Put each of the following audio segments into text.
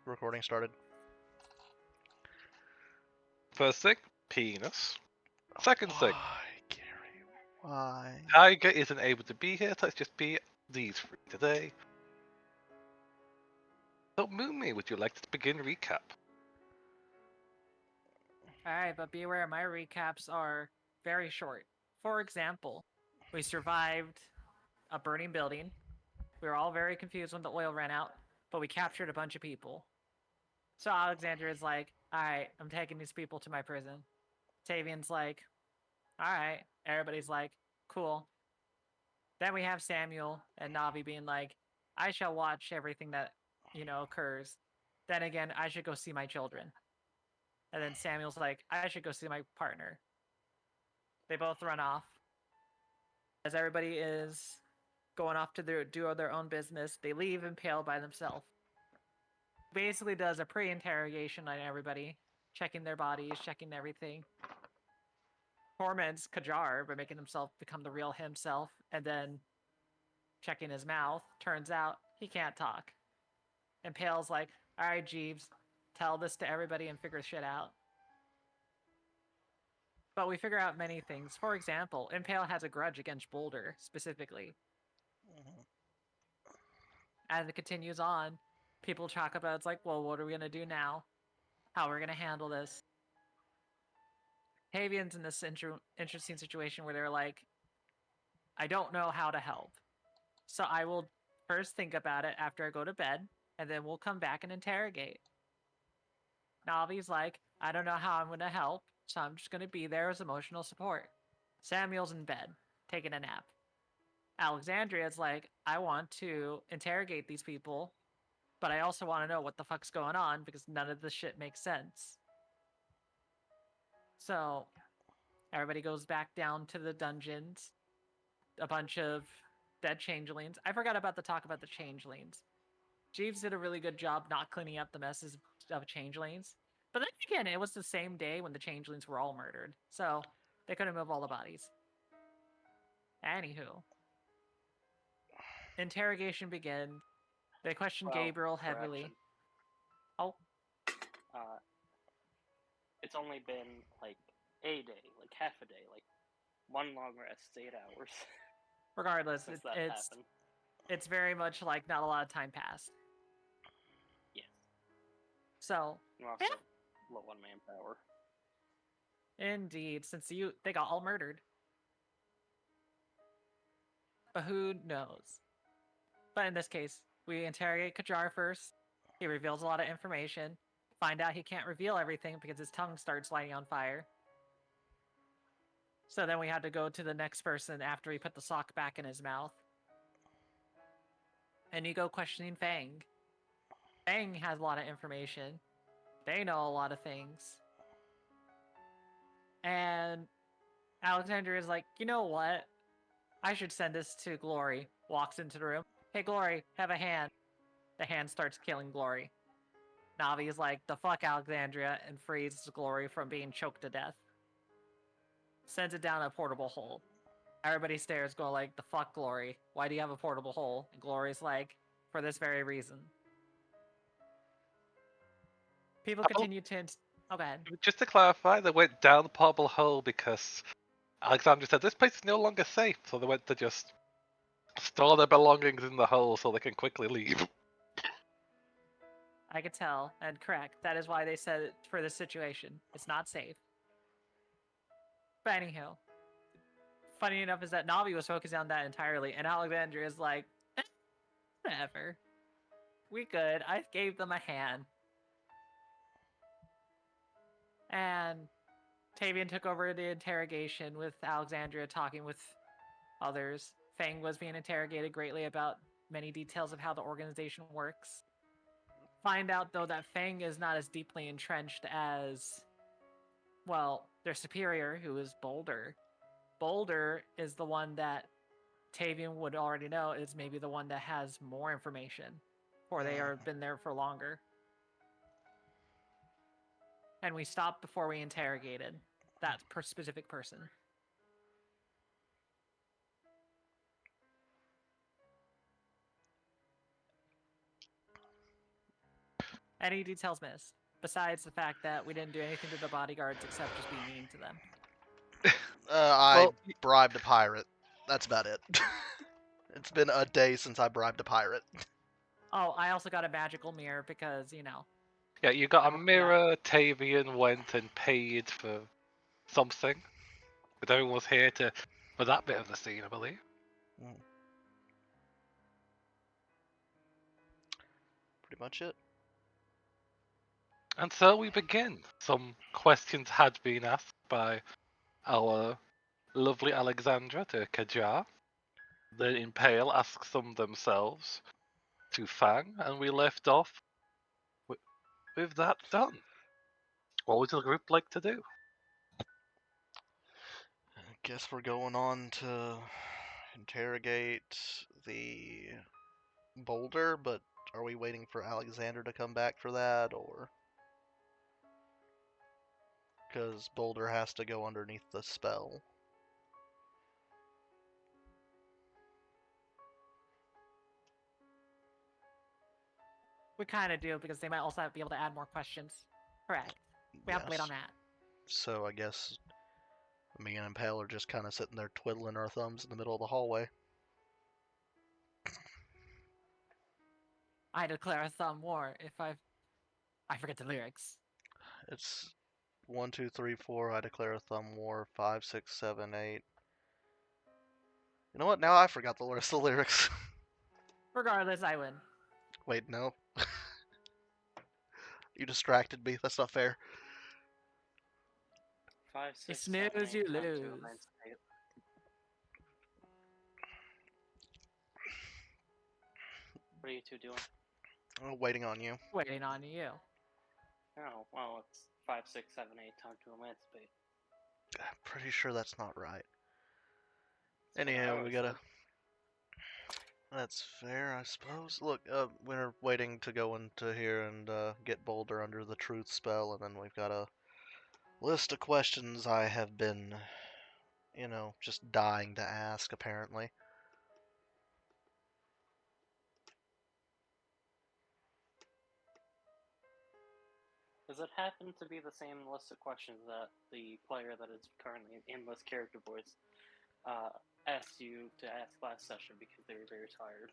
Recording started. First thing, penis. Second thing, Why, Gary? Why? Tiger isn't able to be here, so let's just be these three today. So, Moomy, would you like to begin recap? Alright, but be aware my recaps are very short. For example, we survived a burning building. We were all very confused when the oil ran out, but we captured a bunch of people. So Alexander is like, alright, I'm taking these people to my prison. Tavian's like, alright. Everybody's like, cool. Then we have Samuel and Navi being like, I shall watch everything that, occurs. Then again, I should go see my children. And then Samuel's like, I should go see my partner. They both run off. As everybody is going off to do their own business, they leave Impale by themselves. Basically does a pre-interrogation on everybody, checking their bodies, checking everything. Torments Kajar by making himself become the real himself, and then checking his mouth. Turns out he can't talk. Impale's like, alright, Jeeves, tell this to everybody and figure shit out. But we figure out many things. For example, Impale has a grudge against Boulder, specifically. As it continues on, people talk about it's like, well, what are we gonna do now? How are we gonna handle this? Tavian's in this interesting situation where they're like, I don't know how to help. So I will first think about it after I go to bed, and then we'll come back and interrogate. Navi's like, I don't know how I'm gonna help, so I'm just gonna be there as emotional support. Samuel's in bed, taking a nap. Alexandria's like, I want to interrogate these people, but I also want to know what the fuck's going on because none of this shit makes sense. So everybody goes back down to the dungeons. A bunch of dead changelings. I forgot about the talk about the changelings. Jeeves did a really good job not cleaning up the messes of changelings. But then again, it was the same day when the changelings were all murdered. So they couldn't move all the bodies. Anywho. Interrogation begins. They question Gabriel heavily. correction. Oh, It's only been like a day, like half a day, like one long rest, 8 hours. regardless, since that it's happened. it's very much like not a lot of time passed. Yes. So, And also low on manpower. indeed, since they got all murdered. But who knows? But in this case, we interrogate Kajar first. He reveals a lot of information. Find out he can't reveal everything because his tongue starts lighting on fire. So then we had to go to the next person after he put the sock back in his mouth. And you go questioning Fang. Fang has a lot of information. They know a lot of things. And Alexander is like, you know what? I should send this to Glory. Walks into the room. Hey, Glory, have a hand. The hand starts killing Glory. Navi is like, the fuck, Alexandria, and frees Glory from being choked to death. Sends it down a portable hole. Everybody stares, go like, the fuck, Glory? Why do you have a portable hole? And Glory's like, for this very reason. People continue to... Oh, go ahead. Just to clarify, they went down the portable hole because Alexandra said this place is no longer safe, so they went to just store their belongings in the hole so they can quickly leave. I could tell, and correct. That is why they said it for this situation. It's not safe. But anyhow, funny enough is that Navi was focusing on that entirely, and Alexandria is like, whatever. We good. I gave them a hand. And Tavian took over the interrogation with Alexandria talking with others. Fang was being interrogated greatly about many details of how the organization works. Find out, though, that Fang is not as deeply entrenched as, well, their superior, who is Boulder. Boulder is the one that Tavian would already know is maybe the one that has more information, or they have been there for longer. And we stopped before we interrogated that specific person. Any details missed, besides the fact that we didn't do anything to the bodyguards except just be mean to them. I Well, bribed a pirate. That's about it. It's been a day since I bribed a pirate. Oh, I also got a magical mirror because, you know. yeah, you got a Yeah. mirror. Tavian went and paid for something, but everyone was here for that bit of the scene, I believe. Pretty much it. And so we begin. Some questions had been asked by our lovely Alexandra to Kajar. The Impale asks them themselves to Fang, and we left off with that done. What would the group like to do? I guess we're going on to interrogate the boulder, but are we waiting for Alexander to come back for that, or? Because boulder has to go underneath the spell. We kind of do because they might also be able to add more questions. Correct. We have to wait on that. So I guess me and Impale are just kind of sitting there twiddling our thumbs in the middle of the hallway. I declare a thumb war if I forget the lyrics. It's 1, 2, 3, 4. I declare a thumb war. 5, 6, 7, 8. You know what? Now I forgot the rest of the lyrics. Regardless, I win. Wait, no. You distracted me. That's not fair. 5, You 6, 7, snooze, 8, you time to lose. emancipate. What are you two doing? I'm waiting on you. Waiting on you. Oh, well, it's 5, 6, 7, 8, time to emancipate. I'm pretty sure that's not right. That's what I Anyhow, we always gotta. said. That's fair, I suppose. Look, we're waiting to go into here and get Boulder under the truth spell, and then we've got a list of questions I have been, just dying to ask, apparently. Does it happen to be the same list of questions that the player that is currently in this character voice asked you to ask last session because they were very tired?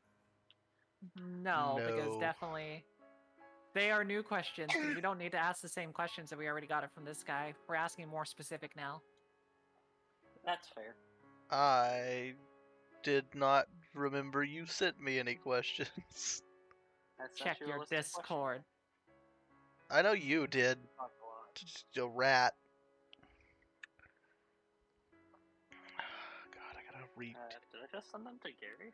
No, because No. definitely they are new questions because we don't need to ask the same questions that we already got it from this guy. We're asking more specific now. That's fair. I did not remember you sent me any questions. That's Check actually a your list of questions. Discord. I know you did. Not a lot. Just a rat. God, I gotta read. Did I just send them to Gary?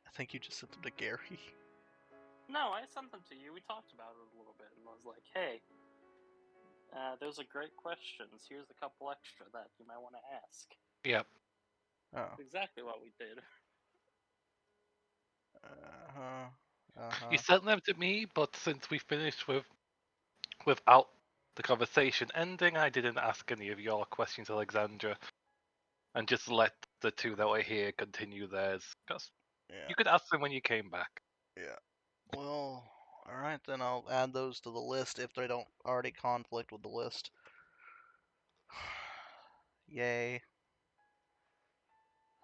I think you just sent them to Gary. No, I sent them to you. We talked about it a little bit and was like, hey, those are great questions. Here's a couple extra that you might want to ask. Yep. Oh. That's exactly what we did. You sent them to me, but since we finished without the conversation ending, I didn't ask any of your questions, Alexandra, and just let the two that were here continue theirs. Because Yeah. you could ask them when you came back. Yeah. Well, alright, then I'll add those to the list if they don't already conflict with the list. Yay.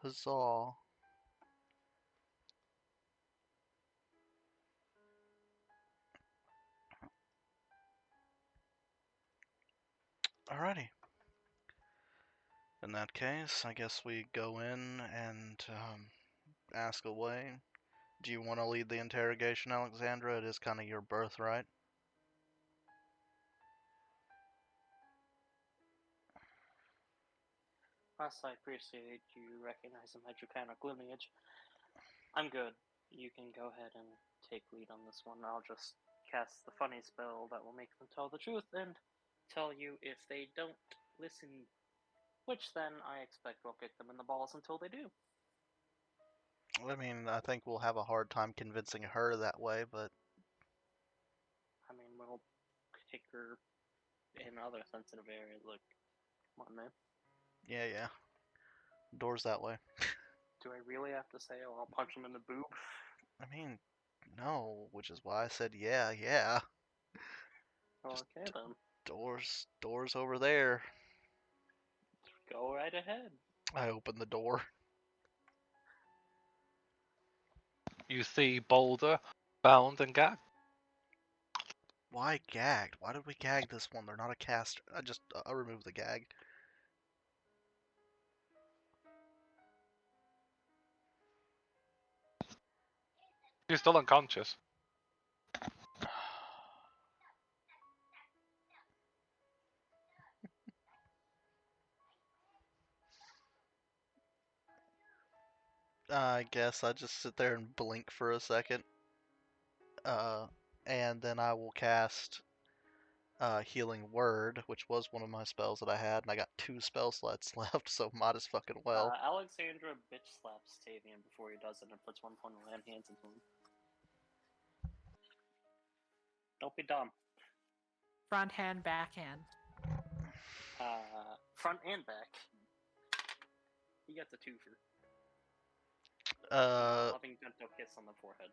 Huzzah. Alrighty. In that case, I guess we go in and ask away. Do you want to lead the interrogation, Alexandra? It is kind of your birthright. Plus, I appreciate you recognizing my Draconic lineage. I'm good. You can go ahead and take lead on this one. I'll just cast the funny spell that will make them tell the truth and tell you if they don't listen, which then I expect will kick them in the balls until they do. I mean, I think we'll have a hard time convincing her that way, but I mean, we'll kick her in other sensitive areas. Like, come on, man. yeah. Doors that way. Do I really have to say, oh, I'll punch him in the boob? I mean, No, which is why I said yeah, yeah. Okay then, Doors over there. go right ahead. I open the door. You see Boulder bound and gagged. Why gagged? Why did we gag this one? They're not a caster. I remove the gag. You're still unconscious. I guess I just sit there and blink for a second. And then I will cast Healing Word, which was one of my spells that I had, and I got 2 spell slots left, so might as fucking well. Alexandra bitch slaps Tavian before he does it and puts 1 point of land hands into him. Don't be dumb. Front hand, backhand. Front and back. He gets a twofer. Loving gentle kiss on the forehead.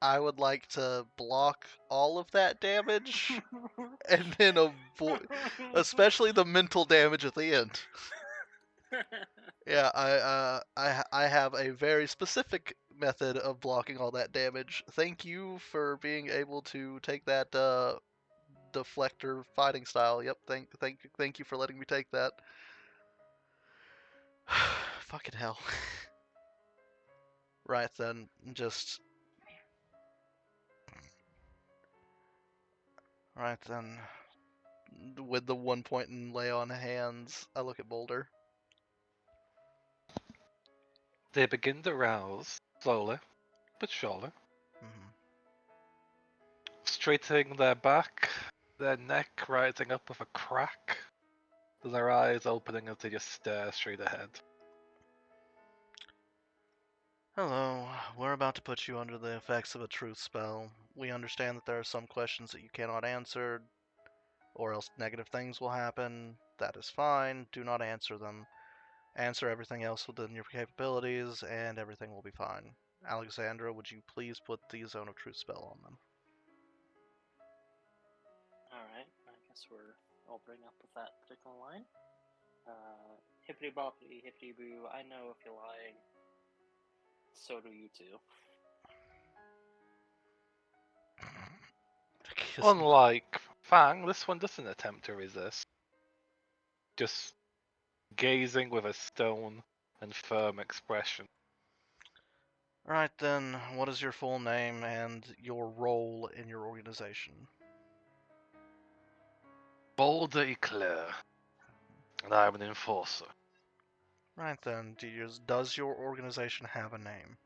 I would like to block all of that damage, and then avoid, especially the mental damage at the end. Yeah, I have a very specific method of blocking all that damage. Thank you for being able to take that deflector fighting style. Yep, thank you for letting me take that. Fucking hell. Right then, just right then. With the 1 point in lay on hands, I look at Boulder. They begin to rouse slowly but surely, Mhm. straightening their back, their neck rising up with a crack, their eyes opening as they just stare straight ahead. Hello, we're about to put you under the effects of a truth spell. We understand that there are some questions that you cannot answer, or else negative things will happen. That is fine. Do not answer them. Answer everything else within your capabilities, and everything will be fine. Alexandra, would you please put the Zone of Truth spell on them? Alright, I guess we're all bring up with that particular line. Hippity boppity, hippity boo, I know if you're lying. So do you too. Unlike Fang, this one doesn't attempt to resist, just gazing with a stone and firm expression. Alright then, what is your full name and your role in your organization? Boulder Eclair, and I'm an enforcer. Right then, does your organization have a name?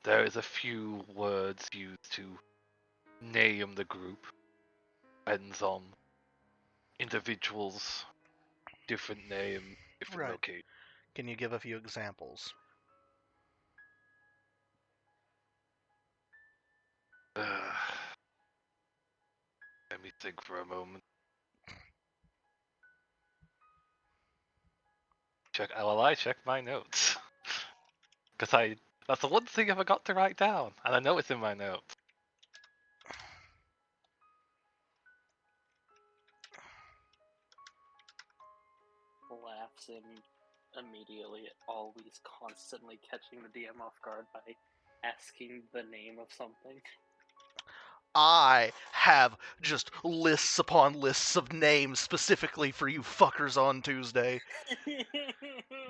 There is a few words used to name the group. Depends on individuals, different name, different Right. location. Can you give a few examples? Let me think for a moment. I check my notes. Because that's the one thing I forgot to write down, and I know it's in my notes. Laughs in immediately, always constantly catching the DM off guard by asking the name of something. I have just lists upon lists of names specifically for you fuckers on Tuesday.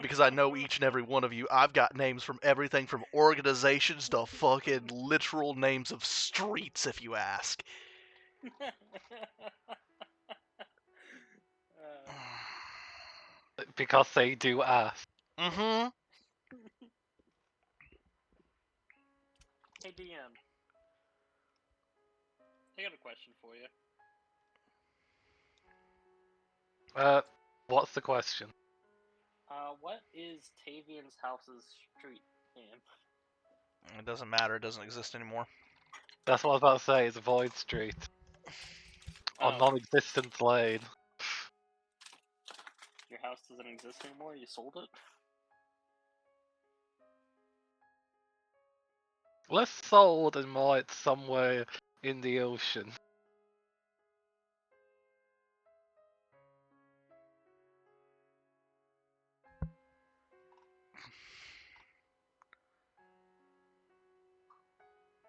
Because I know each and every one of you. I've got names from everything from organizations to fucking literal names of streets, if you ask. Because they do ask. Mm-hmm. Hey DM, I got a question for you. What's the question? What is Tavian's house's street name? It doesn't matter. It doesn't exist anymore. That's what I was about to say, it's Void Street. On Oh. non-existent lane. house doesn't exist anymore? You sold it? Less sold and more it's somewhere in the ocean.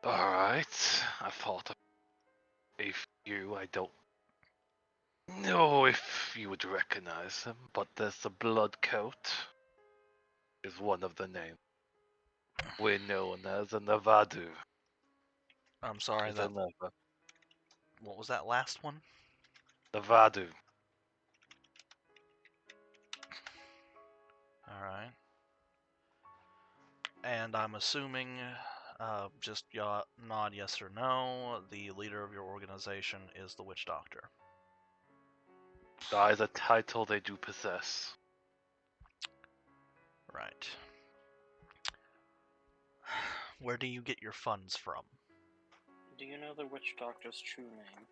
Alright, I thought of a few. I don't know if you would recognize them, but there's the Blood Coat is one of the names. We're known as a Navadu. I'm sorry, Is that another. what was that last one? Navadu. Alright. And I'm assuming, just nod yes or no, the leader of your organization is the Witch Doctor. That is a title they do possess. Right. Where do you get your funds from? Do you know the witch doctor's true name?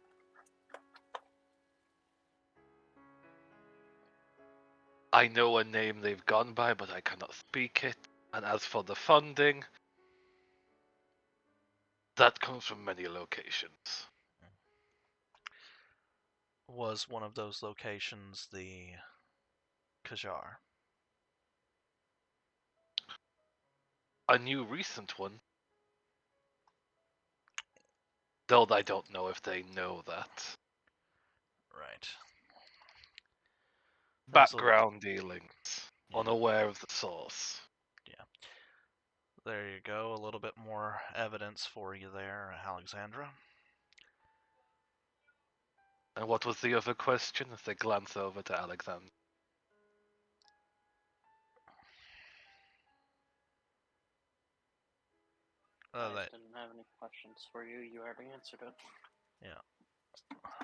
I know a name they've gone by, but I cannot speak it. And as for the funding, that comes from many locations. Was one of those locations the Kajar? A new recent one, though I don't know if they know that. Right. There's Background dealings, Yeah. unaware of the source. There you go, a little bit more evidence for you there, Alexandra. And what was the other question as they glance over to Alexander? I That, didn't have any questions for you. You already answered it.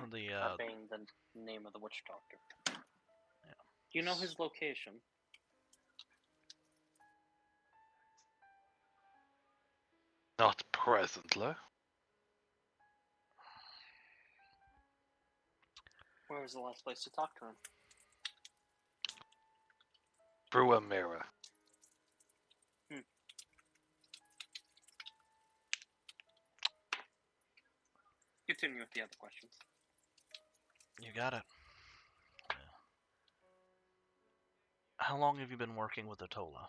the That being the name of the witch doctor. Yeah. Do you know his location? Not presently. Where was the last place to talk to him? Through a mirror. Continue with the other questions. you got it. How long have you been working with Atola?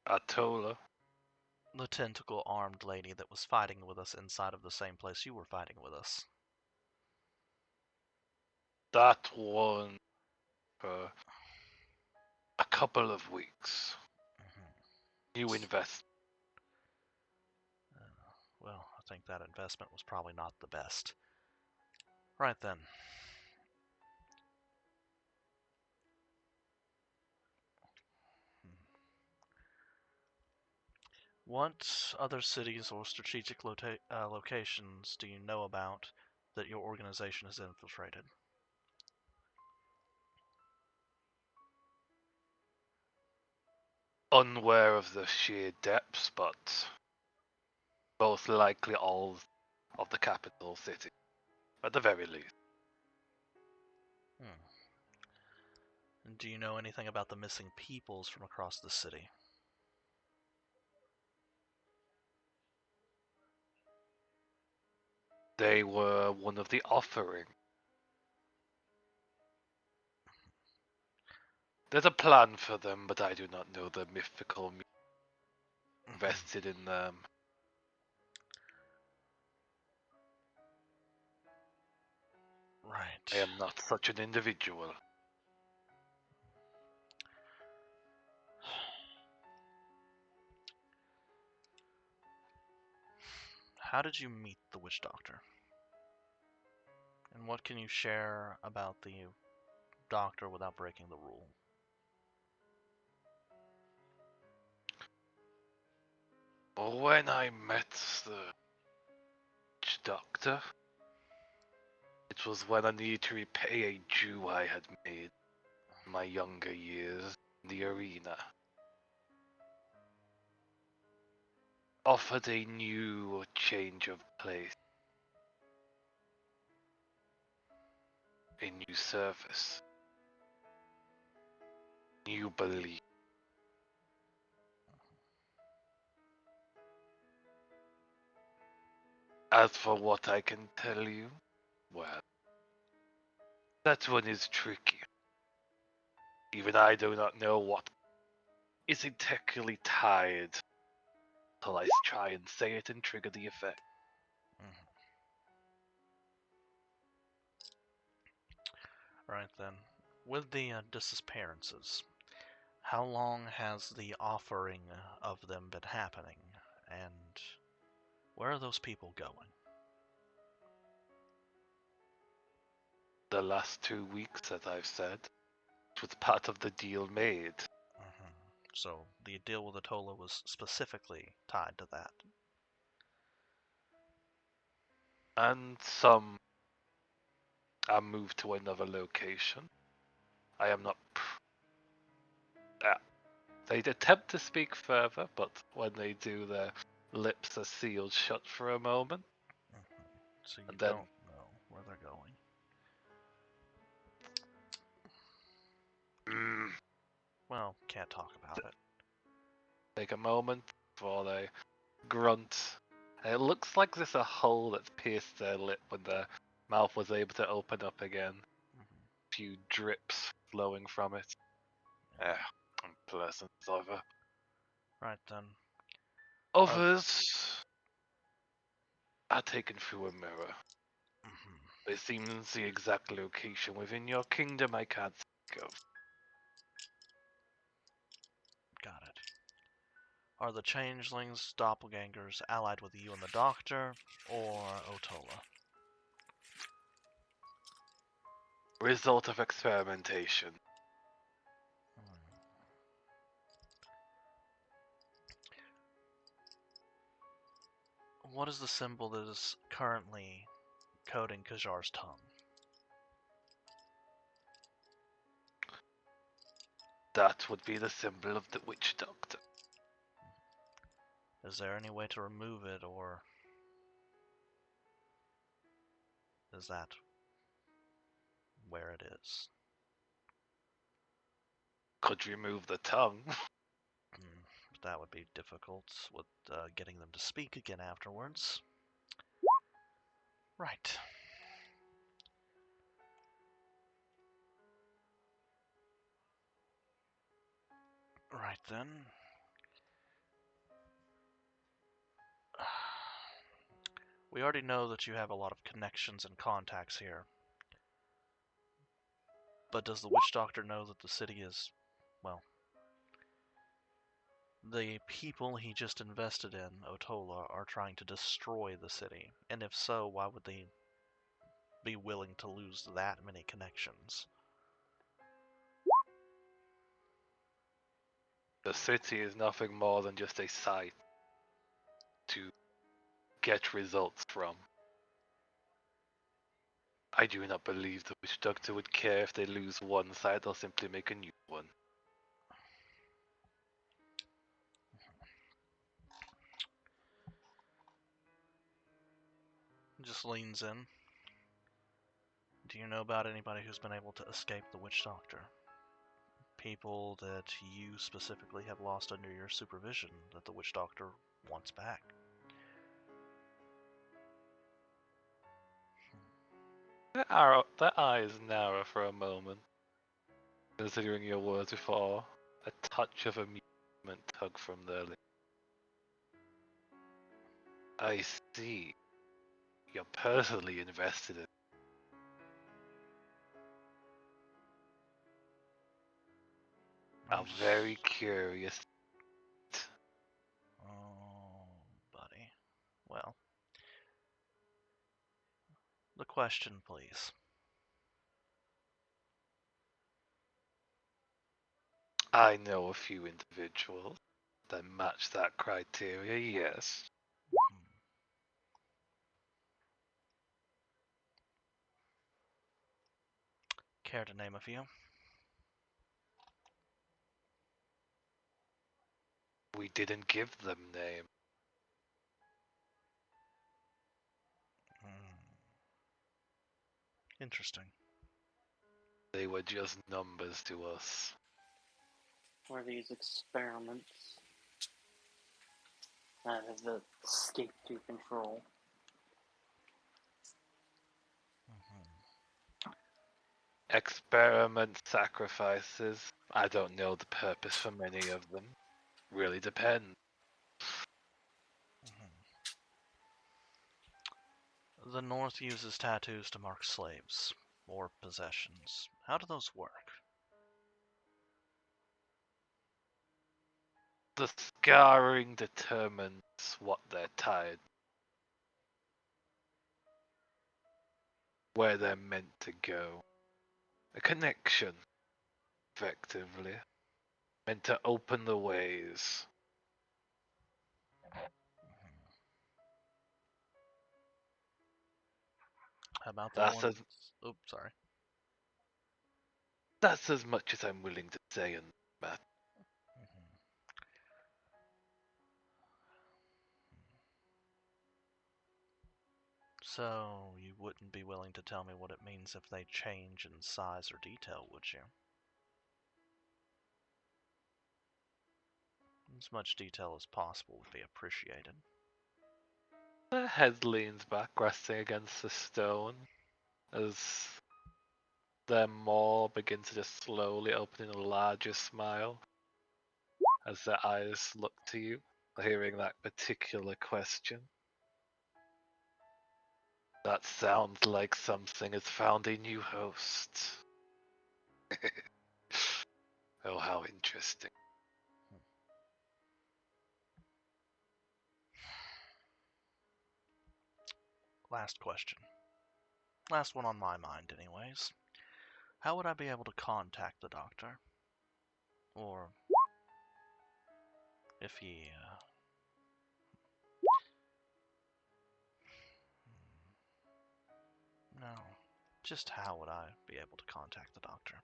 Atola. The tentacle-armed lady that was fighting with us inside of the same place you were fighting with us. That one for a couple of weeks. New invest. Well, I think that investment was probably not the best. Right then. What other cities or strategic locations do you know about that your organization has infiltrated? Unaware of the sheer depths, but most likely all of the capital city, at the very least. Do you know anything about the missing peoples from across the city? They were one of the offering. There's a plan for them, but I do not know the mythical invested in them. Right. I am not such an individual. How did you meet the witch doctor? And what can you share about the doctor without breaking the rule? When I met the doctor, it was when I needed to repay a Jew I had made in my younger years in the arena. Offered a new change of place. a new service. New belief. As for what I can tell you, well, that one is tricky. Even I do not know what is exactly tied till I try and say it and trigger the effect. Right then. With the disappearances, how long has the offering of them been happening? And where are those people going? The last 2 weeks, as I've said, was part of the deal made. So the deal with Atola was specifically tied to that. And some are moved to another location. I am not. They attempt to speak further, but when they do, their lips are sealed shut for a moment. So you And then- don't know where they're going. Well, can't talk about it. Take a moment before they grunt. And it looks like there's a hole that's pierced their lip when their mouth was able to open up again. A few drips flowing from it. Unpleasant as ever. Right then. Others are taken through a mirror. It seems the exact location within your kingdom I can't think of. Got it. Are the changelings doppelgangers allied with you and the Doctor, or Otola? Result of experimentation. What is the symbol that is currently coding Kajar's tongue? That would be the symbol of the witch doctor. Is there any way to remove it, or is that where it is? Could remove the tongue. But that would be difficult with getting them to speak again afterwards. Right. Right then. We already know that you have a lot of connections and contacts here. But does the witch doctor know that the city is, well, the people he just invested in, Otola, are trying to destroy the city? And if so, why would they be willing to lose that many connections? The city is nothing more than just a site to get results from. I do not believe the witch doctor would care if they lose one site or simply make a new one. Just leans in. Do you know about anybody who's been able to escape the witch doctor? People that you specifically have lost under your supervision that the witch doctor wants back? Their eyes narrow for a moment, considering your words before. A touch of amusement tug from their lips. I see. You're personally invested in. I'm very curious. Oh, buddy. Well, the question, please. I know a few individuals that match that criteria, yes. Care to name a few? We didn't give them name. Interesting. They were just numbers to us. Were these experiments that have escaped to control? Experiment sacrifices. I don't know the purpose for many of them. Really depends. The North uses tattoos to mark slaves or possessions. How do those work? The scarring determines what they're tied, where they're meant to go. A connection, effectively. Meant to open the ways. How about the That's ones? as, Oops, sorry. that's as much as I'm willing to say in that. So, you wouldn't be willing to tell me what it means if they change in size or detail, would you? As much detail as possible would be appreciated. The head leans back, resting against the stone, as their maw begins to just slowly open in a larger smile, as their eyes look to you, hearing that particular question. That sounds like something has found a new host. Oh, how interesting. Last question. Last one on my mind, anyways. How would I be able to contact the doctor? Or if he, no. Just how would I be able to contact the doctor?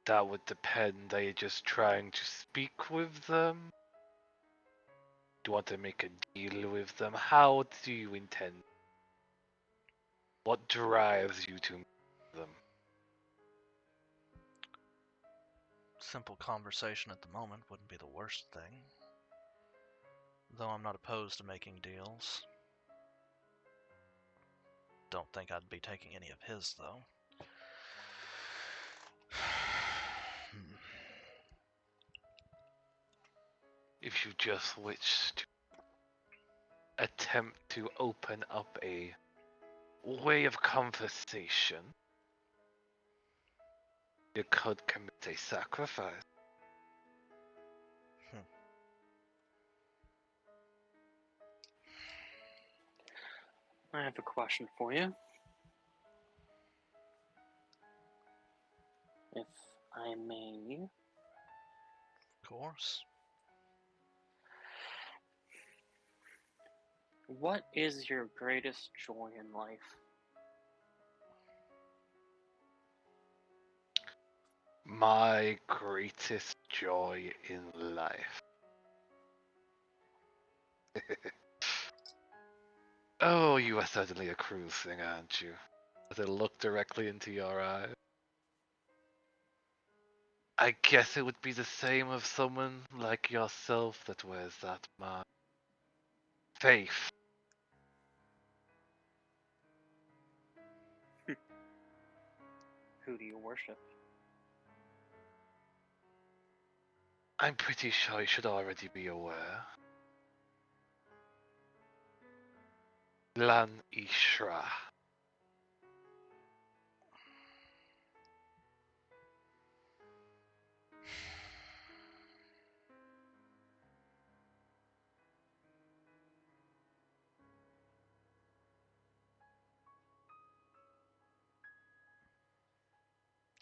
That would depend. Are you just trying to speak with them? Do you want to make a deal with them? How do you intend? What drives you to meet them? Simple conversation at the moment wouldn't be the worst thing. Though I'm not opposed to making deals. Don't think I'd be taking any of his, though. If you just wish to attempt to open up a way of conversation, you could commit a sacrifice. I have a question for you. If I may. Of course. What is your greatest joy in life? My greatest joy in life. Oh, you are certainly a cruise thing, aren't you? As I look directly into your eyes. I guess it would be the same of someone like yourself that wears that mask. Faith. Who do you worship? I'm pretty sure you should already be aware. Lan Ishra.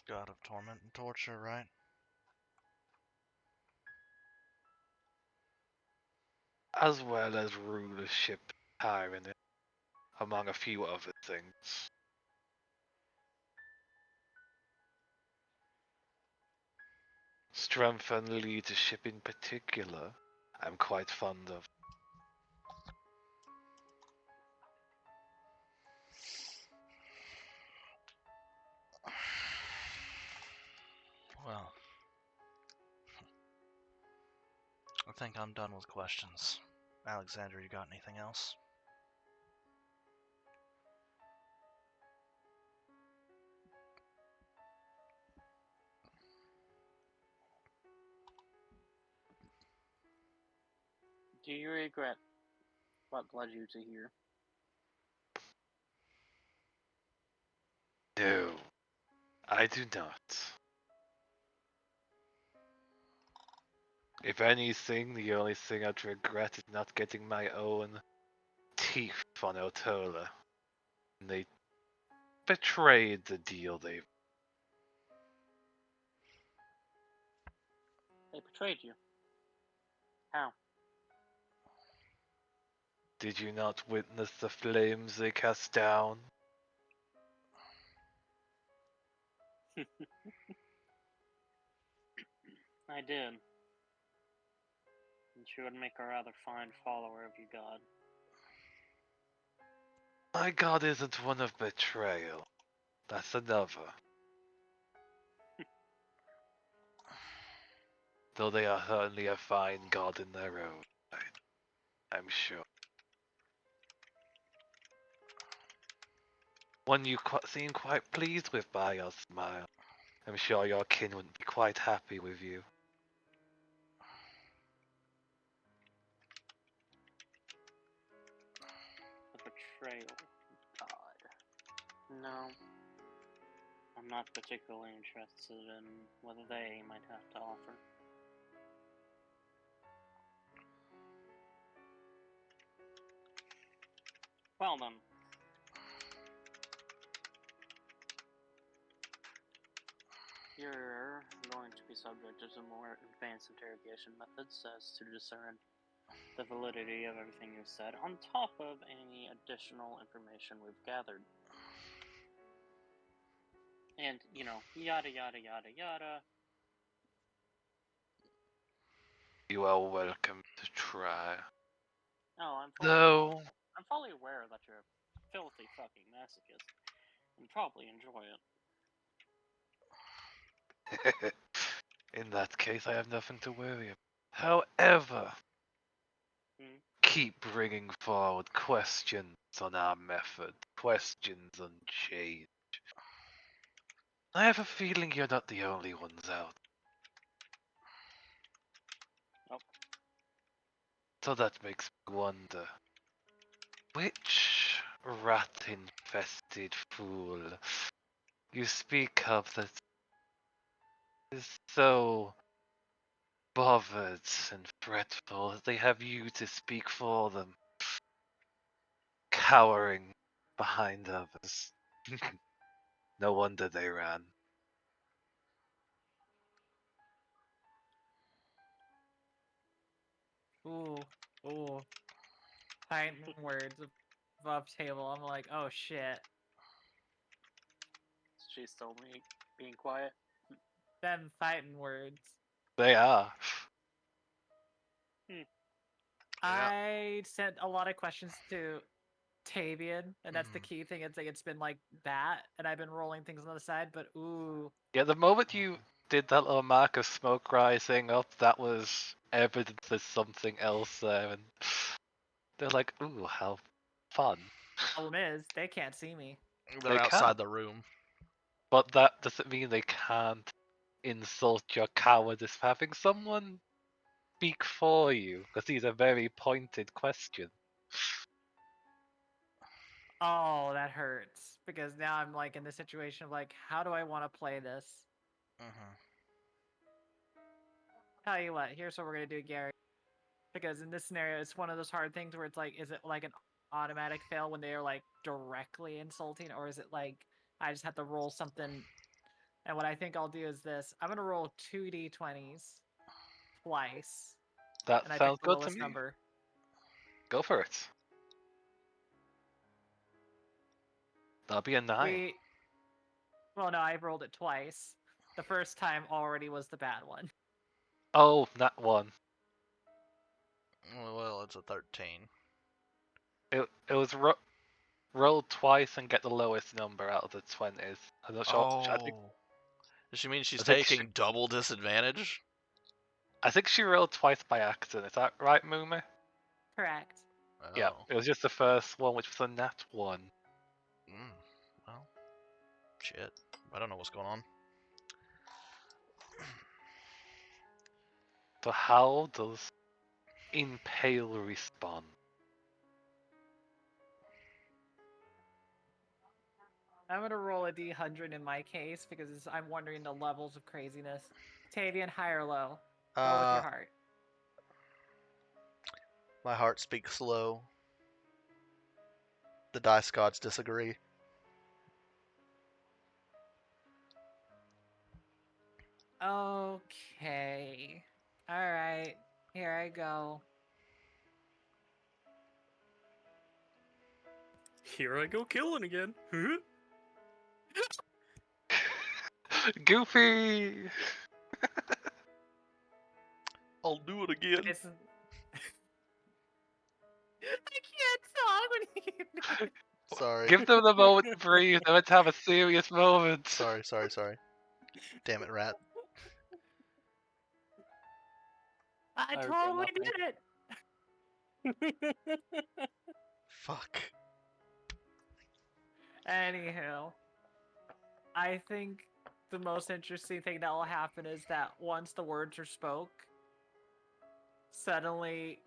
God of torment and torture, right? As well as rulership, tyranny, among a few other things. Strength and leadership in particular, I'm quite fond of. I think I'm done with questions. Alexander, you got anything else? Do you regret what led you to here? No, I do not. If anything, the only thing I'd regret is not getting my own teeth on Otola. They betrayed the deal they... They betrayed you. How? Did you not witness the flames they cast down? I did. And she would make a rather fine follower of you, God. My god isn't one of betrayal. That's another. Though they are certainly a fine god in their own right, I'm sure. One you seem quite pleased with by your smile. I'm sure your kin wouldn't be quite happy with you. The betrayal. God. No. I'm not particularly interested in what they might have to offer. Well then. You're going to be subjected to more advanced interrogation methods as to discern the validity of everything you've said, on top of any additional information we've gathered. And, you know, yada yada yada yada. You are welcome to try. Oh, I'm fully aware that you're a filthy fucking masochist, and probably enjoy it. In that case, I have nothing to worry about. However, keep bringing forward questions on our method, questions on change. I have a feeling you're not the only ones out. Nope. So that makes me wonder, which rat-infested fool you speak of that is so bothered and fretful that they have you to speak for them, cowering behind others. No wonder they ran. Ooh. Fighting words above table. I'm like, oh shit. She's still being quiet. Them fighting words. They are. I sent a lot of questions to Tavian, and that's the key thing. It's like it's been like that, and I've been rolling things on the side, but ooh. Yeah, the moment you did that little mark of smoke rising up, that was evidence there's something else there, and they're like, ooh, how fun. Problem is, they can't see me. They're They outside can't. the room. But that doesn't mean they can't insult your cowardice for having someone speak for you, because these are very pointed questions. Oh, that hurts. Because now I'm like in the situation of like, how do I want to play this? Tell you what, here's what we're gonna do, Gary. Because in this scenario, it's one of those hard things where it's like, is it like an automatic fail when they are like directly insulting, or is it like I just have to roll something? And what I think I'll do is this: I'm gonna roll 2d20s twice, That and I pick sounds the good to lowest me. number. Go for it. That'll be a 9. Well, no, I've rolled it twice. The first time already was the bad one. Oh, not 1. Well, it's a 13. It was roll twice and get the lowest number out of the 20s. I'm not sure. Oh. Does she mean she's I think taking double disadvantage? I think she rolled twice by accident. Is that right, Moomy? Correct. Yeah. Oh. It was just the first one, which was a nat 1. Well, shit. I don't know what's going on. So how does Impale respond? I'm gonna roll a d100 in my case because I'm wondering the levels of craziness. Tavian, high or low? Roll with your heart. My heart speaks low. The dice gods disagree. Okay. Alright. Here I go. Here I go killing again. Huh? Goofy! I'll do it again. It's... I can't talk when you do it. Sorry. Give them the moment to breathe. They're meant to have a serious moment. Sorry. Damn it, rat. I I regret totally nothing. did it! Fuck. Anywho, I think the most interesting thing that will happen is that once the words are spoke, suddenly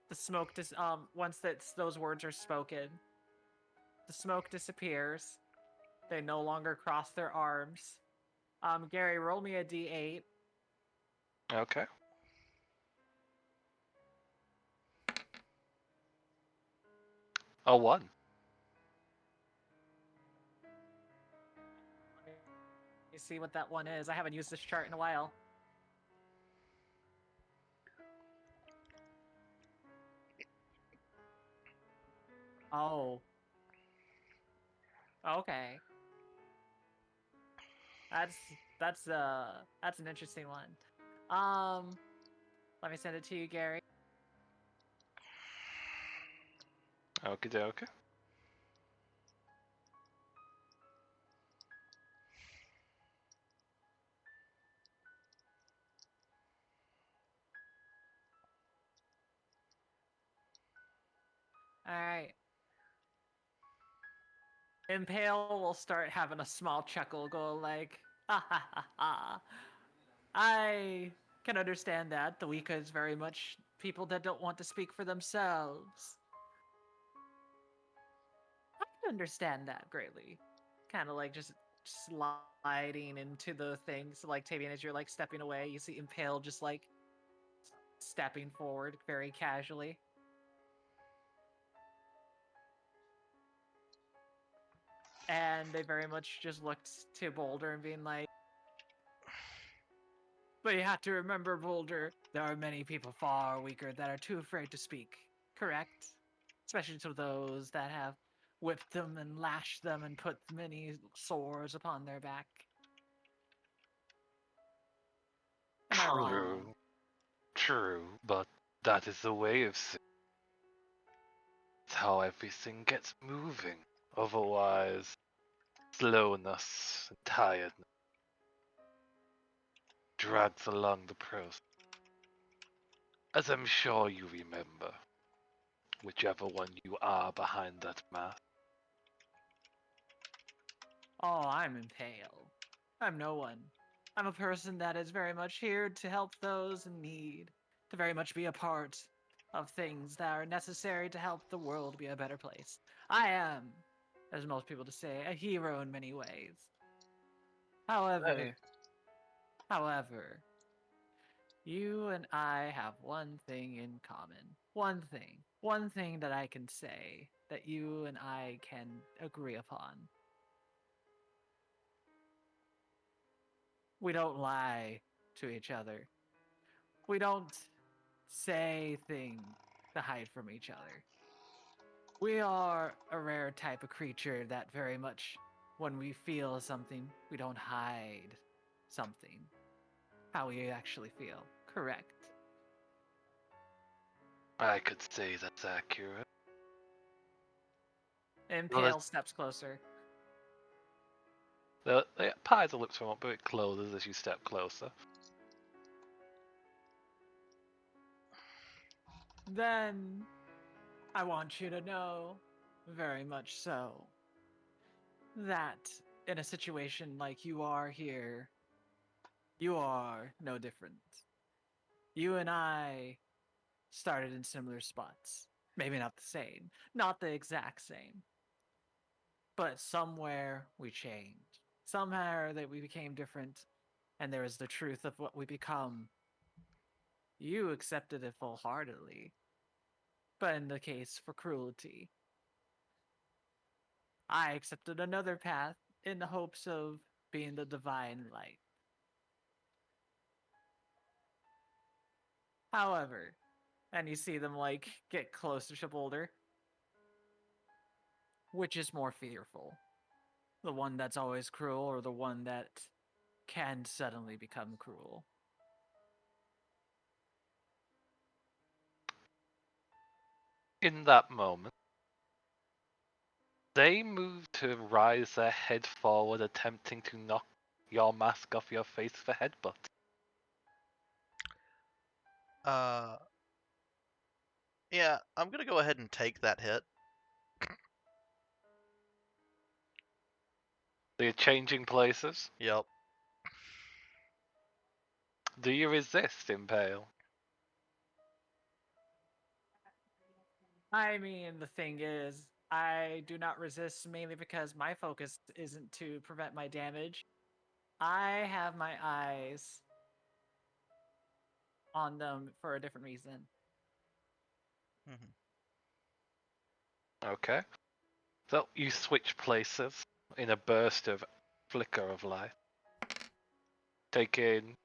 the smoke once those words are spoken, the smoke disappears. They no longer cross their arms. Gary, roll me a d8. Okay. A 1. You see what that one is. I haven't used this chart in a while. Oh. Okay. That's an interesting one. Let me send it to you, Gary. Okie dokie. Alright. Impale will start having a small chuckle, go like, ha ha ha ha. I can understand that. The Weka is very much people that don't want to speak for themselves. I can understand that greatly. Kind of like just sliding into the things. So like Tavian, as you're like stepping away, you see Impale just like stepping forward very casually. And they very much just looked to Boulder and being like, but you have to remember, Boulder, there are many people far weaker that are too afraid to speak. Correct? Especially to those that have whipped them and lashed them and put many sores upon their back. Am I wrong? True. True, but that is the way of sin. It's how everything gets moving. Otherwise, slowness and tiredness drags along the process. As I'm sure you remember, whichever one you are behind that mask. Oh, I'm Impale. I'm no one. I'm a person that is very much here to help those in need, to very much be a part of things that are necessary to help the world be a better place. I am, as most people to say, a hero in many ways. However, you and I have one thing in common. One thing that I can say that you and I can agree upon. We don't lie to each other. We don't say things to hide from each other. We are a rare type of creature that very much, when we feel something, we don't hide something. How we actually feel. Correct. I could say that's accurate. Impale steps closer. The eyes are lips for a moment, but it closes as you step closer. then I want you to know, very much so, that in a situation like you are here, you are no different. You and I started in similar spots. Maybe not the same, not the exact same, but somewhere we changed. Somehow that we became different, and there is the truth of what we become. You accepted it full heartedly, but in the case for cruelty, I accepted another path in the hopes of being the divine light. However, and you see them like get closer to Boulder, which is more fearful? The one that's always cruel or the one that can suddenly become cruel? In that moment, they move to rise their head forward, attempting to knock your mask off your face for headbutt. Yeah, I'm gonna go ahead and take that hit. They're changing places. Yep. Do you resist, Impale? I mean, the thing is, I do not resist mainly because my focus isn't to prevent my damage. I have my eyes on them for a different reason. Mhm. Okay. So you switch places in a burst of flicker of light, taking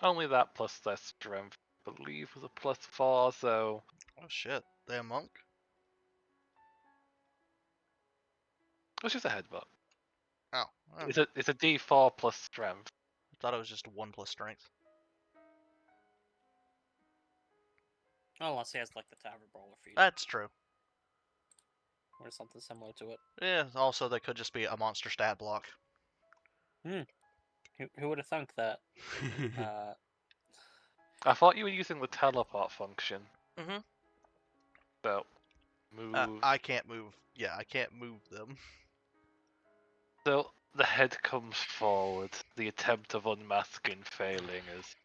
only that plus their strength. I believe was a +4, so Oh shit, they a monk? it's just a headbutt. Oh, I It's a D4 plus strength. thought it was just 1 plus strength. Unless he has like the Tavern Brawler feat That's true. or something similar to it. Yeah, also they could just be a monster stat block. Who would have thunk that? I thought you were using the teleport function. Mhm. So move. I can't move. Yeah, I can't move them. So the head comes forward, the attempt of unmasking failing as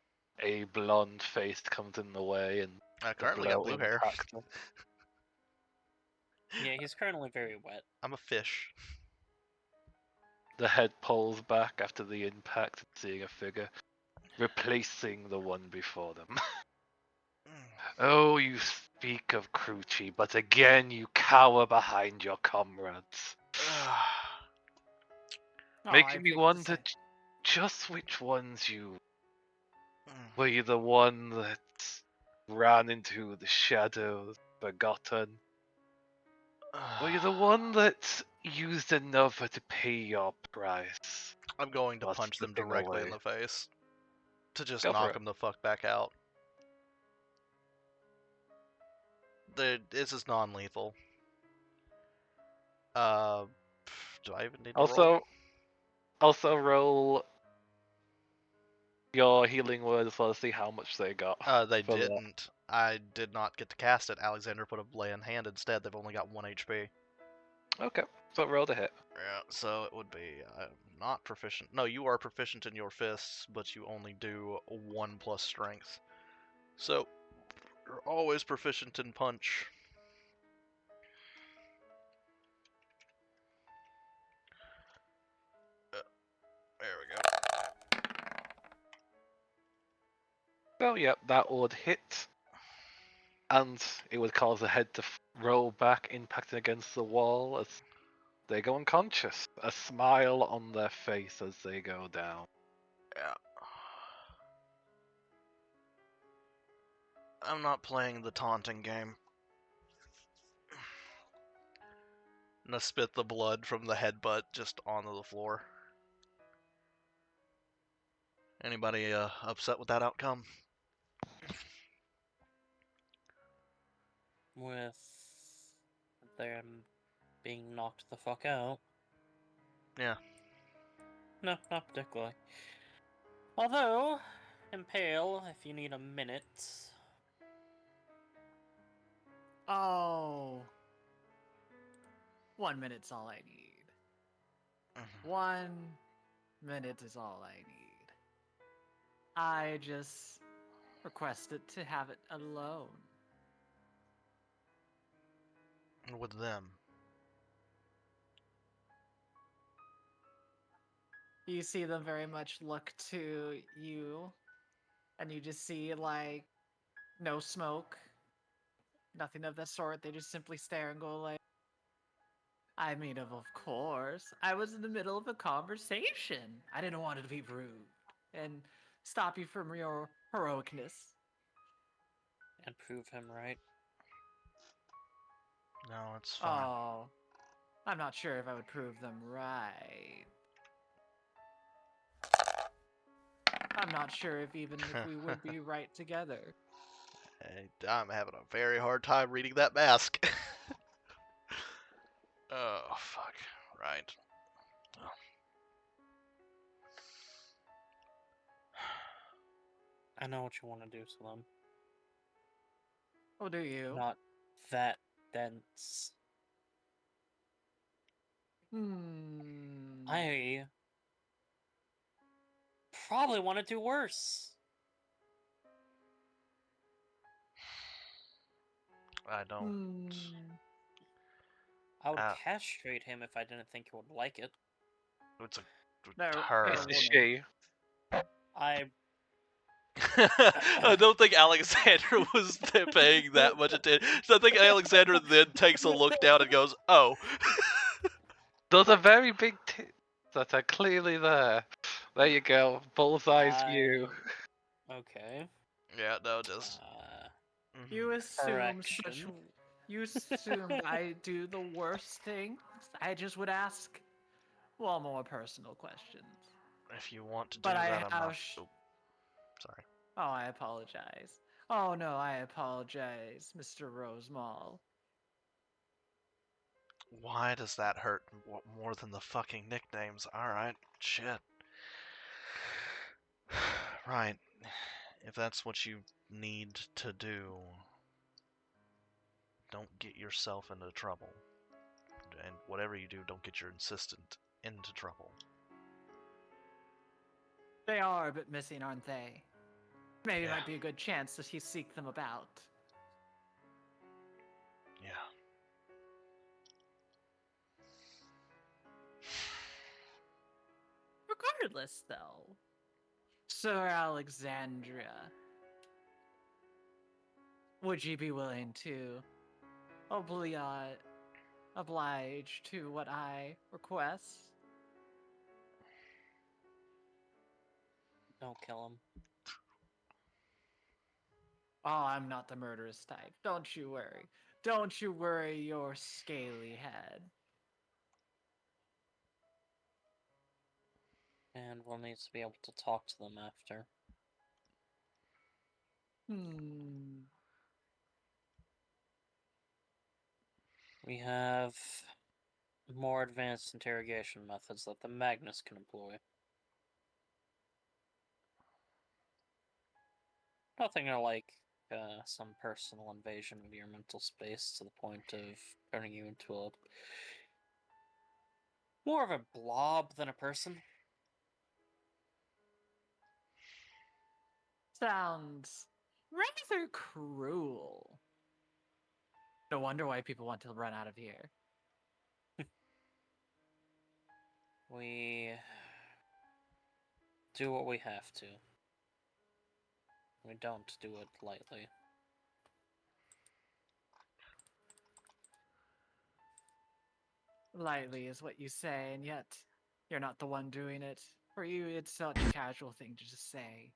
a blonde face comes in the way and I the currently blow got blue hair. impacts him. Yeah, he's currently very wet. I'm a fish. The head pulls back after the impact, seeing a figure replacing the one before them. Oh, you speak of Crucci, but again you cower behind your comrades, Oh, making I me think the wonder same. just which ones you were. You the one that ran into the shadows, forgotten? Were you the one that used another to pay your price? I'm going to while punch them slipping directly in away? the face. To just Go for knock it. them the fuck back out. This is non-lethal. Do I even need to roll? Also roll your healing word as well to see how much they got. They for that. didn't. I did not get to cast it. Alexander put a bland hand instead. They've only got 1 HP. Okay, so roll to hit. Yeah, so it would be not proficient. No, you are proficient in your fists, but you only do 1 plus strength. So you're always proficient in punch. There we go. So yep, that would hit, and it would cause the head to roll back, impacting against the wall as they go unconscious. A smile on their face as they go down. Yeah. I'm not playing the taunting game. I'm gonna spit the blood from the headbutt just onto the floor. Anybody upset with that outcome? With them being knocked the fuck out. Yeah. No, not particularly. Although, Impale, if you need a minute, Oh. 1 minute's all I need. Mhm. 1 minute is all I need. I just requested to have it alone. With them. You see them very much look to you, and you just see, like, no smoke, nothing of the sort. They just simply stare and go, like, I mean, of course. I was in the middle of a conversation. I didn't want to be rude and stop you from your heroicness. And prove him right. No, it's fine. Oh, I'm not sure if I would prove them right. I'm not sure if even if we would be right together. I'm having a very hard time reading that mask. Oh, fuck. Right. Oh. I know what you want to do to them. Oh, do you? Not that dense. Hmm. I probably want to do worse. I don't. Hmm. I would Uh, castrate him if I didn't think he would like it. It's a They're her. It's a woman. she. I I don't think Alexandra was paying that much attention. So I think Alexandra then takes a look down and goes, "Oh." Those are very big tits that are clearly there. There you go. Bullseye's view. Okay. Yeah, no, just. Mhm. You assume such. Correction. You assume I do the worst things. I just would ask, well, more personal questions. If you want to do But I that, I'm have. not. Oh, sorry. Oh, I apologize. Oh no, I apologize, Mr. Rosemall. Why does that hurt more than the fucking nicknames? Alright, shit. Right. If that's what you need to do, don't get yourself into trouble. And whatever you do, don't get your assistant into trouble. They are a bit missing, aren't they? Maybe it Yeah. might be a good chance to seek them about. Yeah. Regardless, though, Sir Alexandria, would you be willing to oblige to what I request? Don't kill him. Oh, I'm not the murderous type. Don't you worry. Don't you worry your scaly head. And we'll need to be able to talk to them after. Hmm. We have more advanced interrogation methods that the Magnus can employ. Nothing like some personal invasion of your mental space to the point of turning you into a more of a blob than a person. Sounds rather cruel. No wonder why people want to run out of here. We do what we have to. We don't do it lightly. Lightly is what you say, and yet you're not the one doing it. For you, it's such a casual thing to just say.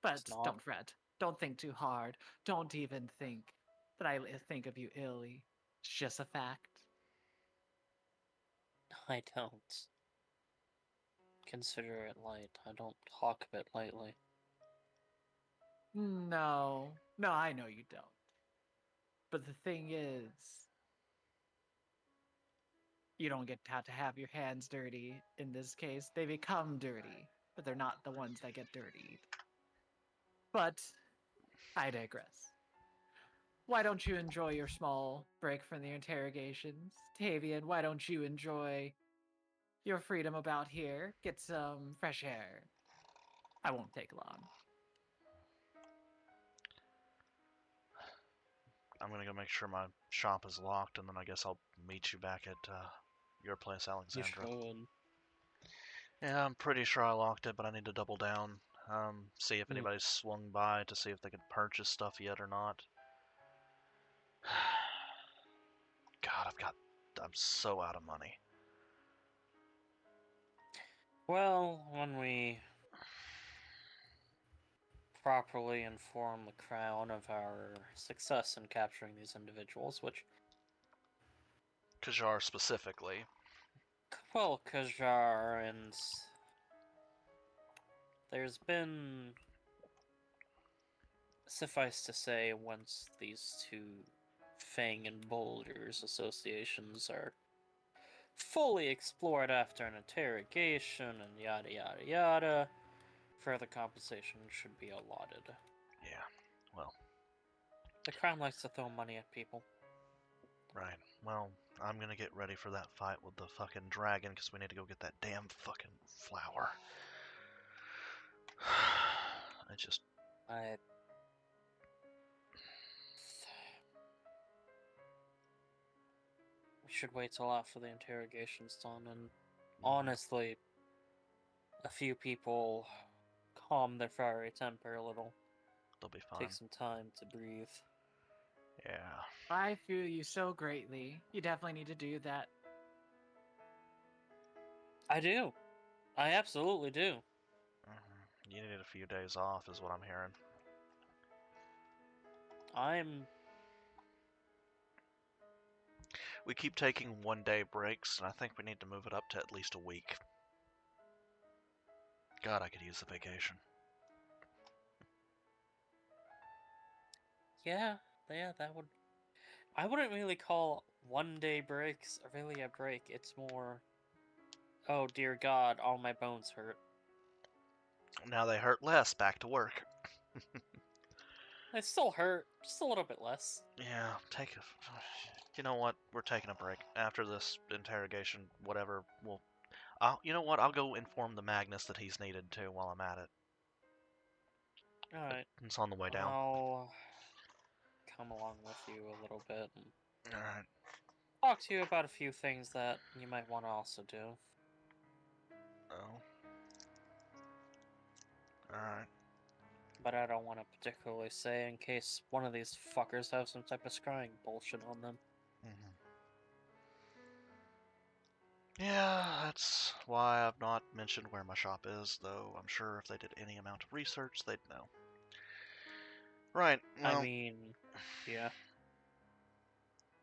But It's not. don't fret. Don't think too hard. Don't even think that I think of you illy. It's just a fact. I don't consider it light. I don't talk of it lightly. No. No, I know you don't. But the thing is, you don't get to have your hands dirty in this case. They become dirty, but they're not the ones that get dirtied. But I digress. why don't you enjoy your small break from the interrogations? Tavian, why don't you enjoy your freedom about here? Get some fresh air. I won't take long. I'm gonna go make sure my shop is locked, and then I guess I'll meet you back at your place, You Alexandra. should. Yeah, I'm pretty sure I locked it, but I need to double down. See if Mm. anybody's swung by to see if they can purchase stuff yet or not. God, I'm so out of money. Well, when we properly inform the Crown of our success in capturing these individuals, which, Kajar specifically. well, Kajar and there's been, suffice to say, once these two Fang and Boulders associations are fully explored after an interrogation and yada yada yada, further compensation should be allotted. Yeah, well, The Crown likes to throw money at people. right. Well, I'm gonna get ready for that fight with the fucking dragon, because we need to go get that damn fucking flower. I just... I We should wait till after the interrogation's done, and honestly, a few people calm their fiery temper a little. They'll be fine. Take some time to breathe. Yeah. I feel you so greatly. You definitely need to do that. I do. I absolutely do. You need a few days off, is what I'm hearing. We keep taking 1-day breaks, and I think we need to move it up to at least a week. God, I could use the vacation. Yeah, that would. I wouldn't really call 1-day breaks really a break. It's more, oh dear God, all my bones hurt. Now they hurt less, back to work. They still hurt, just a little bit less. Yeah, you know what? We're taking a break. After this interrogation, whatever, you know what? I'll go inform the Magnus that he's needed too while I'm at it. Alright. It's on the way down. I'll come along with you a little bit and Alright. talk to you about a few things that you might want to also do. Oh. Alright. But I don't want to particularly say in case one of these fuckers have some type of scrying bullshit on them. Yeah, that's why I've not mentioned where my shop is, though I'm sure if they did any amount of research, they'd know. Right, well... I mean, yeah.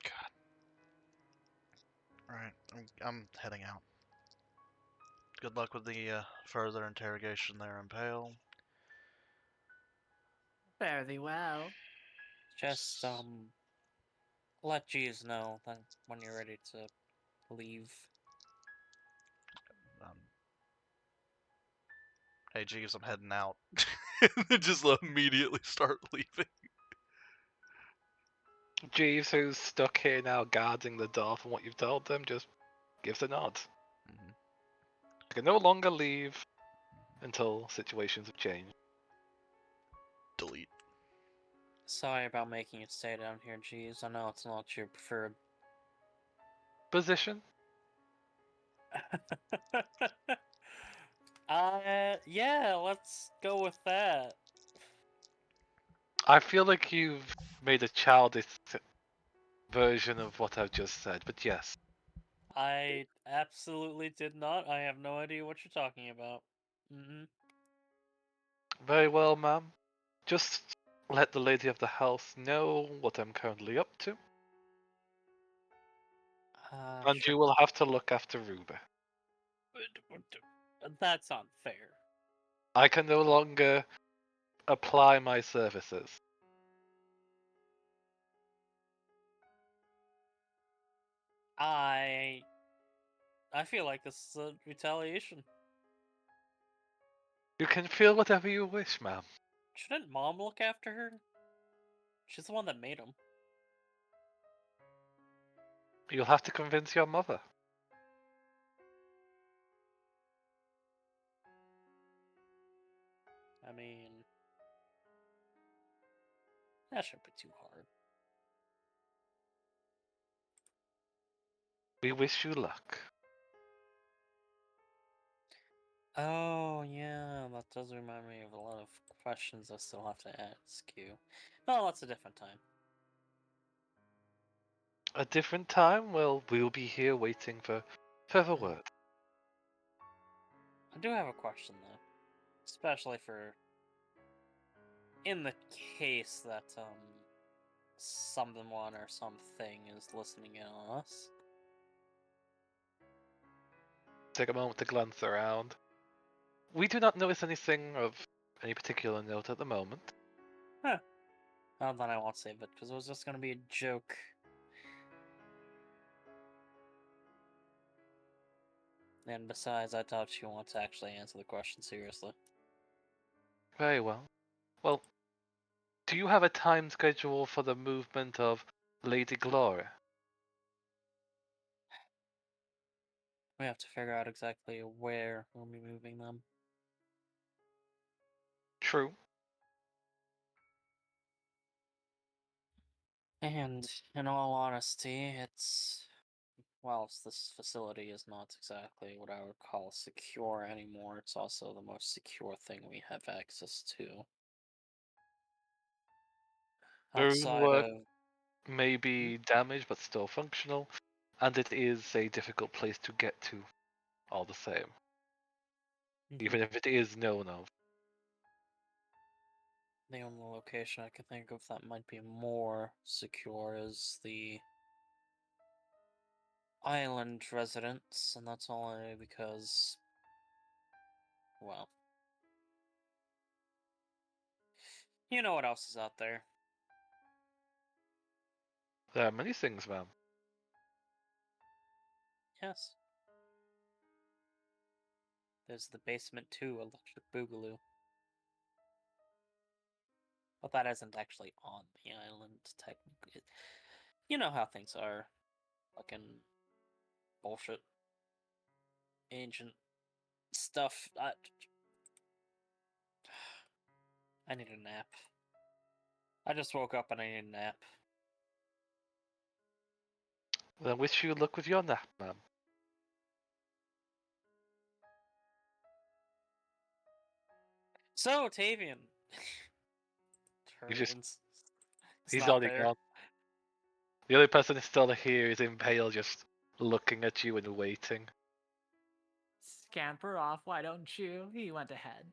God. Alright, I'm heading out. Good luck with the further interrogation there in Pale. Fare thee well. Just, let Jeeves know that when you're ready to leave. Hey Jeeves, I'm heading out. Just immediately start leaving. Jeeves, who's stuck here now guarding the door from what you've told them, just gives a nod. I can no longer leave until situations have changed. Delete. Sorry about making you stay down here, Jeeves. I know it's not your preferred Position? Yeah, let's go with that. I feel like you've made a childish version of what I've just said, but yes. I absolutely did not. I have no idea what you're talking about. Very well, ma'am. Just let the lady of the house know what I'm currently up to. And Sure. you will have to look after Ruby. That's unfair. I can no longer apply my services. I feel like this is a retaliation. You can feel whatever you wish, ma'am. Shouldn't Mom look after her? She's the one that made him. You'll have to convince your mother. I mean, that shouldn't be too hard. We wish you luck. Oh, yeah, that does remind me of a lot of questions I still have to ask you. Oh, that's a different time. A different time? Well, we'll be here waiting for further word. I do have a question, though. Especially for... in the case that, someone or something is listening in on us. Take a moment to glance around. We do not notice anything of any particular note at the moment. Huh. Well, then I won't save it, because it was just gonna be a joke. And besides, I doubt you want to actually answer the question seriously. Very well. Well, do you have a time schedule for the movement of Lady Gloria? We have to figure out exactly where we'll be moving them. True. And in all honesty, whilst this facility is not exactly what I would call secure anymore, it's also the most secure thing we have access to. The Outside roomwork of... may be damaged but still functional, and it is a difficult place to get to all the same, even if it is known of. The only location I can think of that might be more secure is the island residence, and that's only because, well, you know what else is out there. There are many things, ma'am. Yes. There's the basement too, Electric Boogaloo. But that isn't actually on the island, technically. You know how things are. Fucking bullshit. Ancient stuff. I need a nap. I just woke up and I need a nap. Well, I wish you luck with your nap, ma'am. So, Tavian. You just- Turns. It's He's not already there. gone. The only person still here is Impale, just looking at you and waiting. Scamper off, why don't you? He went ahead.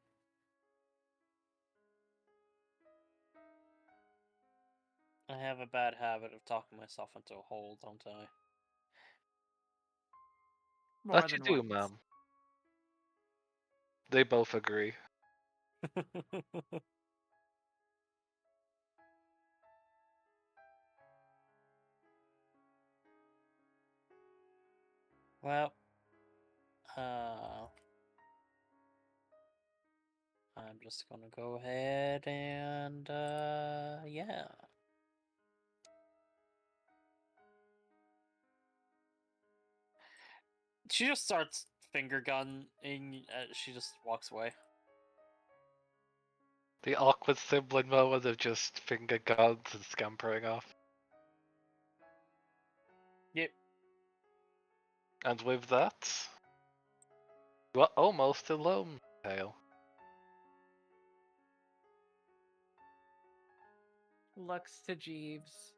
I have a bad habit of talking myself into a hole, don't I? More That you than do, once. ma'am. They both agree. Well, I'm just gonna go ahead and, yeah. She just starts finger gunning, she just walks away. The awkward sibling moment of just finger guns and scampering off. Yep. And with that, you are almost alone, Pale. Looks to Jeeves.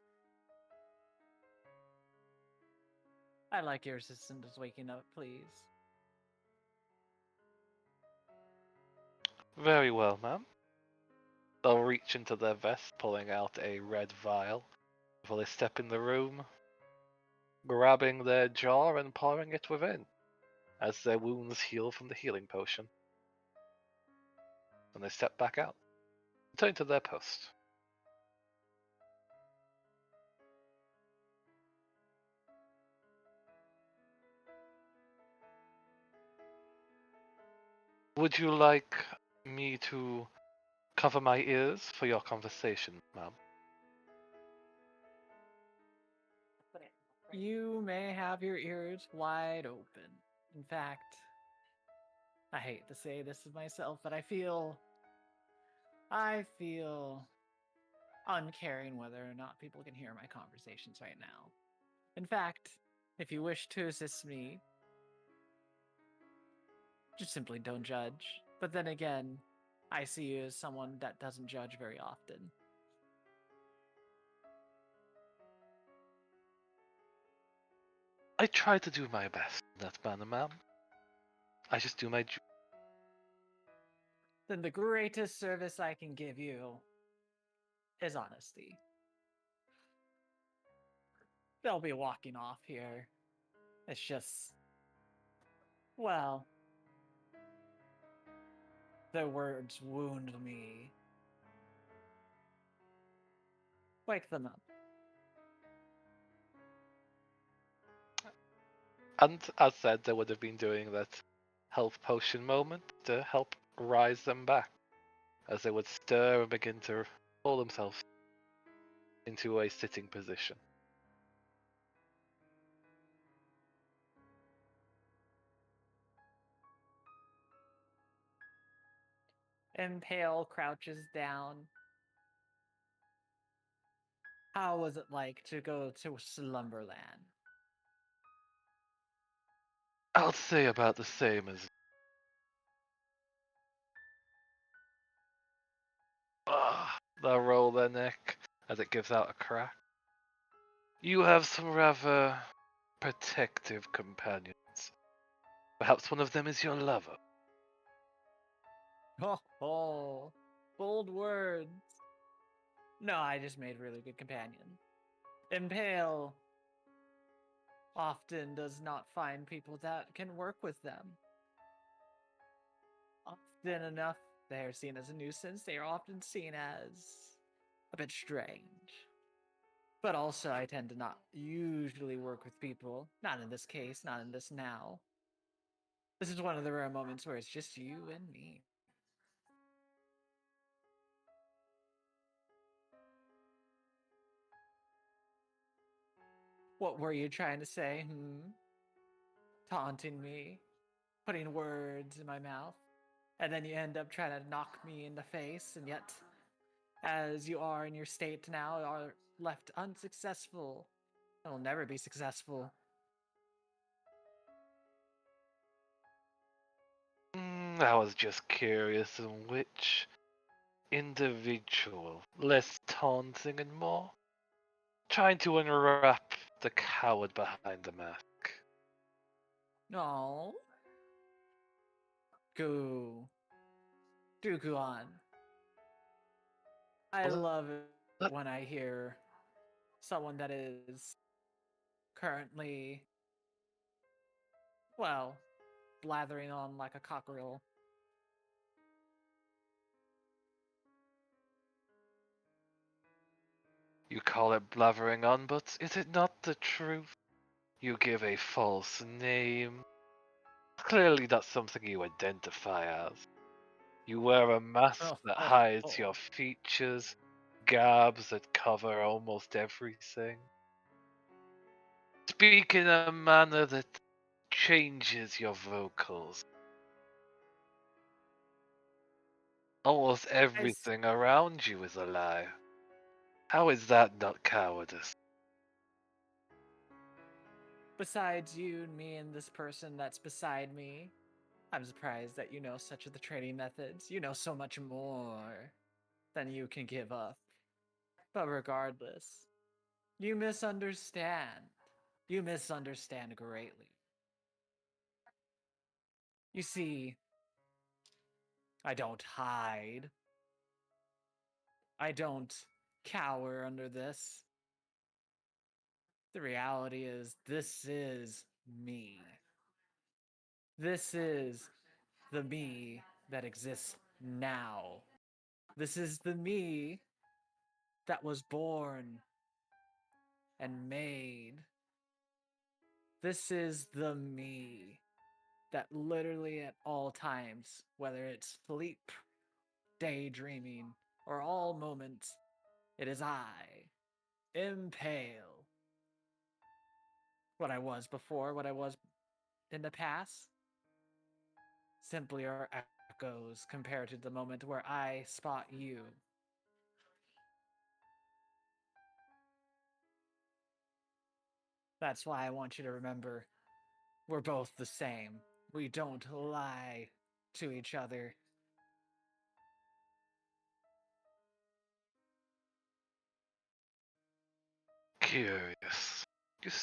I'd like your assistant waking up, please. Very well, ma'am. They'll reach into their vest, pulling out a red vial before they step in the room, grabbing their jar and pouring it within, as their wounds heal from the healing potion. And they step back out, returning to their post. Would you like me to cover my ears for your conversation, ma'am? You may have your ears wide open. In fact, I hate to say this of myself, but I feel uncaring whether or not people can hear my conversations right now. In fact, if you wish to assist me, just simply don't judge. But then again, I see you as someone that doesn't judge very often. I try to do my best in that manner, ma'am. I just do my job. Then the greatest service I can give you is honesty. They'll be walking off here. It's just, well, their words wound me. Wake them up. And as said, they would have been doing that health potion moment to help rise them back, as they would stir and begin to pull themselves into a sitting position. Impale crouches down. How was it like to go to Slumberland? I'll say about the same as. They'll roll their neck as it gives out a crack. You have some rather protective companions. Perhaps one of them is your lover. Oh, bold words. No, I just made really good companion. Impale often does not find people that can work with them. Often enough, they are seen as a nuisance. They are often seen as a bit strange. But also, I tend to not usually work with people. Not in this case, not in this now. This is one of the rare moments where it's just you and me. What were you trying to say, Taunting me, putting words in my mouth, and then you end up trying to knock me in the face, and yet, as you are in your state now, are left unsuccessful. And will never be successful. I was just curious in which individual, less taunting and more trying to unwrap the coward behind the mask. No. Do go on. I Well, love it when I hear someone that is currently, well, blathering on like a cockerel. You call it blathering on, but is it not the truth? You give a false name. Clearly not something you identify as. You wear a mask that hides your features, garbs that cover almost everything. Speak in a manner that changes your vocals. Almost everything around you is a lie. How is that not cowardice? Besides you and me and this person that's beside me, I'm surprised that you know such of the training methods. You know so much more than you can give up. But regardless, you misunderstand. You misunderstand greatly. You see, I don't hide. I don't cower under this. The reality is, this is me. This is the me that exists now. This is the me that was born and made. This is the me that literally at all times, whether it's sleep, daydreaming, or all moments, it is I, Impale. what I was before, what I was in the past, simply are echoes compared to the moment where I spot you. That's why I want you to remember we're both the same. We don't lie to each other. Curious.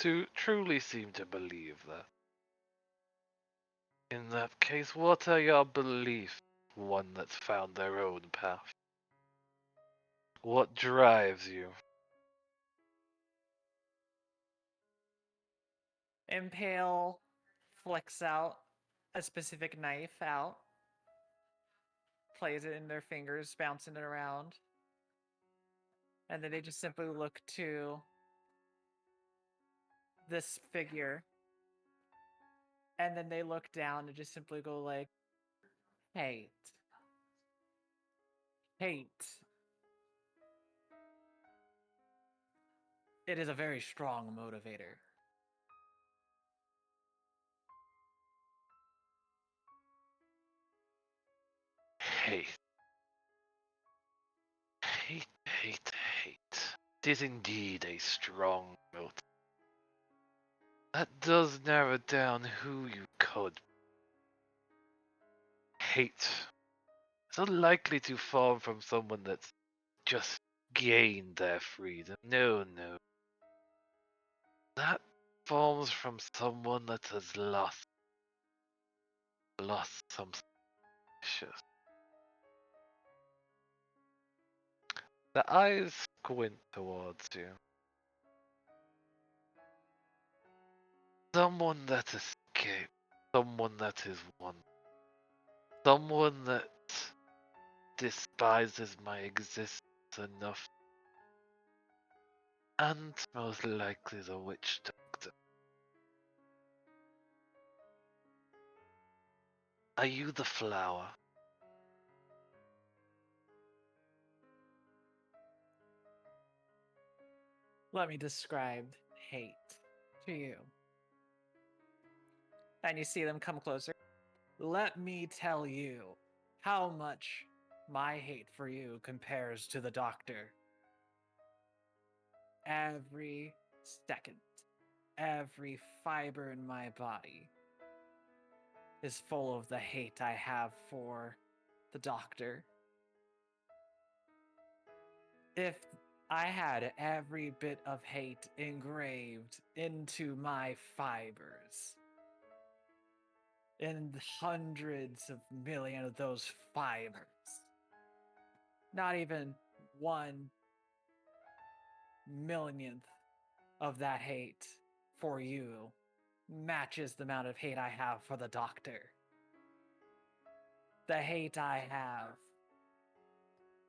You truly seem to believe that. In that case, what are your beliefs? One that's found their own path. What drives you? Impale flicks out a specific knife out, plays it in their fingers, bouncing it around. And then they just simply look to this figure. And then they look down and just simply go like, hate. Hate. It is a very strong motivator. Hate. Hate, hate, hate. It is indeed a strong motive. That does narrow down who you could. Hate is unlikely to form from someone that's just gained their freedom. No, no. That forms from someone that has lost something precious. The eyes squint towards you. Someone that escaped. Someone that is one. Someone that despises my existence enough. And most likely the witch doctor. Are you the flower? Let me describe hate to you. And you see them come closer. Let me tell you how much my hate for you compares to the doctor. Every second, every fiber in my body is full of the hate I have for the doctor. If I had every bit of hate engraved into my fibers, in hundreds of million of those fibers, not even 1/millionth of that hate for you matches the amount of hate I have for the doctor. The hate I have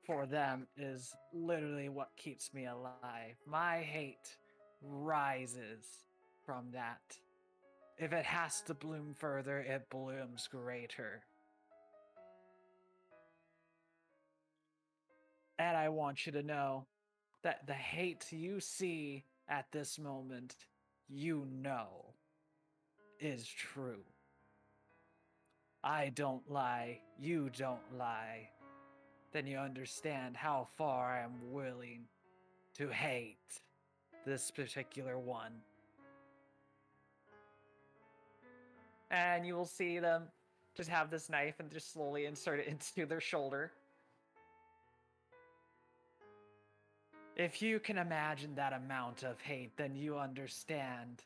for them is literally what keeps me alive. My hate rises from that. If it has to bloom further, it blooms greater. And I want you to know that the hate you see at this moment, you know, is true. I don't lie, you don't lie. Then you understand how far I am willing to hate this particular one. And you will see them just have this knife and just slowly insert it into their shoulder. If you can imagine that amount of hate, then you understand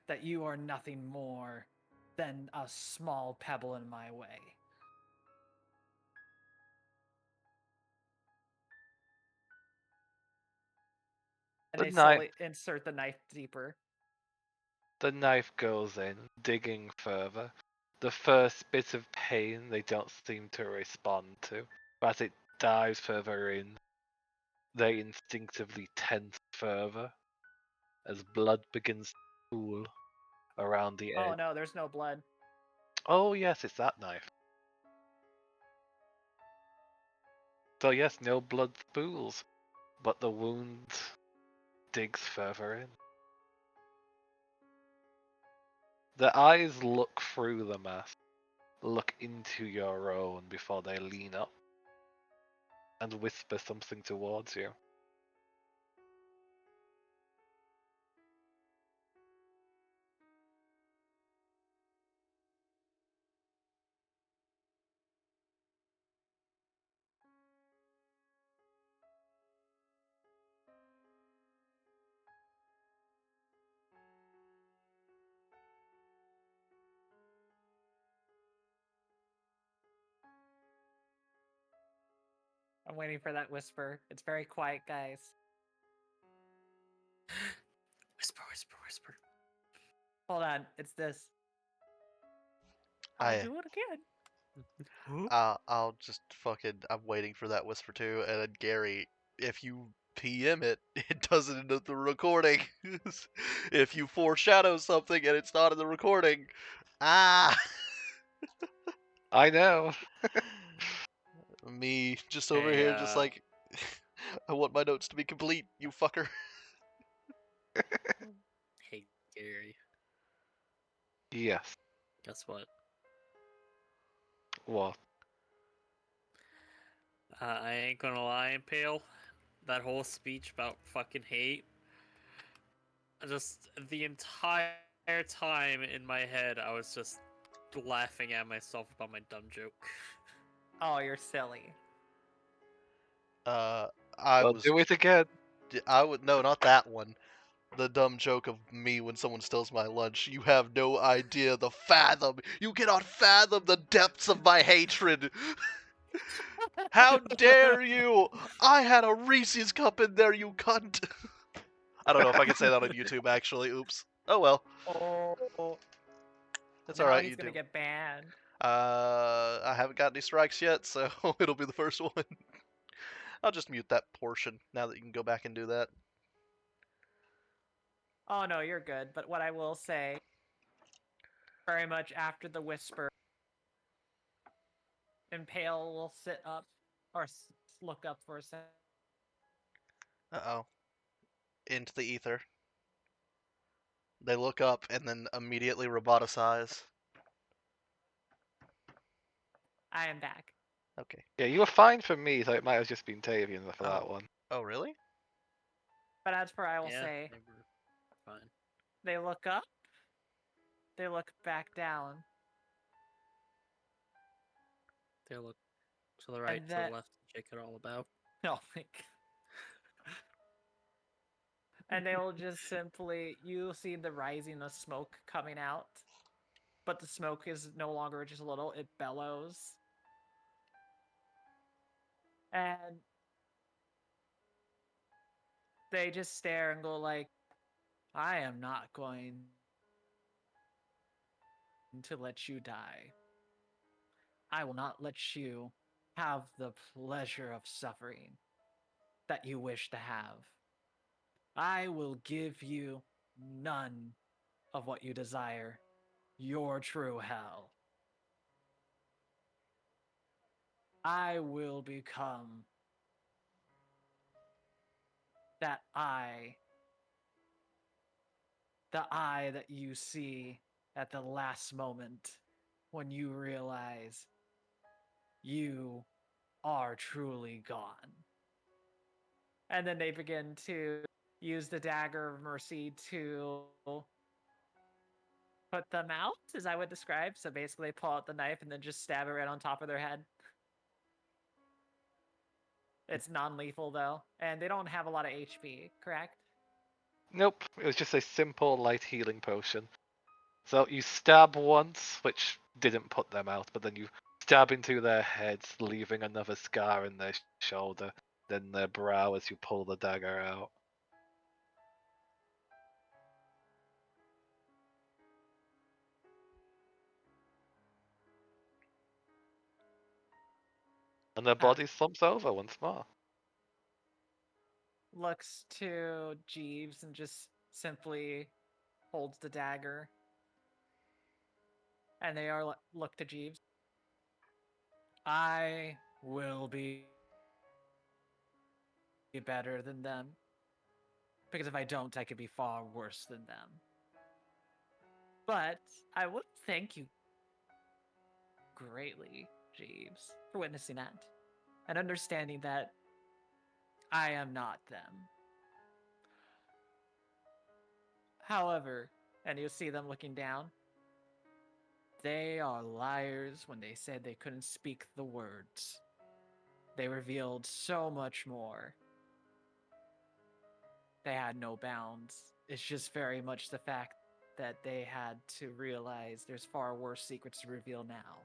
that you are nothing more than a small pebble in my way. And The they knife, slowly insert the knife deeper. the knife goes in, digging further. The first bit of pain they don't seem to respond to. As it dives further in, they instinctively tense further as blood begins to pool around the Oh edge. no, there's no blood. Oh yes, it's that knife. So yes, no blood spools, but the wound digs further in. The eyes look through the mask, look into your own before they lean up and whisper something towards you. I'm waiting for that whisper. It's very quiet, guys. Whisper, whisper, whisper. Hold on, it's this. I- I'll do it again. I'll just fucking. I'm waiting for that whisper too. And then Gary, if you PM it, it doesn't end up the recording. If you foreshadow something and it's not in the recording, ah. I know. Me just over Hey, here, just like, I want my notes to be complete, you fucker. Hey, Gary. Yes. Guess what? What? I ain't gonna lie, Impale. That whole speech about fucking hate. Just the entire time in my head, I was just laughing at myself about my dumb joke. Oh, you're silly. I Well, was, do it again. I would, no, not that one. The dumb joke of me when someone steals my lunch. You have no idea you cannot fathom the depths of my hatred. How dare you? I had a Reese's cup in there, you cunt. I don't know if I can say that on YouTube, actually. Oops. Oh well. Oh, It's now alright, he's gonna YouTube. get banned. I haven't got any strikes yet, so it'll be the first one. I'll just mute that portion now that you can go back and do that. Oh no, you're good. But what I will say, very much after the whisper, Impale will sit up or look up for a second. Uh-oh. Into the ether. They look up and then immediately roboticize. I am back. Okay. Yeah, you were fine for me, so it might have just been Tavian for that Oh. one. Oh, really? But as for I will Yeah, say, they were fine. they look up, they look back down, They look to the right, to that- the left, to check it all about. no, and they will just simply, you'll see the rising of smoke coming out, but the smoke is no longer just a little, it bellows. And they just stare and go like, I am not going to let you die. I will not let you have the pleasure of suffering that you wish to have. I will give you none of what you desire, your true hell. I will become that eye, the eye that you see at the last moment when you realize you are truly gone. And then they begin to use the dagger of mercy to put them out, as I would describe. So basically, pull out the knife and then just stab it right on top of their head. It's non-lethal though, and they don't have a lot of HP, correct? Nope, it was just a simple light healing potion. So you stab once, which didn't put them out, but then you stab into their heads, leaving another scar in their shoulder, then their brow as you pull the dagger out. And their body slumps over once more. Looks to Jeeves and just simply holds the dagger. And they are look to Jeeves. I will be better than them. Because if I don't, I could be far worse than them. But I would thank you greatly, Jeeves, for witnessing that and understanding that I am not them. However, and you see them looking down, they are liars when they said they couldn't speak the words. They revealed so much more. They had no bounds. It's just very much the fact that they had to realize there's far worse secrets to reveal now.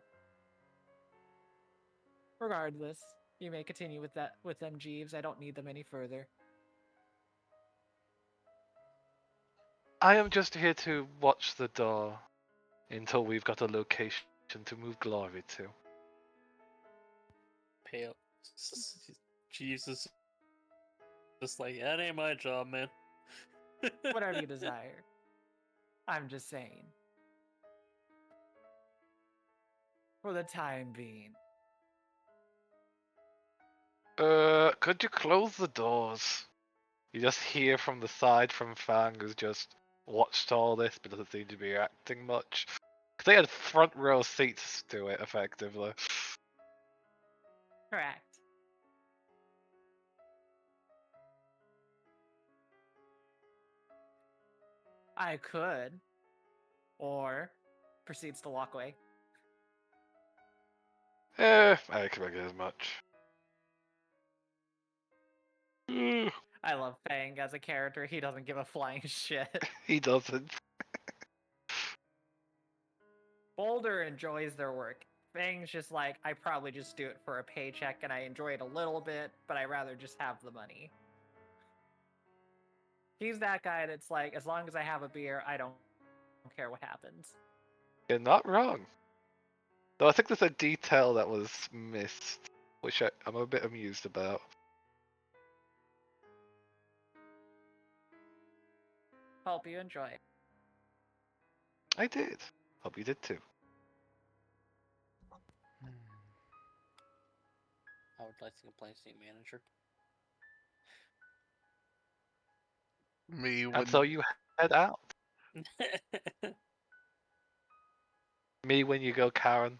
Regardless, you may continue with them, Jeeves. I don't need them any further. I am just here to watch the door until we've got a location to move Glory to. Pale. Jesus. Just like, that ain't my job, man. Whatever you desire. I'm just saying. For the time being. Could you close the doors? You just hear from the side from Fang, who's just watched all this but doesn't seem to be reacting much. 'Cause they had front row seats to it, effectively. Correct. I could. Or proceeds to walk away. I can make it as much. I love Fang as a character. He doesn't give a flying shit. He doesn't. Boulder enjoys their work. Fang's just like, I probably just do it for a paycheck and I enjoy it a little bit, but I rather just have the money. He's that guy that's like, as long as I have a beer, I don't care what happens. You're not wrong. Though I think there's a detail that was missed, which I'm a bit amused about. Hope you enjoy it. I did. Hope you did too. I would like to complain to the manager. Me when And so you head out. Me when you go, Karen.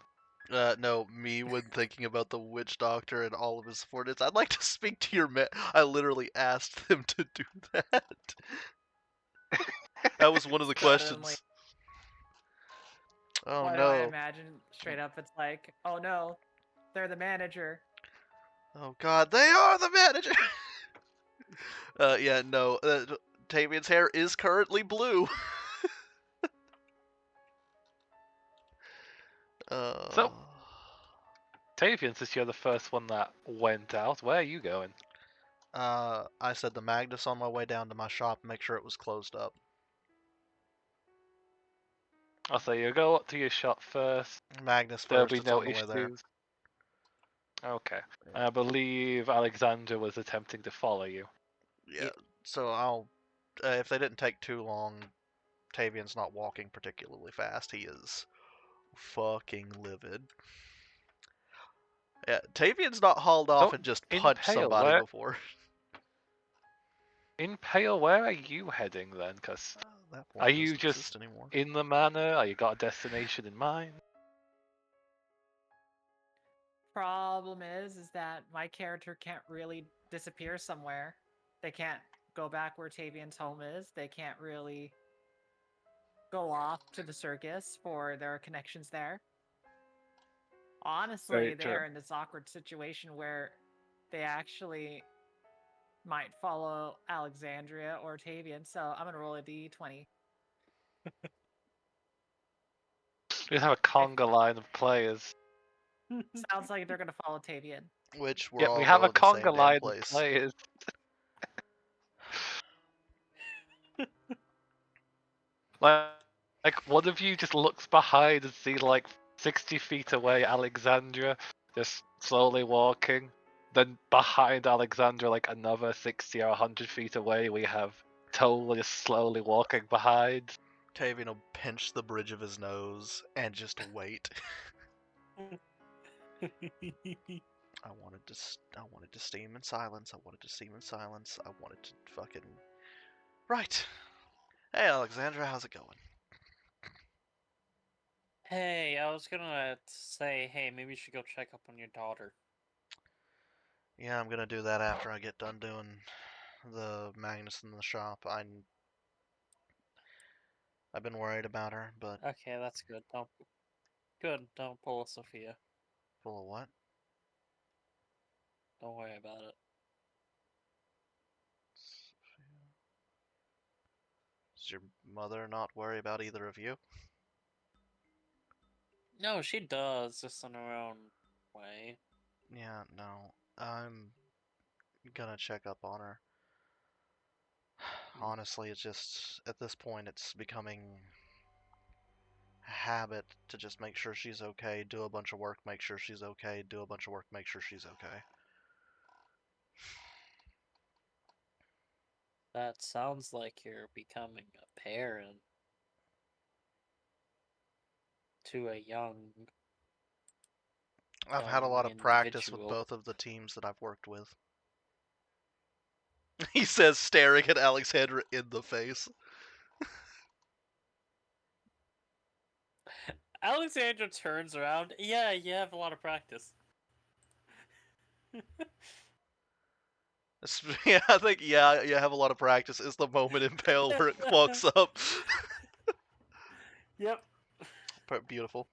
no, me when thinking about the witch doctor and all of his subordinates. I'd like to speak to your man. I literally asked them to do that. That was one of the Suddenly- questions. Oh Why do I no. imagine straight up it's like, oh no, they're the manager. Oh god, they are the manager! Yeah, no. Tavian's hair is currently blue. So- Tavian, since you're the first one that went out, where are you going? I said the Magnus on my way down to my shop, make sure it was closed up. I'll say you go up to your shop first. Magnus There'll first, be it's no on the way there. issues. Okay. I believe Alexander was attempting to follow you. Yeah, so I'll... if they didn't take too long, Tavian's not walking particularly fast. He is fucking livid. Yeah, Tavian's not hauled off So, and just in punched Pale, somebody where- before. In Pale, where are you heading then? Because That Are one you doesn't just exist anymore. in the manor? Are you got a destination in mind? Problem is that my character can't really disappear somewhere. They can't go back where Tavian's home is. They can't really go off to the circus for their connections there. Honestly, Very true. they're in this awkward situation where they actually might follow Alexandria or Tavian, so I'm gonna roll a d20. We have a conga line of players. Sounds like they're gonna follow Tavian. Which we're Yeah, all we have a going the same conga damn line of place. players. like, one of you just looks behind and see like 60 feet away Alexandra just slowly walking. Then behind Alexandra, like another 60 or 100 feet away, we have Toll just slowly walking behind. Tavian will pinch the bridge of his nose and just wait. I wanted to steam in silence. I wanted to steam in silence. I wanted to fucking... Right. Hey, Alexandra, how's it going? Hey, I was gonna say, hey, maybe you should go check up on your daughter. Yeah, I'm gonna do that after I get done doing the Magnus in the shop. I've been worried about her, but Okay, that's good. Don't pull a Sophia. full of what? Don't worry about it. Does your mother not worry about either of you? No, she does, just in her own way. Yeah, no. I'm gonna check up on her. Honestly, it's just, at this point, it's becoming a habit to just make sure she's okay, do a bunch of work, make sure she's okay, do a bunch of work, make sure she's okay. That sounds like you're becoming a parent to a young I've had a lot of practice with individual. both of the teams that I've worked with. He says, staring at Alexandra in the face. Alexandra turns around. Yeah, you have a lot of practice. Yeah, I think, yeah, you have a lot of practice is the moment Impale where it walks up. Yep. Beautiful.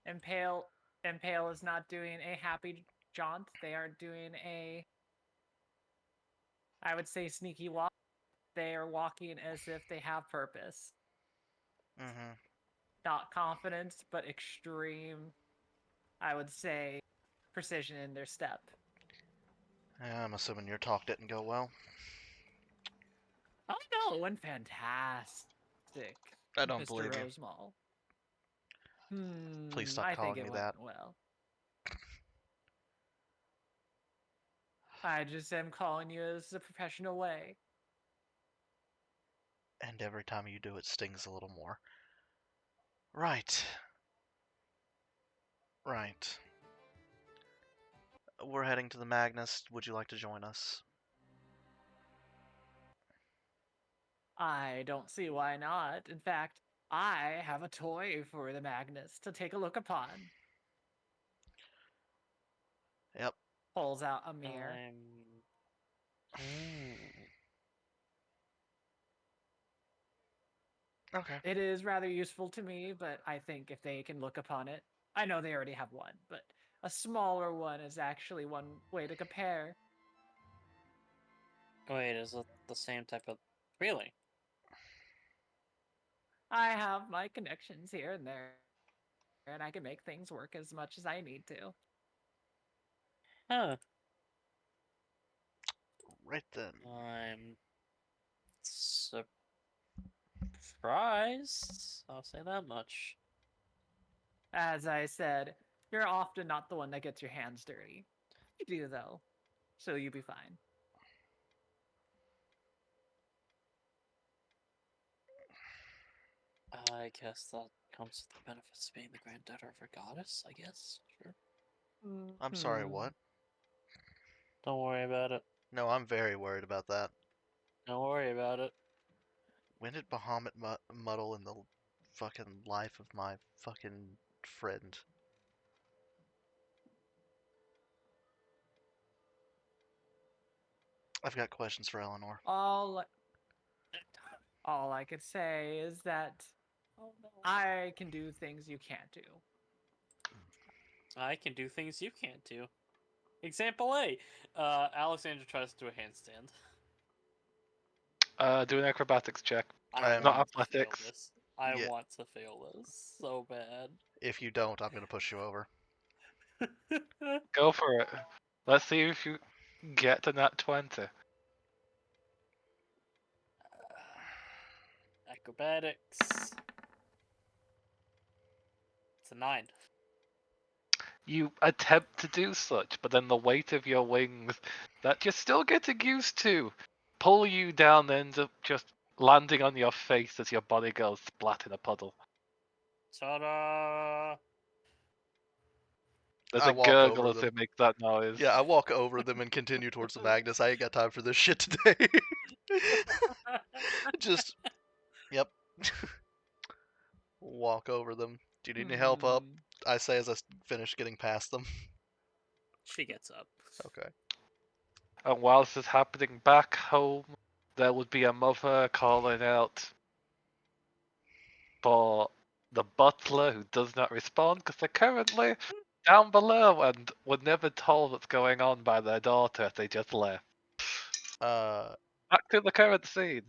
Impale is not doing a happy jaunt. They are doing a, I would say, sneaky walk. They are walking as if they have purpose. Mm-hmm. Not confidence, but extreme, I would say, precision in their step. Yeah, I'm assuming your talk didn't go well. Oh no, it went fantastic. I don't Mr. believe you. Rosemall. Please stop I think calling it me went that. well. I just am calling you as a professional way. And every time you do, it stings a little more. Right. Right. We're heading to the Magnus. Would you like to join us? I don't see why not. In fact, I have a toy for the Magnus to take a look upon. Yep. Pulls out a mirror. Okay. It is rather useful to me, but I think if they can look upon it, I know they already have one, but a smaller one is actually one way to compare. Wait, is it the same type of... Really? I have my connections here and there, and I can make things work as much as I need to. Huh. Right then. I'm surprised. I'll say that much. As I said, you're often not the one that gets your hands dirty. You do, though, so you'll be fine. I guess that comes with the benefits of being the granddaughter of a goddess, I guess. Sure. I'm sorry, what? Don't worry about it. No, I'm very worried about that. Don't worry about it. When did Bahamut muddle in the fucking life of my fucking friend? I've got questions for Eleanor. All I could say is that I can do things you can't do. I can do things you can't do. Example A. Alexandra tries to do a handstand. Do an acrobatics check. I am- Not want to fail athletics. this. I Yeah. want to fail this so bad. If you don't, I'm gonna push you over. Go for it. Let's see if you get to nat 20. Acrobatics. It's a 9. You attempt to do such, but then the weight of your wings that you're still getting used to pull you down and end up just landing on your face as your body goes splat in a puddle. Ta-da! There's I a walk gurgle over as them. it makes that noise. Yeah, I walk over them and continue towards the Magnus. I ain't got time for this shit today. Just, yep. Walk over them. Do you need any help up? Hmm. I say as I finish getting past them. She gets up. Okay. And while this is happening back home, there would be a mother calling out for the butler who does not respond because they're currently down below and were never told what's going on by their daughter. They just left. Uh, Back to the current scene.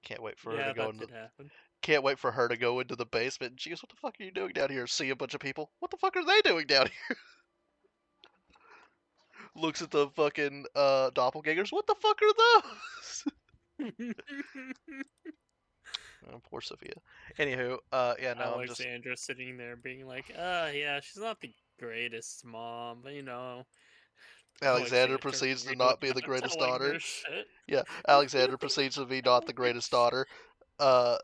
can't wait for her Yeah, to go that into. did happen. Can't wait for her to go into the basement. And she goes, "What the fuck are you doing down here?" See a bunch of people. What the fuck are they doing down here? Looks at the fucking doppelgangers. What the fuck are those? Oh, poor Sophia. Anywho, yeah, no, I'm just. Alexandra sitting there being like, yeah, she's not the greatest mom, but Alexander Alexandra proceeds to really not be the not greatest telling daughter. her shit. Yeah, Alexander proceeds to be not the greatest daughter. Uh,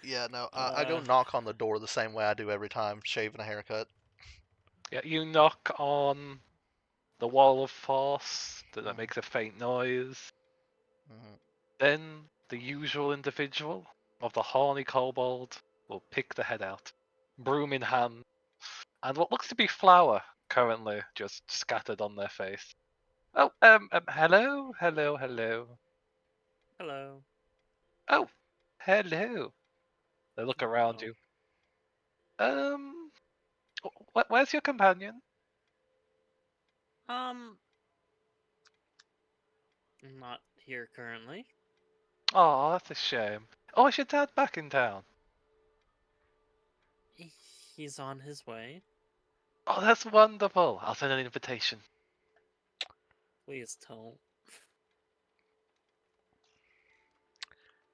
yeah, no, I go knock on the door the same way I do every time, shaving a haircut. Yeah, you knock on the wall of force, that makes a faint noise. Mhm. Then the usual individual of the horny kobold will pick the head out, broom in hand, and what looks to be flour currently just scattered on their face. Oh, hello, hello, hello. Hello. Oh, hello. They look around Oh. you. Where's your companion? Not here currently. Oh, that's a shame. Oh, is your dad back in town? He's on his way. Oh, that's wonderful. I'll send an invitation. Please don't.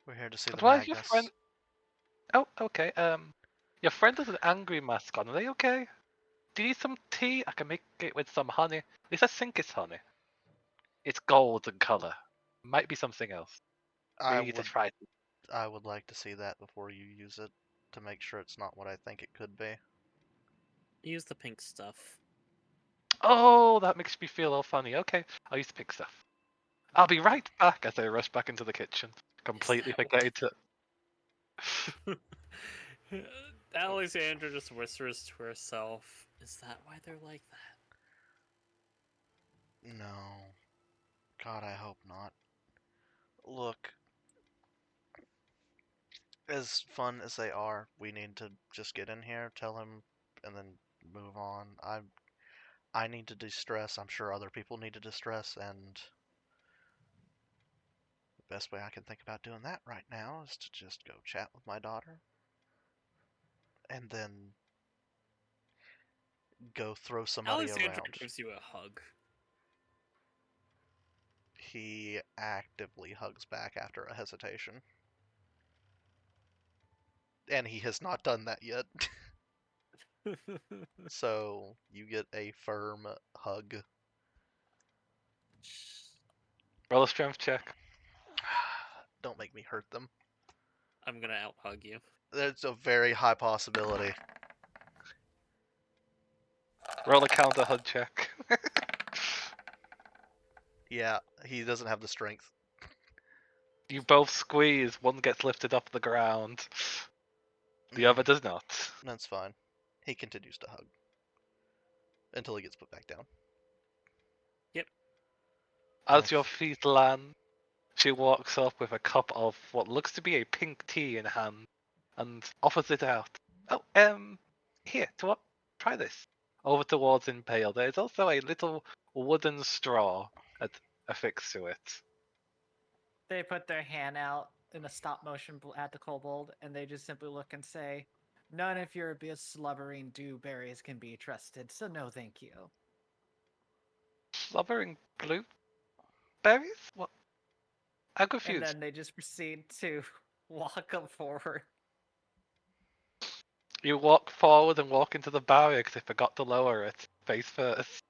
We're here to see the Why is your Magnus. friend? Oh, okay. Your friend has an angry mask on. Are they okay? Do you need some tea? I can make it with some honey. This I think it's honey. It's gold in color. Might be something else. I We need to would, try it. I would like to see that before you use it to make sure it's not what I think it could be. Use the pink stuff. Oh, that makes me feel all funny. Okay, I'll use the pink stuff. I'll be right back as I rush back into the kitchen, completely that forgetting to. Alexandra just whispers to herself, "Is that why they're like that?" No. God, I hope not. Look, as fun as they are, we need to just get in here, tell him, and then move on. I need to de-stress. I'm sure other people need to de-stress, and the best way I can think about doing that right now is to just go chat with my daughter, and then go throw somebody Alexandra around. gives you a hug. He actively hugs back after a hesitation. And he has not done that yet. So you get a firm hug. Roll a strength check. Don't make me hurt them. I'm gonna out hug you. There's a very high possibility. Roll a counter hug check. Yeah, he doesn't have the strength. You both squeeze. One gets lifted off the ground. The other does not. That's fine. He continues to hug. Until he gets put back down. As your feet land, she walks up with a cup of what looks to be a pink tea in hand and offers it out. Oh, here, try this. Over towards Impale, there's also a little wooden straw affixed to it. They put their hand out in a stop motion at the kobold, and they just simply look and say, "None of your slubbering dewberries can be trusted, so no thank you." Slobbering blueberries? What? I'm And confused. then they just proceed to walk up forward. You walk forward and walk into the barrier because I forgot to lower it face first.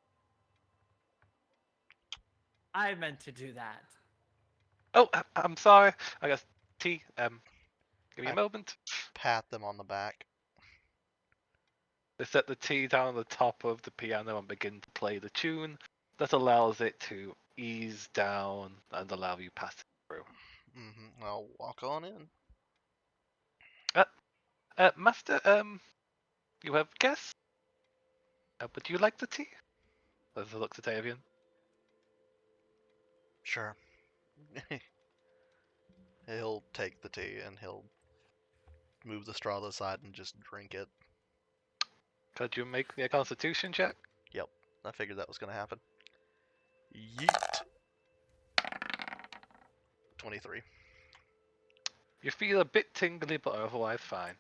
I meant to do that. Oh, I'm sorry. I guess tea. Give me a I- moment. Pat them on the back. They set the tea down on the top of the piano and begin to play the tune that allows it to ease down and allow you pass it through. I'll walk on in. Master, you have guests? Would you like the tea? As I look to Tavian. Sure. He'll take the tea and he'll move the straw to the side and just drink it. Could you make me a constitution check? Yep, I figured that was gonna happen. Yeet. 23. You feel a bit tingly, but otherwise fine.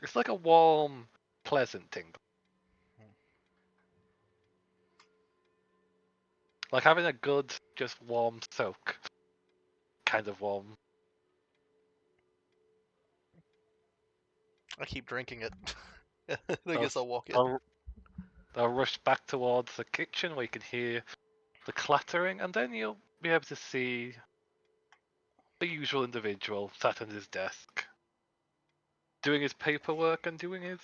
It's like a warm, pleasant tingle. Like having a good, just warm soak. Kind of warm. I keep drinking it. I guess I'll walk in. They'll rush back towards the kitchen where you can hear the clattering, and then you'll be able to see the usual individual sat at his desk, doing his paperwork and doing his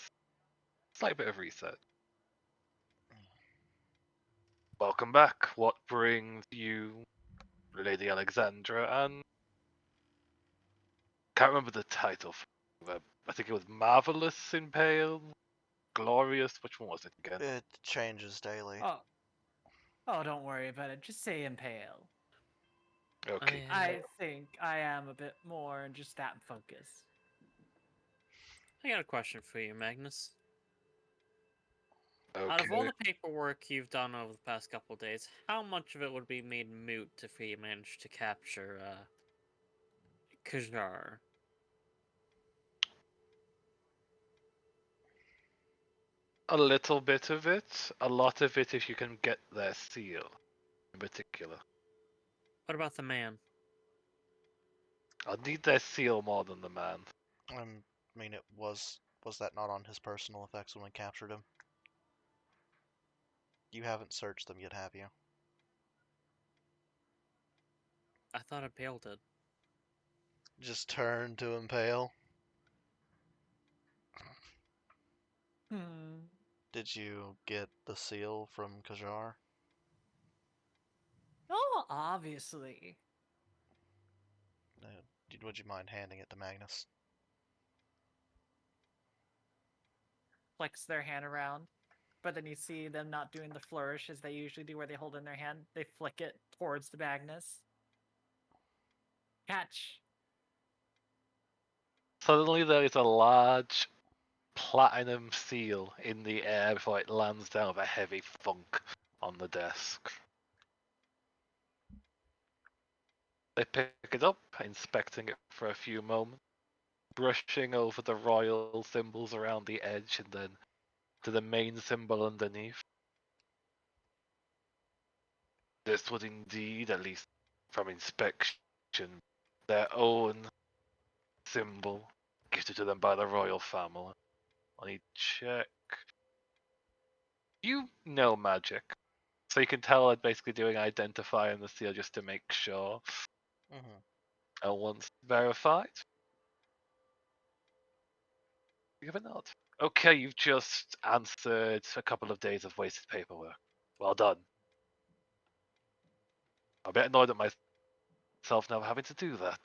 slight bit of research. Welcome back. What brings you, Lady Alexandra, and can't remember the title. I think it was Marvelous Impale, Glorious. Which one was it again? It changes daily. Oh, don't worry about it. Just say impale. Okay. I think I am a bit more just that focus. I got a question for you, Magnus. Okay. Out of all the paperwork you've done over the past couple of days, how much of it would be made moot if we managed to capture Kajar? A little bit of it. A lot of it if you can get their seal, in particular. What about the man? I'll need their seal more than the man. I mean, it was that not on his personal effects when we captured him? You haven't searched them yet, have you? I thought Impale did. Just turn to impale. Did you get the seal from Kajar? Oh, obviously. Would you mind handing it to Magnus? Flicks their hand around, but then you see them not doing the flourish as they usually do, where they hold in their hand. They flick it towards the Magnus. Catch. Suddenly there is a large platinum seal in the air before it lands down with a heavy thunk on the desk. They pick it up, inspecting it for a few moments, brushing over the royal symbols around the edge and then to the main symbol underneath. This would indeed, at least from inspection, their own symbol gifted to them by the royal family. I need to check. You know magic, so you can tell I'm basically doing identifying the seal just to make sure. And once verified, you have a nod. Okay, you've just answered a couple of days of wasted paperwork. Well done. I'm a bit annoyed at myself now having to do that.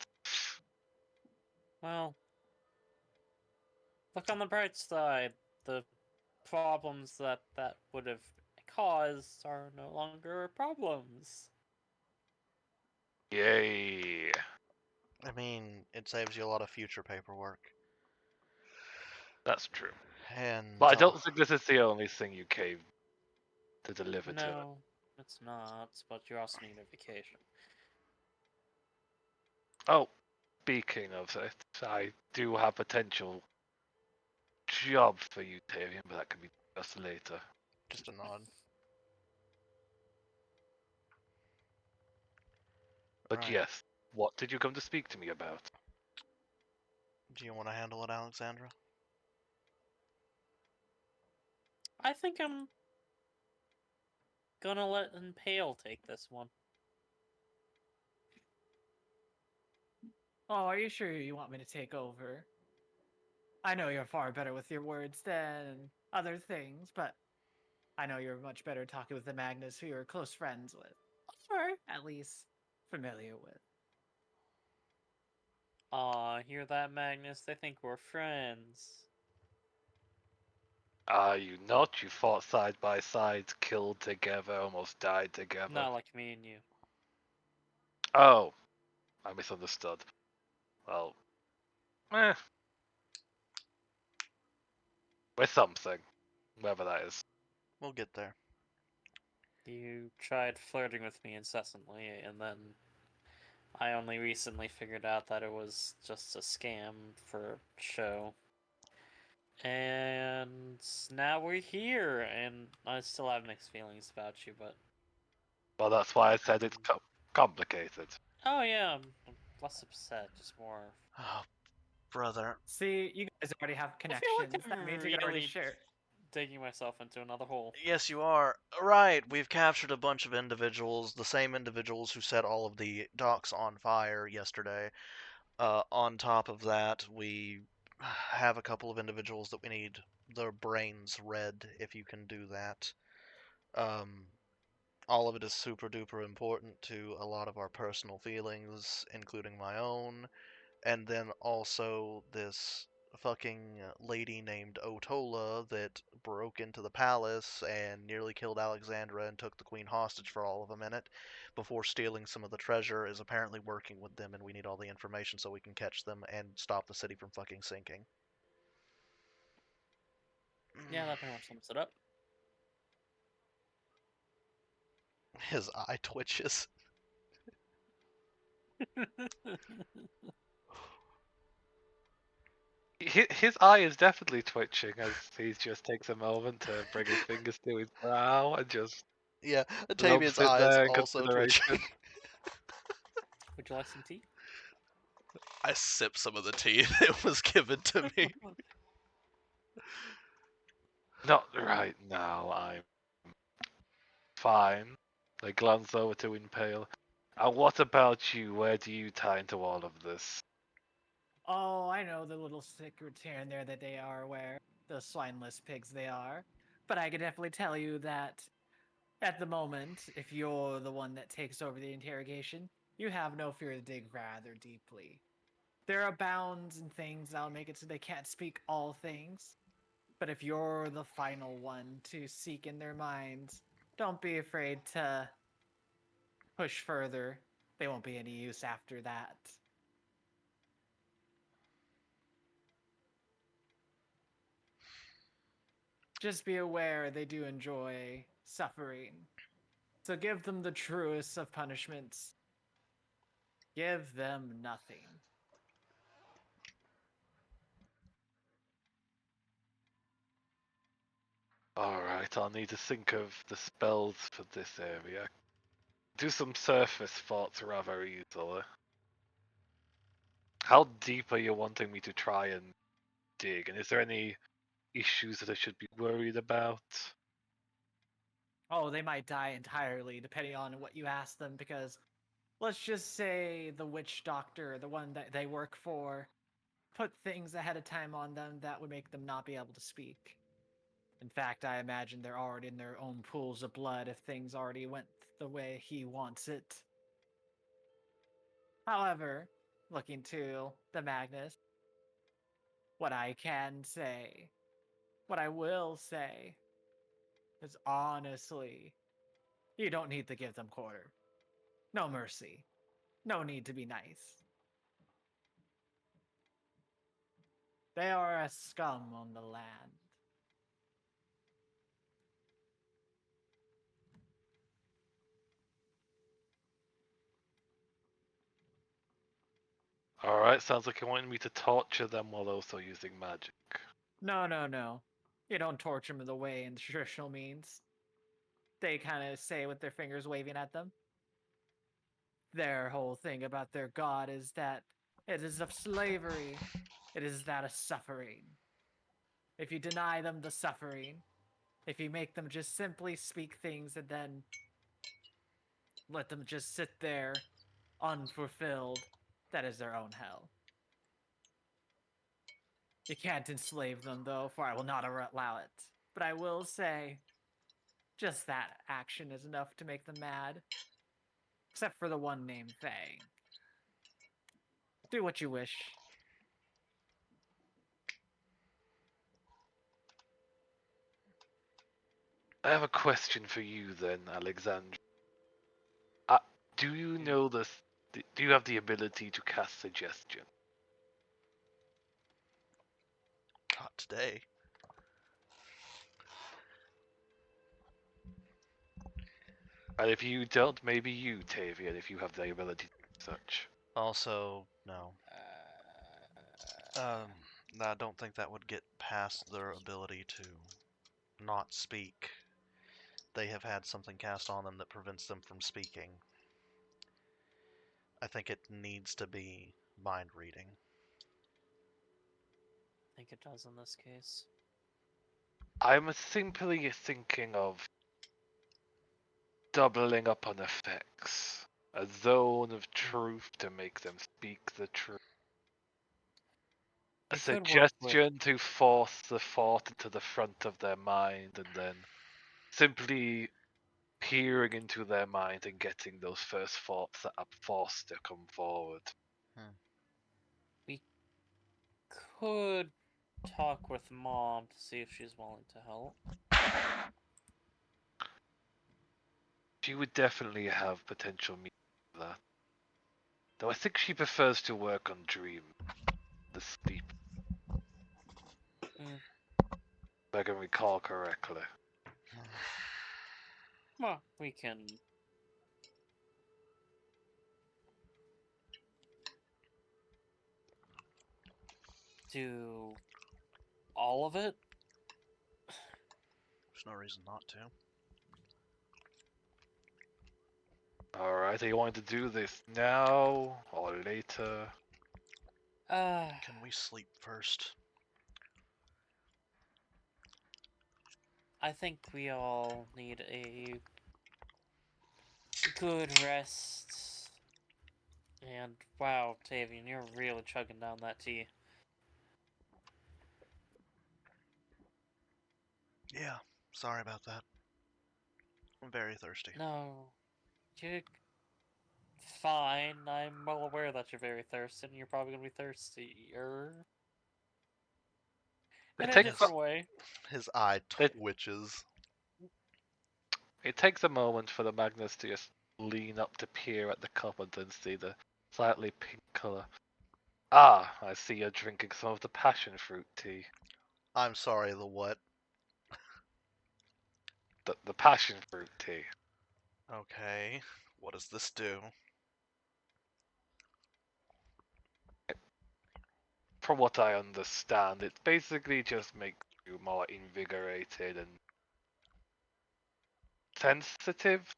Well, look on the bright side. The problems that would have caused are no longer problems. Yay. I mean, it saves you a lot of future paperwork. That's true. And But I don't think this is the only thing you came to deliver to it. No, it's not. But you also need a vacation. Oh, speaking of it, I do have potential job for you, Tavian, but that can be discussed later. just a nod. But Right. yes, what did you come to speak to me about? Do you want to handle it, Alexandra? I think I'm gonna let Impale take this one. Oh, are you sure you want me to take over? I know you're far better with your words than other things, but I know you're much better talking with the Magnus, who you're close friends with. are at least familiar with. Aw, hear that, Magnus? They think we're friends. Are you not? You fought side by side, killed together, almost died together. Not like me and you. Oh, I misunderstood. Well, eh. We're something. Whatever that is. We'll get there. You tried flirting with me incessantly, and then I only recently figured out that it was just a scam for show. And now we're here, and I still have mixed feelings about you, but... Well, that's why I said it's complicated. Oh yeah, I'm less upset, just more... Oh, brother. See, you guys already have I feel like connections. That I'm means you can already really share. digging myself into another hole. Yes, you are. Right, we've captured a bunch of individuals, the same individuals who set all of the docks on fire yesterday. On top of that, we have a couple of individuals that we need their brains read, if you can do that. All of it is super duper important to a lot of our personal feelings, including my own. And then also this fucking lady named Otola that broke into the palace and nearly killed Alexandra and took the queen hostage for all of a minute before stealing some of the treasure is apparently working with them, and we need all the information so we can catch them and stop the city from fucking sinking. Yeah, that pretty much sums it up. His eye twitches. His eye is definitely twitching as he just takes a moment to bring his fingers to his brow and just Yeah, rubs Octavian's it eyes there in also consideration. twitching. Would you like some tea? I sipped some of the tea that was given to me. Not right now, I'm fine. I glance over to Impale. And what about you? Where do you tie into all of this? Oh, I know the little secrets here and there that they are aware. The swineless pigs they are. But I can definitely tell you that at the moment, if you're the one that takes over the interrogation, you have no fear to dig rather deeply. There are bounds and things that'll make it so they can't speak all things. But if you're the final one to seek in their minds, don't be afraid to push further. They won't be any use after that. Just be aware they do enjoy suffering. So give them the truest of punishments. Give them nothing. Alright, I'll need to think of the spells for this area. Do some surface thoughts rather easily. How deep are you wanting me to try and dig? And is there any issues that I should be worried about? Oh, they might die entirely depending on what you ask them because let's just say the witch doctor, the one that they work for, put things ahead of time on them that would make them not be able to speak. In fact, I imagine they're already in their own pools of blood if things already went the way he wants it. However, looking to the Magnus, what I can say, what I will say, is honestly, you don't need to give them quarter. No mercy. No need to be nice. They are a scum on the land. Alright, sounds like you wanted me to torture them while also using magic. No, no, no. You don't torture them the way in traditional means. They kind of say with their fingers waving at them. Their whole thing about their god is that it is of slavery. It is that of suffering. If you deny them the suffering, if you make them just simply speak things and then let them just sit there unfulfilled, that is their own hell. You can't enslave them, though, for I will not allow it. But I will say, just that action is enough to make them mad. Except for the one named Fang. Do what you wish. I have a question for you then, Alexandra. Do you know this? Do you have the ability to cast suggestion? Not today. And if you don't, maybe you, Tavian, if you have the ability to do such. Also, no. I don't think that would get past their ability to not speak. They have had something cast on them that prevents them from speaking. I think it needs to be mind reading. I think it does in this case. I'm simply thinking of doubling up on effects. A zone of truth to make them speak the truth. A We could work with- suggestion to force the thought into the front of their mind and then simply peering into their mind and getting those first thoughts that are forced to come forward. Could talk with Mom to see if she's willing to help. She would definitely have potential meaning for that. Though I think she prefers to work on dream, the sleep. Mm. If I can recall correctly. Well, we can. Do all of it? There's no reason not to. Alright, are you wanting to do this now or later? Can we sleep first? I think we all need a good rest. And wow, Tavian, you're really chugging down that tea. Yeah, sorry about that. I'm very thirsty. No, you're fine. I'm well aware that you're very thirsty, and you're probably gonna be thirstier in a takes different way. His eye It- twitches. It takes a moment for the Magnus to just lean up to peer at the cup and then see the slightly pink colour. Ah, I see you're drinking some of the passion fruit tea. I'm sorry, the what? The passion fruit tea. Okay, what does this do? From what I understand, it basically just makes you more invigorated and sensitive.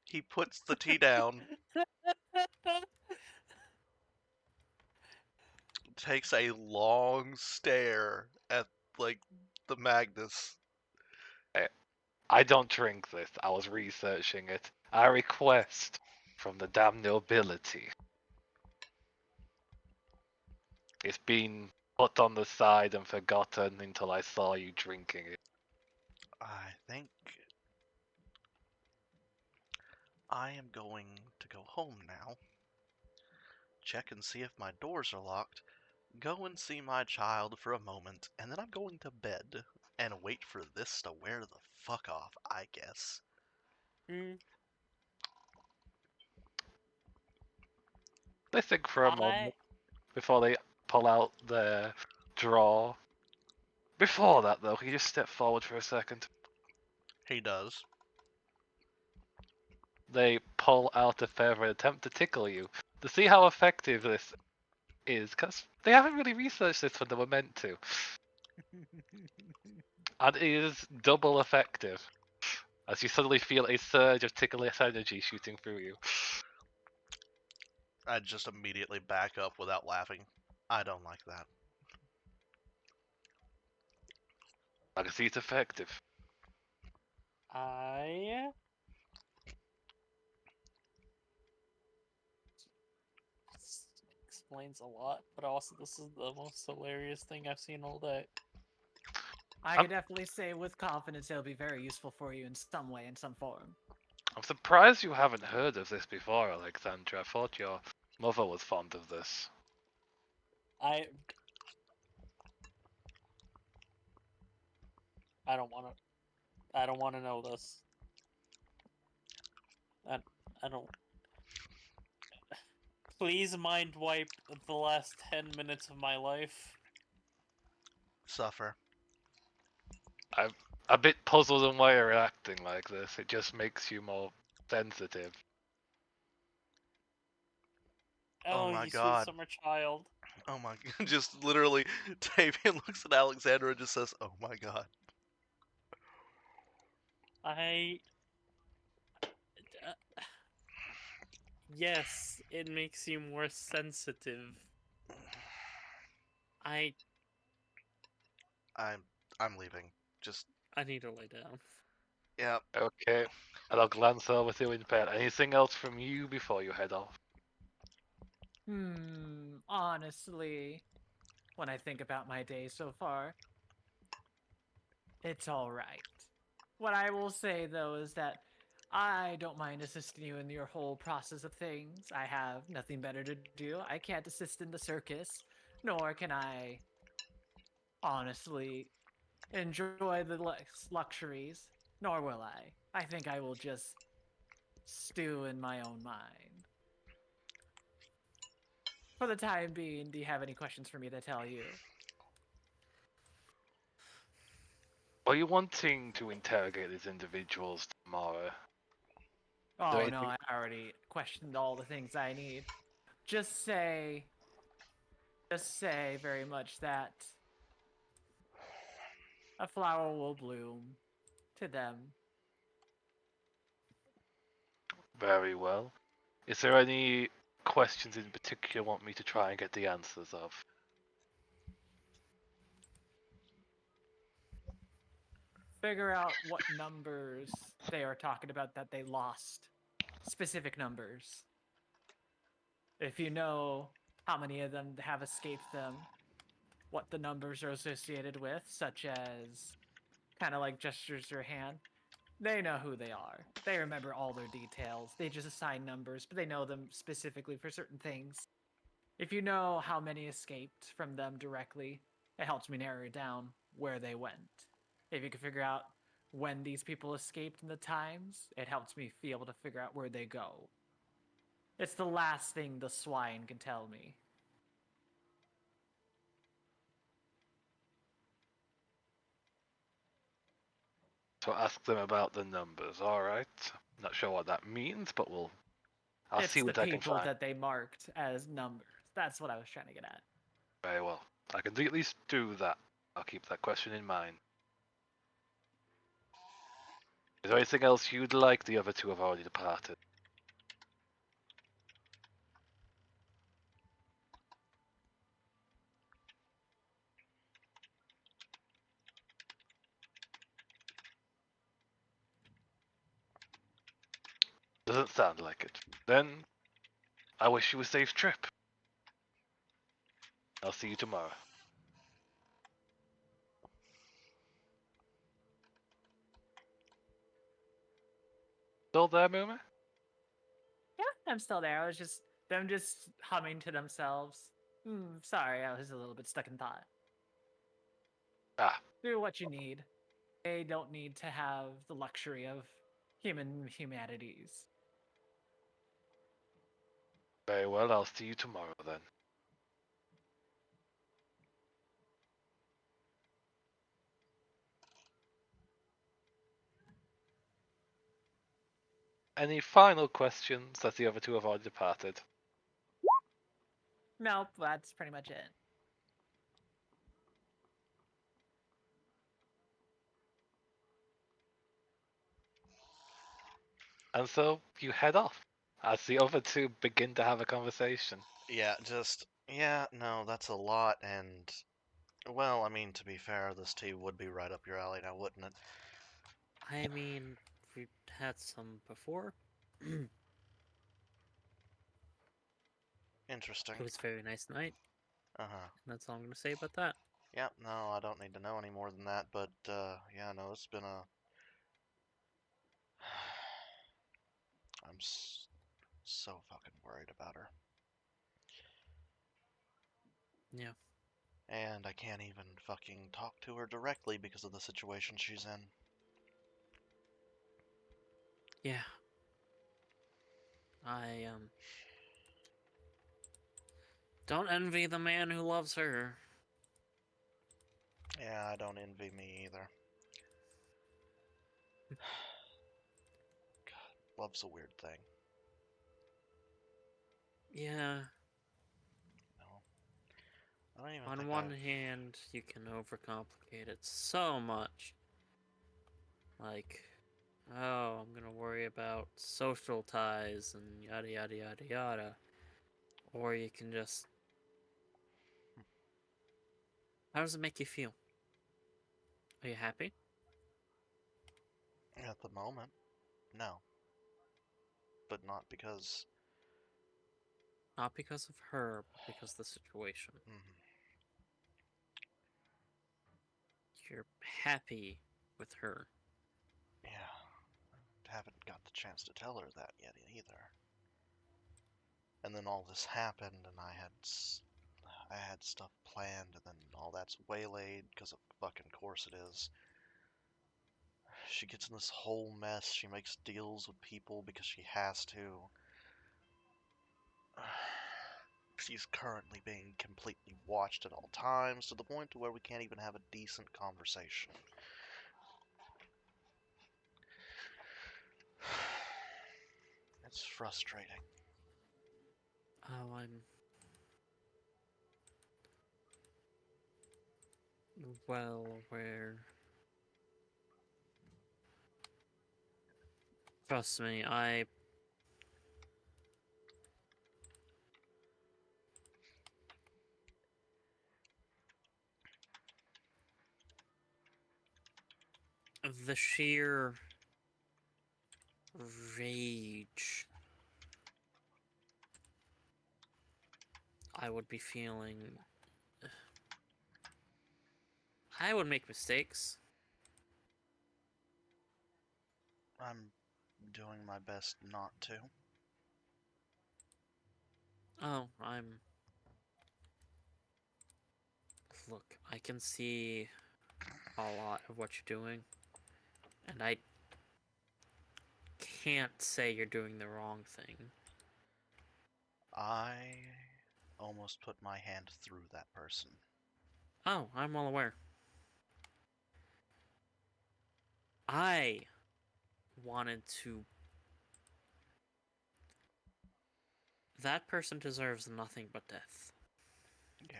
He puts the tea down, takes a long stare at, like, the Magnus. I don't drink this. I was researching it. I request from the damn nobility. It's been put on the side and forgotten until I saw you drinking it. I think I am going to go home now. Check and see if my doors are locked. Go and see my child for a moment, and then I'm going to bed and wait for this to wear the fuck off, I guess. They think for a moment before they pull out their drawer. Before that, though, can you just step forward for a second? He does. They pull out a feather and attempt to tickle you to see how effective this is, because they haven't really researched this when they were meant to. And it is double effective, as you suddenly feel a surge of ticklish energy shooting through you. I just immediately back up without laughing. I don't like that. I can see it's effective. This explains a lot, but also this is the most hilarious thing I've seen all day. I can definitely say with confidence it'll be very useful for you in some way, in some form. I'm surprised you haven't heard of this before, Alexandra. I thought your mother was fond of this. I don't want to. I don't want to know this. I don't. Please mind wipe the last 10 minutes of my life. Suffer. I'm a bit puzzled on why you're acting like this. It just makes you more sensitive. Oh Oh, my you God. sweet summer child. Oh my god. Just literally, Tavian looks at Alexandra and just says, oh my god. I. Yes, it makes you more sensitive. I I'm leaving. Just, need to lay down. yeah. Okay, and I'll glance over to Impel. Anything else from you before you head off? Honestly, when I think about my day so far, it's alright. What I will say, though, is that I don't mind assisting you in your whole process of things. I have nothing better to do. I can't assist in the circus, nor can I, honestly, enjoy the luxuries, nor will I. I think I will just stew in my own mind. For the time being, do you have any questions for me to tell you? Are you wanting to interrogate these individuals tomorrow? there Oh no, anything- I already questioned all the things I need. Just say, just say very much that a flower will bloom to them. Very well. Is there any questions in particular you want me to try and get the answers of? Figure out what numbers they are talking about that they lost. Specific numbers. If you know how many of them have escaped them, what the numbers are associated with, such as kind of like gestures your hand, they know who they are. They remember all their details. They just assign numbers, but they know them specifically for certain things. If you know how many escaped from them directly, it helps me narrow down where they went. If you can figure out when these people escaped and the times, it helps me be able to figure out where they go. It's the last thing the swine can tell me. So ask them about the numbers, alright? Not sure what that means, but I'll It's see the what I can people find. that they marked as numbers. That's what I was trying to get at. Very well. I can at least do that. I'll keep that question in mind. Is there anything else you'd like? The other two have already departed. Doesn't sound like it. Then, I wish you a safe trip. I'll see you tomorrow. Still there, Moomer? Yeah, I'm still there. I was just them just humming to themselves. Sorry, I was a little bit stuck in thought. Ah, Do what you need. They don't need to have the luxury of humanities. very well. I'll see you tomorrow then. Any final questions as the other two have already departed? Nope, that's pretty much it. And so you head off as the other two begin to have a conversation. Yeah, just, yeah, no, that's a lot, and, well, I mean, to be fair, this tea would be right up your alley now, wouldn't it? I mean, we've had some before. It Interesting. was a very nice night. Uh-huh. And that's all I'm gonna say about that. Yep, no, I don't need to know any more than that, but, yeah, no, it's been a... I'm so fucking worried about her. Yeah. And I can't even fucking talk to her directly because of the situation she's in. Yeah. I don't envy the man who loves her. Yeah, I don't envy me either. God, love's a weird thing. Yeah. No. I don't even On think one I've... hand, you can overcomplicate it so much. Like, oh, I'm gonna worry about social ties and yada yada yada yada. Or you can just. How does it make you feel? Are you happy? At the moment, no. But not because... Not because of her, but because of the situation. Mhm. You're happy with her. Yeah. Haven't got the chance to tell her that yet either. And then all this happened, and I had stuff planned, and then all that's waylaid because of fucking course it is. She gets in this whole mess. She makes deals with people because she has to. She's currently being completely watched at all times to the point to where we can't even have a decent conversation. It's frustrating. Oh, I'm well aware. Trust me, the sheer rage I would be feeling. I would make mistakes. I'm doing my best not to. Oh, Look, I can see a lot of what you're doing, and I can't say you're doing the wrong thing. I almost put my hand through that person. Oh, I'm well aware. I wanted to. That person deserves nothing but death. Yeah.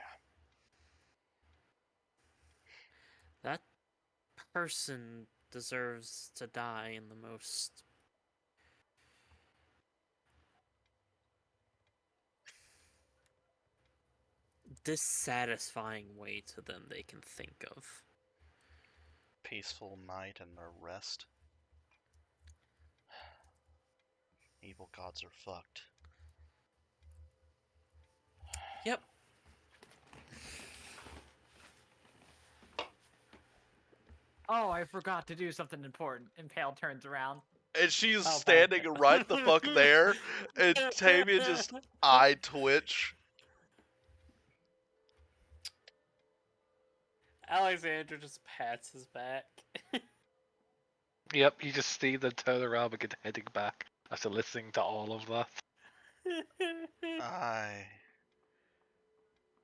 That person deserves to die in the most dissatisfying way to them they can think of. Peaceful night and a rest. Evil gods are fucked. Yep. Oh, I forgot to do something important. Impale turns around. And she's Oh, standing fine. right the fuck there, and Tavia just eye twitch. Alexandra just pats his back. Yep, you just see them turn around and get heading back after listening to all of that. I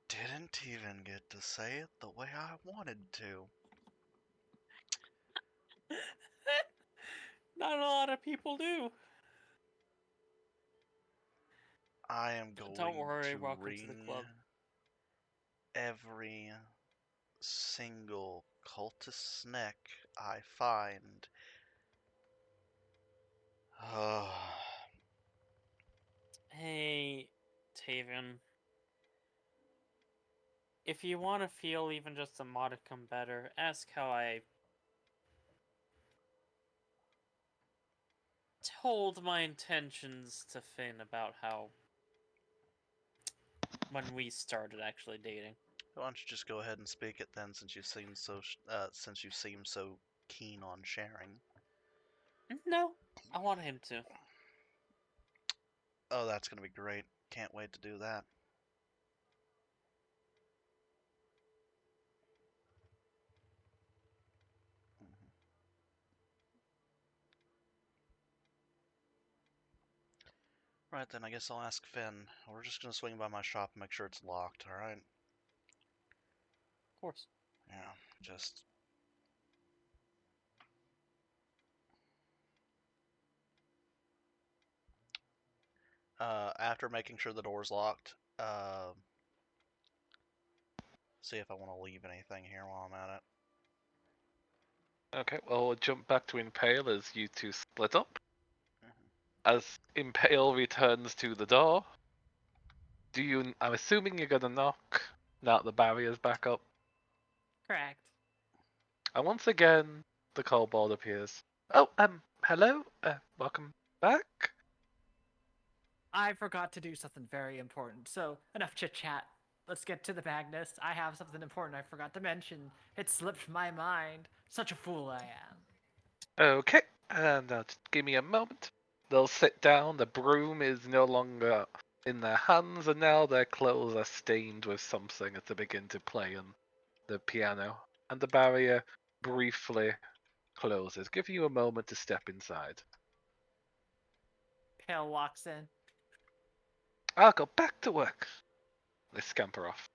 didn't even get to say it the way I wanted to. Not a lot of people do. I am going Don't worry, to welcome wring to the club. every single cultist's neck I find. Hey, Taven. If you want to feel even just a modicum better, ask how I told my intentions to Finn about how when we started actually dating. Why don't you just go ahead and speak it then, since you seem so keen on sharing. No, I want him to. Oh, that's gonna be great. Can't wait to do that. Mhm. Right then, I guess I'll ask Finn. We're just gonna swing by my shop and make sure it's locked, alright? Of course. Yeah, just... after making sure the door's locked, see if I want to leave anything here while I'm at it. Okay, well, we'll jump back to Impale as you two split up. Mhm. As Impale returns to the door, I'm assuming you're gonna knock now that the barrier's back up. Correct. And once again, the kobold appears. Oh, hello? Welcome back? I forgot to do something very important, so enough chit chat. Let's get to the Magnus. I have something important I forgot to mention. It slipped my mind. Such a fool I am. Okay, and just give me a moment. They'll sit down, the broom is no longer in their hands, and now their clothes are stained with something as they begin to play on the piano. And the barrier briefly closes. Give you a moment to step inside. Pale walks in. I'll go back to work. They scamper off.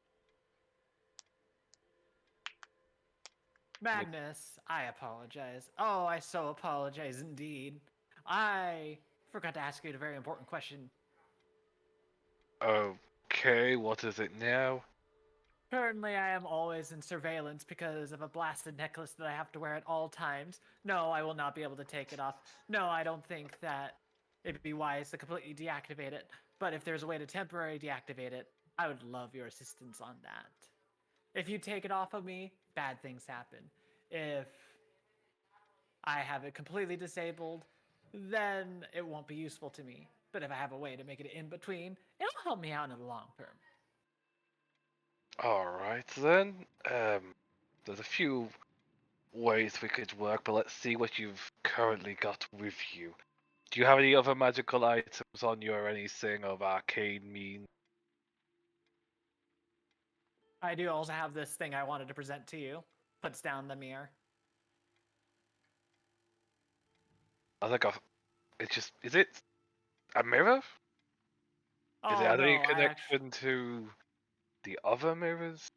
Magnus, I apologize. Oh, I so apologize indeed. I forgot to ask you a very important question. Okay, what is it now? Currently, I am always in surveillance because of a blasted necklace that I have to wear at all times. No, I will not be able to take it off. No, I don't think that it'd be wise to completely deactivate it. But if there's a way to temporarily deactivate it, I would love your assistance on that. If you take it off of me, bad things happen. If I have it completely disabled, then it won't be useful to me. But if I have a way to make it in between, it'll help me out in the long term. Alright then. There's a few ways we could work, but let's see what you've currently got with you. Do you have any other magical items on you or anything of arcane mean? I do also have this thing I wanted to present to you. Puts down the mirror. I think is it a mirror? Is it Oh any no, I actually connection to the other mirrors?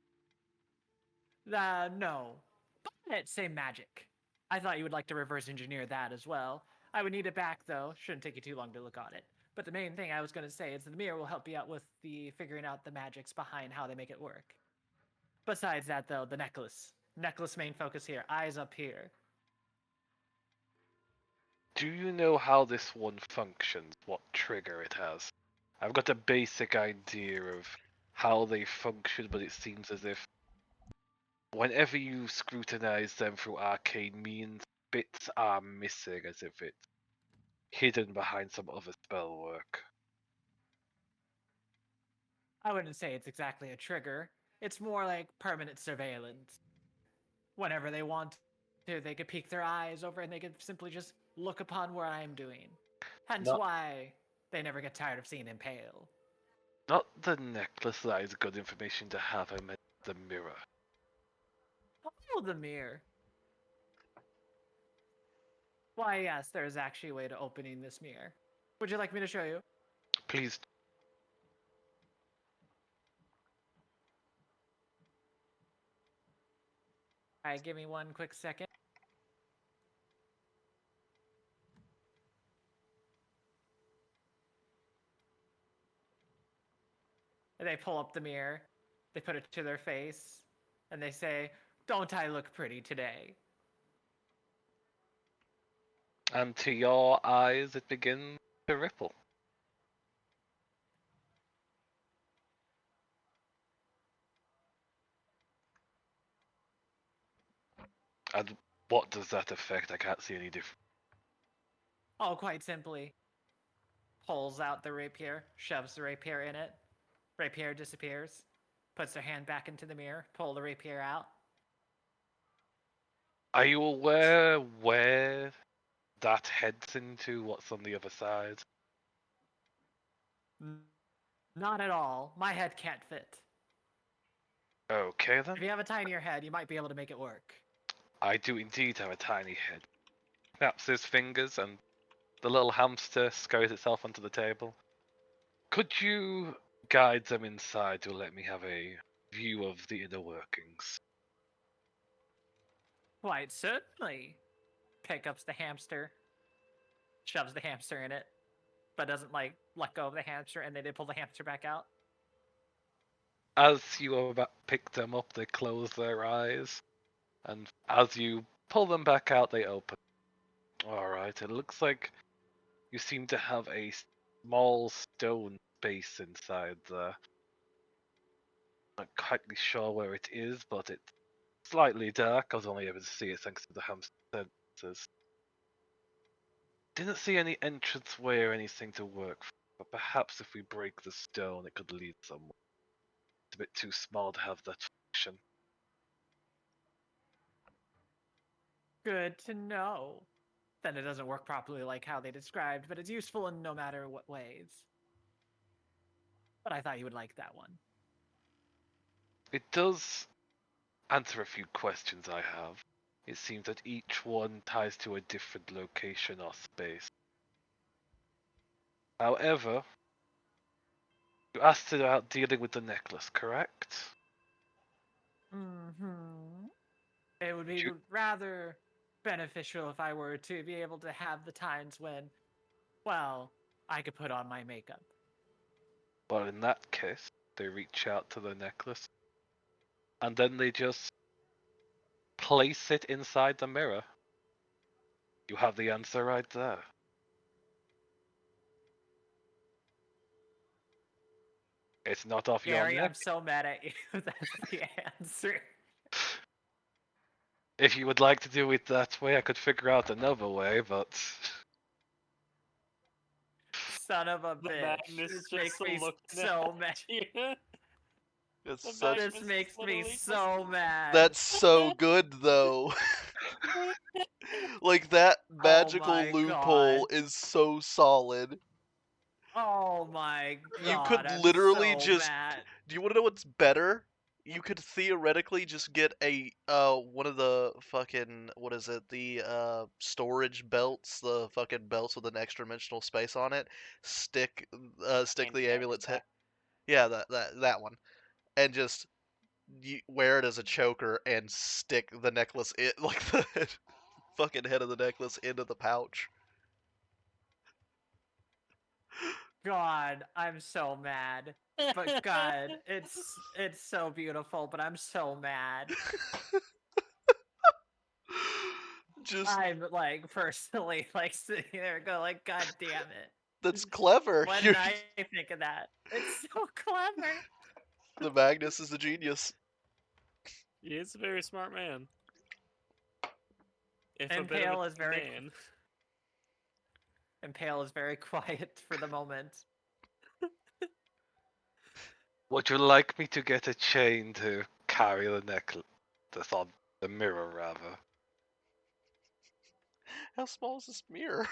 no. But same magic. I thought you would like to reverse engineer that as well. I would need it back though. Shouldn't take you too long to look on it. But the main thing I was going to say is the mirror will help you out with the figuring out the magics behind how they make it work. Besides that though, the necklace. Necklace main focus here. Eyes up here. Do you know how this one functions? What trigger it has? I've got a basic idea of how they function, but it seems as if whenever you scrutinize them through arcane means, bits are missing as if it's hidden behind some other spell work. I wouldn't say it's exactly a trigger. It's more like permanent surveillance. Whenever they want to, they could peek their eyes over and they could simply just look upon what I'm doing. Hence Not, why they never get tired of seeing Impale. not the necklace, that is good information to have, I meant the mirror. Oh, the mirror. Why, yes, there is actually a way to opening this mirror. Would you like me to show you? Please. Alright, give me one quick second. And they pull up the mirror, they put it to their face, and they say, "Don't I look pretty today?" And to your eyes, it begins to ripple. And what does that affect? I can't see any difference. Oh, quite simply. Pulls out the rapier, shoves the rapier in it. Rapier disappears. Puts her hand back into the mirror, pull the rapier out. Are you aware where that heads into? What's on the other side? Not at all. My head can't fit. Okay If then. you have a tinier head, you might be able to make it work. I do indeed have a tiny head. Snaps his fingers and the little hamster scurries itself onto the table. Could you guide them inside to let me have a view of the inner workings? Quite certainly. Pick up the hamster, shoves the hamster in it, but doesn't like let go of the hamster, and then they pull the hamster back out. As you are about to pick them up, they close their eyes, and as you pull them back out, they open. Alright, it looks like you seem to have a small stone base inside there. Not quite sure where it is, but it's slightly dark. I was only able to see it thanks to the hamster sensors. Didn't see any entranceway or anything to work from, but perhaps if we break the stone, it could lead somewhere. It's a bit too small to have that function. Good to know. Then it doesn't work properly like how they described, but it's useful in no matter what ways. But I thought you would like that one. It does answer a few questions I have. It seems that each one ties to a different location or space. However, you asked about dealing with the necklace, correct? Mm-hmm. It would be You- rather beneficial if I were to be able to have the times when, well, I could put on my makeup. Well, in that case, they reach out to the necklace, and then they just place it inside the mirror. You have the answer right there. It's not off your Gary, I'm neck. so mad at you. That's the answer. If you would like to do it that way, I could figure out another way, but Son of a The bitch. Magnus This just makes me looking so at mad. you. It's The such, Magnus This is makes me literally so mad. that's so good though. Like that magical my loophole God. is so solid. Oh my You god, could I'm literally so just. mad. Do you want to know what's better? You could theoretically just get a one of the fucking, what is it, the storage belts, the fucking belts with an extra dimensional space on it. Stick And the carry amulet's head. back. Yeah, that one, and just wear it as a choker and stick the necklace in, like the fucking head of the necklace into the pouch. God, I'm so mad. But God, it's so beautiful, but I'm so mad. Just I'm like personally like sitting there and go like, God damn it. that's clever. Why You're, did I think of that? It's so clever. the Magnus is a genius. He is a very smart man. If And a bit of Pale a is very man. and Pale is very quiet for the moment. would you like me to get a chain to carry the necklace on the mirror, rather? How small is this mirror?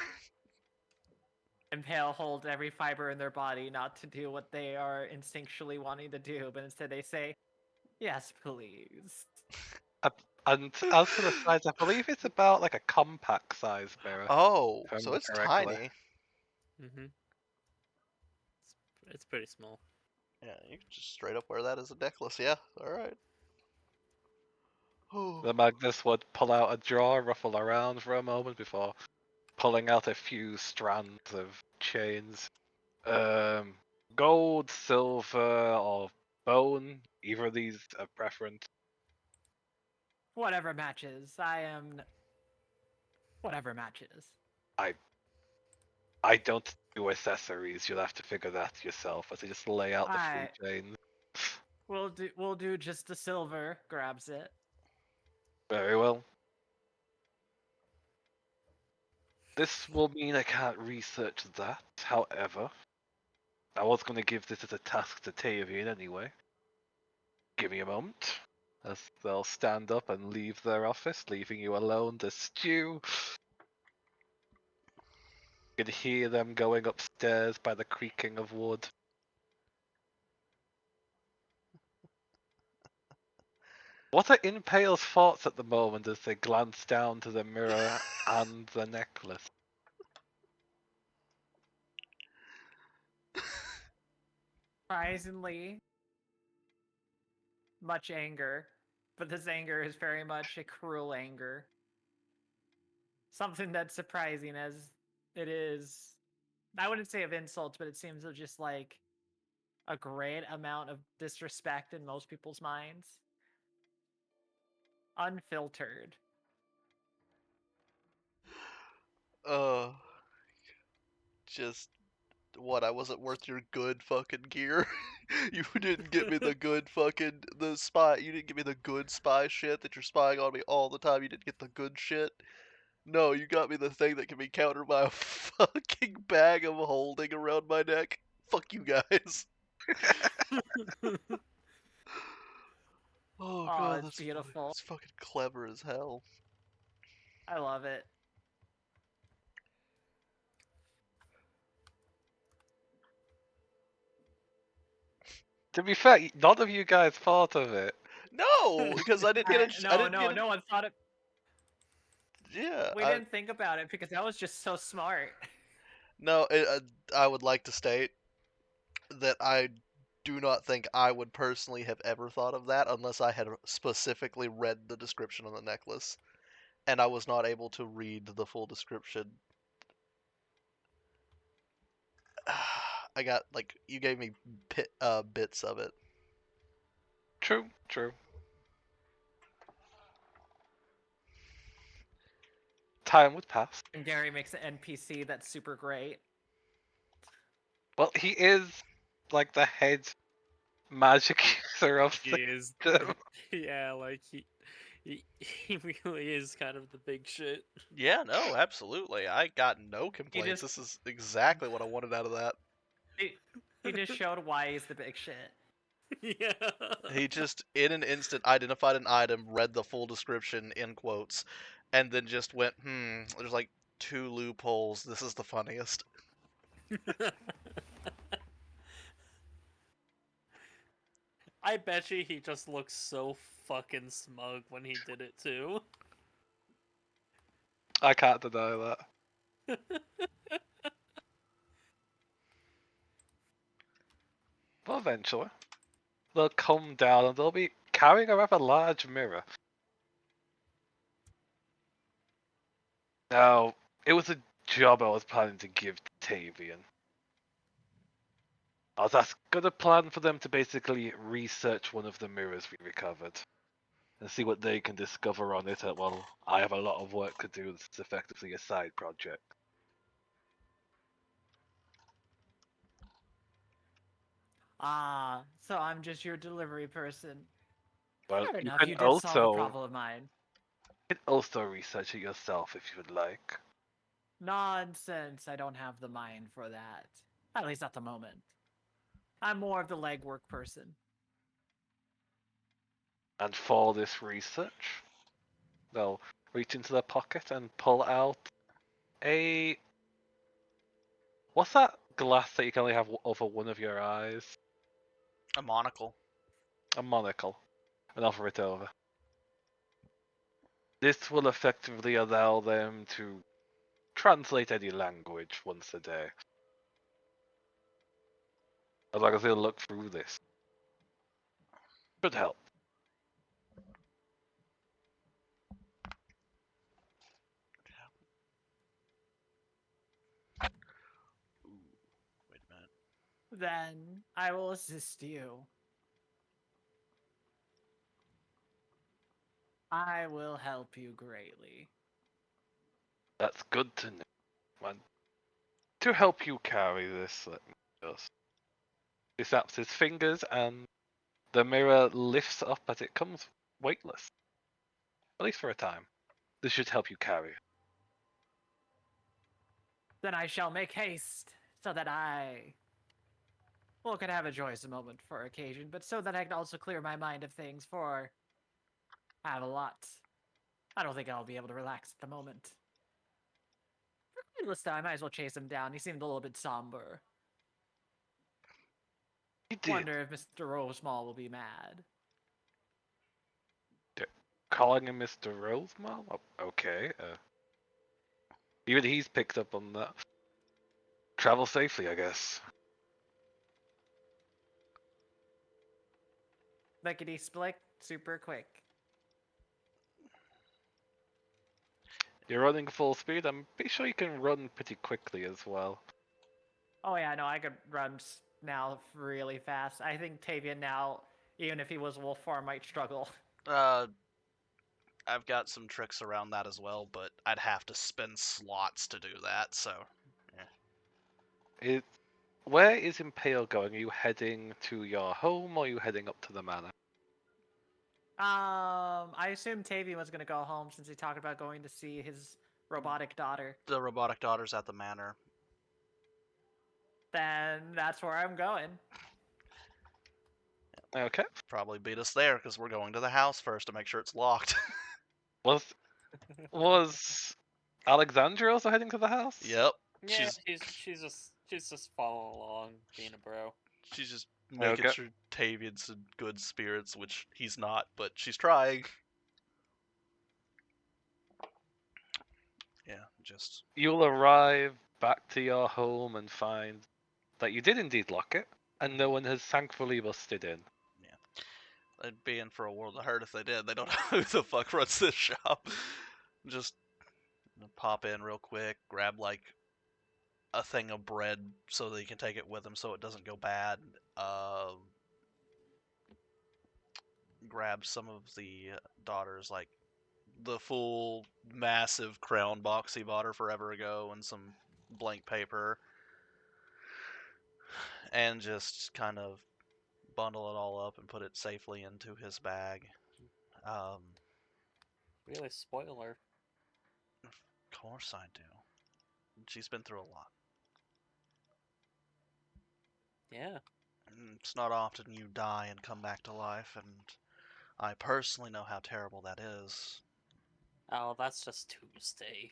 And Pale holds every fiber in their body not to do what they are instinctually wanting to do, but instead they say, yes, please. And as for the size, I believe it's about like a compact size mirror, Oh, if I so remember it's correctly. tiny. Mm-hmm. It's pretty small. Yeah, you can just straight up wear that as a necklace. Yeah, all right. The Magnus would pull out a drawer, ruffle around for a moment before pulling out a few strands of chains. Gold, silver, or bone. Either of these a preference. Whatever matches. Whatever matches. I don't do accessories. You'll have to figure that yourself. As I just lay out the Alright. free chains. We'll do just the silver. Grabs it. Very well. This will mean I can't research that. However, I was going to give this as a task to Tavian anyway. Give me a moment. As they'll stand up and leave their office, leaving you alone to stew. You can hear them going upstairs by the creaking of wood. What are Impale's thoughts at the moment as they glance down to the mirror and the necklace? Surprisingly, much anger, but this anger is very much a cruel anger. Something that's surprising as it is. I wouldn't say of insults, but it seems of just like a great amount of disrespect in most people's minds. Unfiltered. Uh, just what? I wasn't worth your good fucking gear. You didn't get me the good fucking the spy. You didn't give me the good spy shit that you're spying on me all the time. You didn't get the good shit. No, you got me the thing that can be countered by a fucking bag of holding around my neck. Fuck you guys. Oh Oh, god, it's that's funny. beautiful. It's fucking clever as hell. I love it. To be fair, none of you guys thought of it. No, because I didn't get I No, didn't get no one thought it. Yeah, We didn't think about it because that was just so smart. no. I would like to state that I do not think I would personally have ever thought of that unless I had specifically read the description on the necklace, and I was not able to read the full description. I got like you gave me bits of it. True, true. Time would pass. And Gary makes an NPC that's super great. Well, he is like the head magic user of He the is. kingdom. Yeah, like he really is kind of the big shit. Yeah, no, absolutely. I got no complaints. just- This is exactly what I wanted out of that. He just showed why he's the big shit. Yeah. He just, in an instant, identified an item, read the full description in quotes, and then just went, there's like 2 loopholes. This is the funniest. I bet you he just looks so fucking smug when he did it too. I can't deny that. But eventually, they'll come down and they'll be carrying a rather large mirror. Now, it was a job I was planning to give to Tavian. I was asking a plan for them to basically research one of the mirrors we recovered and see what they can discover on it. Well, I have a lot of work to do. This is effectively a side project. Ah, so I'm just your delivery person. Well, Fair you enough, can you did solve a also problem of mine. research it yourself if you would like. Nonsense, I don't have the mind for that. At least at the moment. I'm more of the legwork person. And for this research, they'll reach into their pocket and pull out a... What's that glass that you can only have over one of your eyes? A monocle. A monocle. And offer it over. This will effectively allow them to translate any language once a day. As long as they look through this. Should help. Ooh, wait a minute. Then I will assist you. I will help you greatly. That's good to know. And to help you carry this, let me just... He snaps his fingers and the mirror lifts up as it comes weightless. At least for a time. This should help you carry. Then I shall make haste so that I well, could have a joyous moment for occasion, but so that I can also clear my mind of things, for I have a lot. I don't think I'll be able to relax at the moment. This time, I might as well chase him down. He seemed a little bit somber. You did. Wonder if Mr. Rosemall will be mad. Calling him Mr. Rosemall? Oh, okay. Even he's picked up on that. Travel safely, I guess. Lickety split, super quick. You're running full speed. I'm pretty sure you can run pretty quickly as well. Oh yeah, no, I could run now really fast. I think Tavian now, even if he was wolf form, might struggle. I've got some tricks around that as well, but I'd have to spend slots to do that, so. Where is Impale going? Are you heading to your home or are you heading up to the manor? I assume Tavian was gonna go home since he talked about going to see his robotic daughter. The robotic daughter's at the manor. Then that's where I'm going. Okay. Probably beat us there, because we're going to the house first to make sure it's locked. Was Alexandra also heading to the house? Yep. Yeah, she's just following along, being a bro. She's just making Okay. sure Tavian's in good spirits, which he's not, but she's trying. Yeah, just. You'll arrive back to your home and find that you did indeed lock it, and no one has thankfully busted in. They'd be in for a world of hurt if they did. They don't know who the fuck runs this shop. Just pop in real quick, grab like a thing of bread so that you can take it with them so it doesn't go bad. Grab some of the daughters, like the full massive crown box he bought her forever ago, and some blank paper, and just kind of bundle it all up and put it safely into his bag. Really spoiler. Of course I do. She's been through a lot. Yeah. It's not often you die and come back to life, and I personally know how terrible that is. Oh, that's just Tuesday.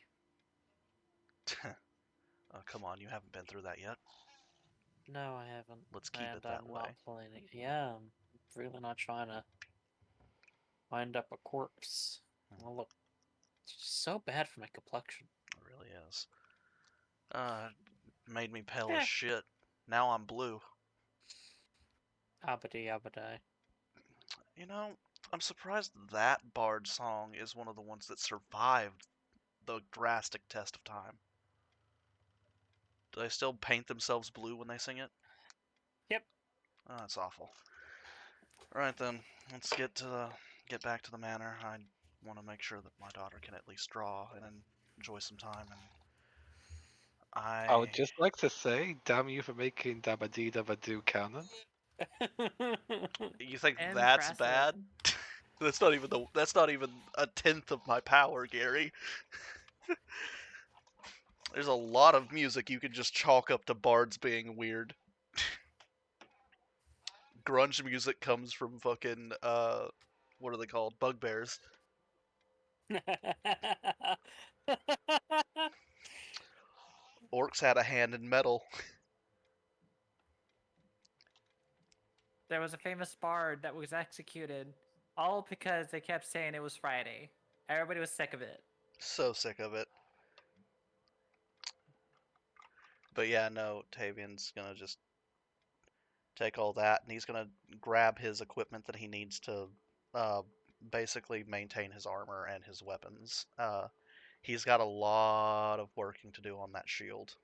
Oh, come on, you haven't been through that yet. No, I haven't. Let's keep And it that I'm way. not planning. Yeah, I'm really not trying to wind up a corpse. Well, look, it's just so bad for my complexion. It really is. Made me pale Eh. as shit. Now I'm blue. Abadi abadi. You know, I'm surprised that Bard song is one of the ones that survived the drastic test of time. Do they still paint themselves blue when they sing it? Yep. Oh, that's awful. Alright then, let's get back to the manor. I want to make sure that my daughter can at least draw and enjoy some time, and I would just like to say, damn you for making Dabba-dee Dabba-doo canon. You think that's Impressive. bad? That's not even a tenth of my power, Gary. There's a lot of music you could just chalk up to bards being weird. Grunge music comes from fucking what are they called? Bugbears. Orcs had a hand in metal. There was a famous bard that was executed, all because they kept saying it was Friday. Everybody was sick of it. So sick of it. But yeah, no, Tavian's gonna just take all that, and he's gonna grab his equipment that he needs to basically maintain his armor and his weapons. He's got a lot of working to do on that shield.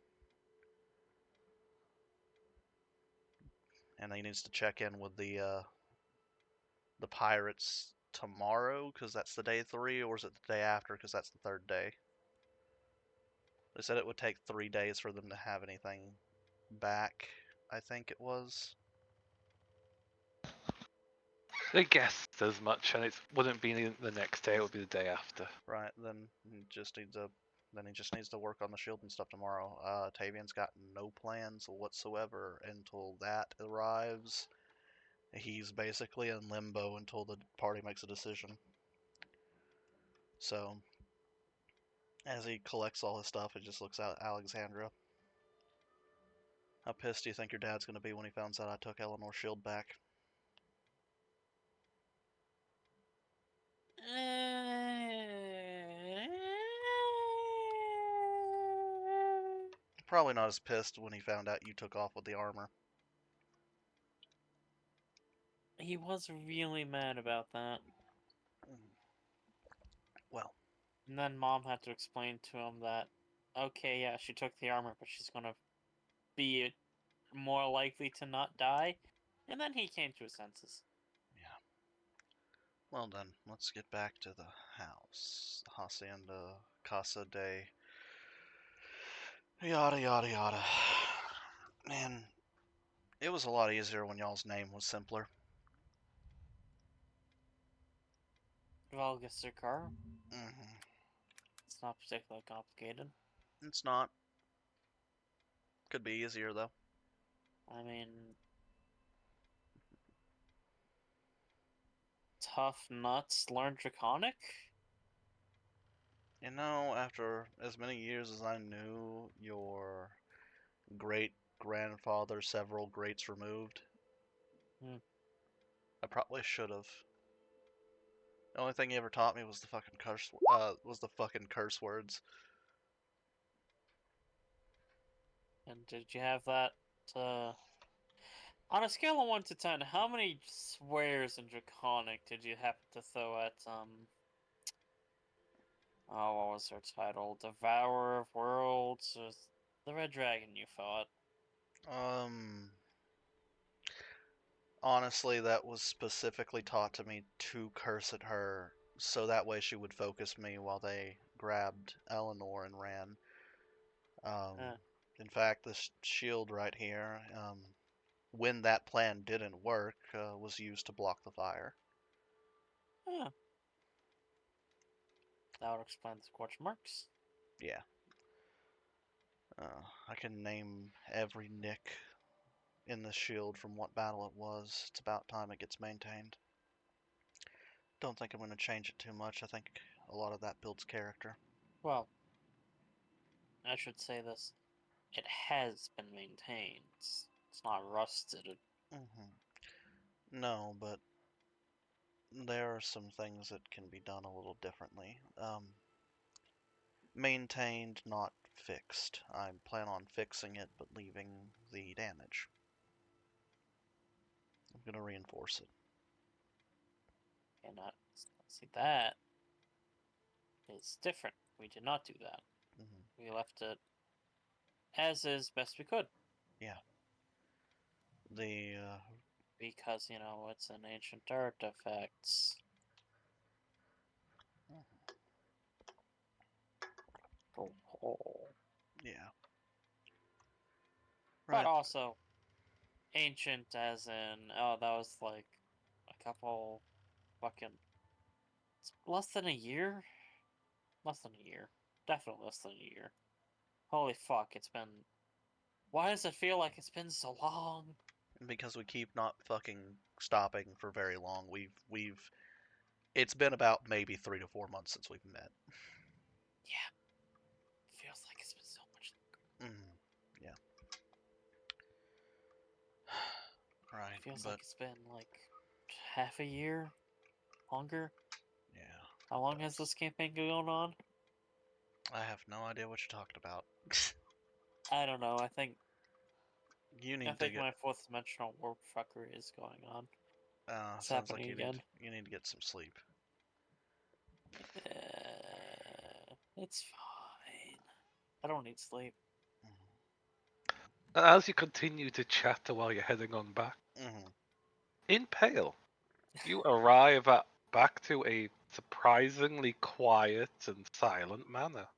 And he needs to check in with the pirates tomorrow, because that's the day 3, or is it the day after, because that's the 3rd day? They said it would take 3 days for them to have anything back, I think it was. They guessed as much, and it wouldn't be the next day, it would be the day after. Right, then you just need to Then he just needs to work on the shield and stuff tomorrow. Tavian's got no plans whatsoever until that arrives. He's basically in limbo until the party makes a decision. So, as he collects all his stuff, it just looks at Alexandra. How pissed do you think your dad's gonna be when he finds out I took Eleanor's shield back? Probably not as pissed when he found out you took off with the armor. He was really mad about that. Well, And then Mom had to explain to him that, okay, yeah, she took the armor, but she's gonna be more likely to not die. And then he came to his senses. yeah. Well then, let's get back to the house. Hacienda Casa de... Yada yada yada. Man, it was a lot easier when y'all's name was simpler. Valgasirkar. Mm-hmm. It's not particularly complicated. It's not. Could be easier though. I mean, tough nuts learn Draconic? You know, after as many years as I knew your great grandfather, several greats removed, I probably should have. The only thing he ever taught me was the fucking curse words. And did you have that, on a scale of 1 to 10, how many swears in Draconic did you happen to throw at, oh, what was her title? Devourer of Worlds, or the Red Dragon you fought? Honestly, that was specifically taught to me to curse at her, so that way she would focus me while they grabbed Eleanor and ran. In fact, this shield right here, when that plan didn't work, was used to block the fire. Huh. That would explain the scorch marks. Yeah. I can name every nick in the shield from what battle it was. It's about time it gets maintained. Don't think I'm going to change it too much. I think a lot of that builds character. Well, I should say this. It has been maintained. It's not rusted. No, but there are some things that can be done a little differently. Maintained, not fixed. I plan on fixing it, but leaving the damage. I'm going to reinforce it. And see, that is different. We did not do that. We left it as is best we could. Yeah. Because, you know, it's an ancient artifact. Yeah. But also, ancient as in, oh, that was like a couple fucking. It's less than a year? Less than a year. Definitely less than a year. Holy fuck, it's been. Why does it feel like it's been so long? Because we keep not fucking stopping for very long. It's been about maybe 3 to 4 months since we've met. Yeah. Feels like it's been so much longer. Yeah. Right. Feels like it's been like half a year longer. Yeah. How long has this campaign been going on? I have no idea what you're talking about. I don't know. I think my fourth dimensional warp fucker is going on. It's sounds like happening again. You need to get some sleep. It's fine. I don't need sleep. As you continue to chatter while you're heading on back, in Pale, you arrive back to a surprisingly quiet and silent manor.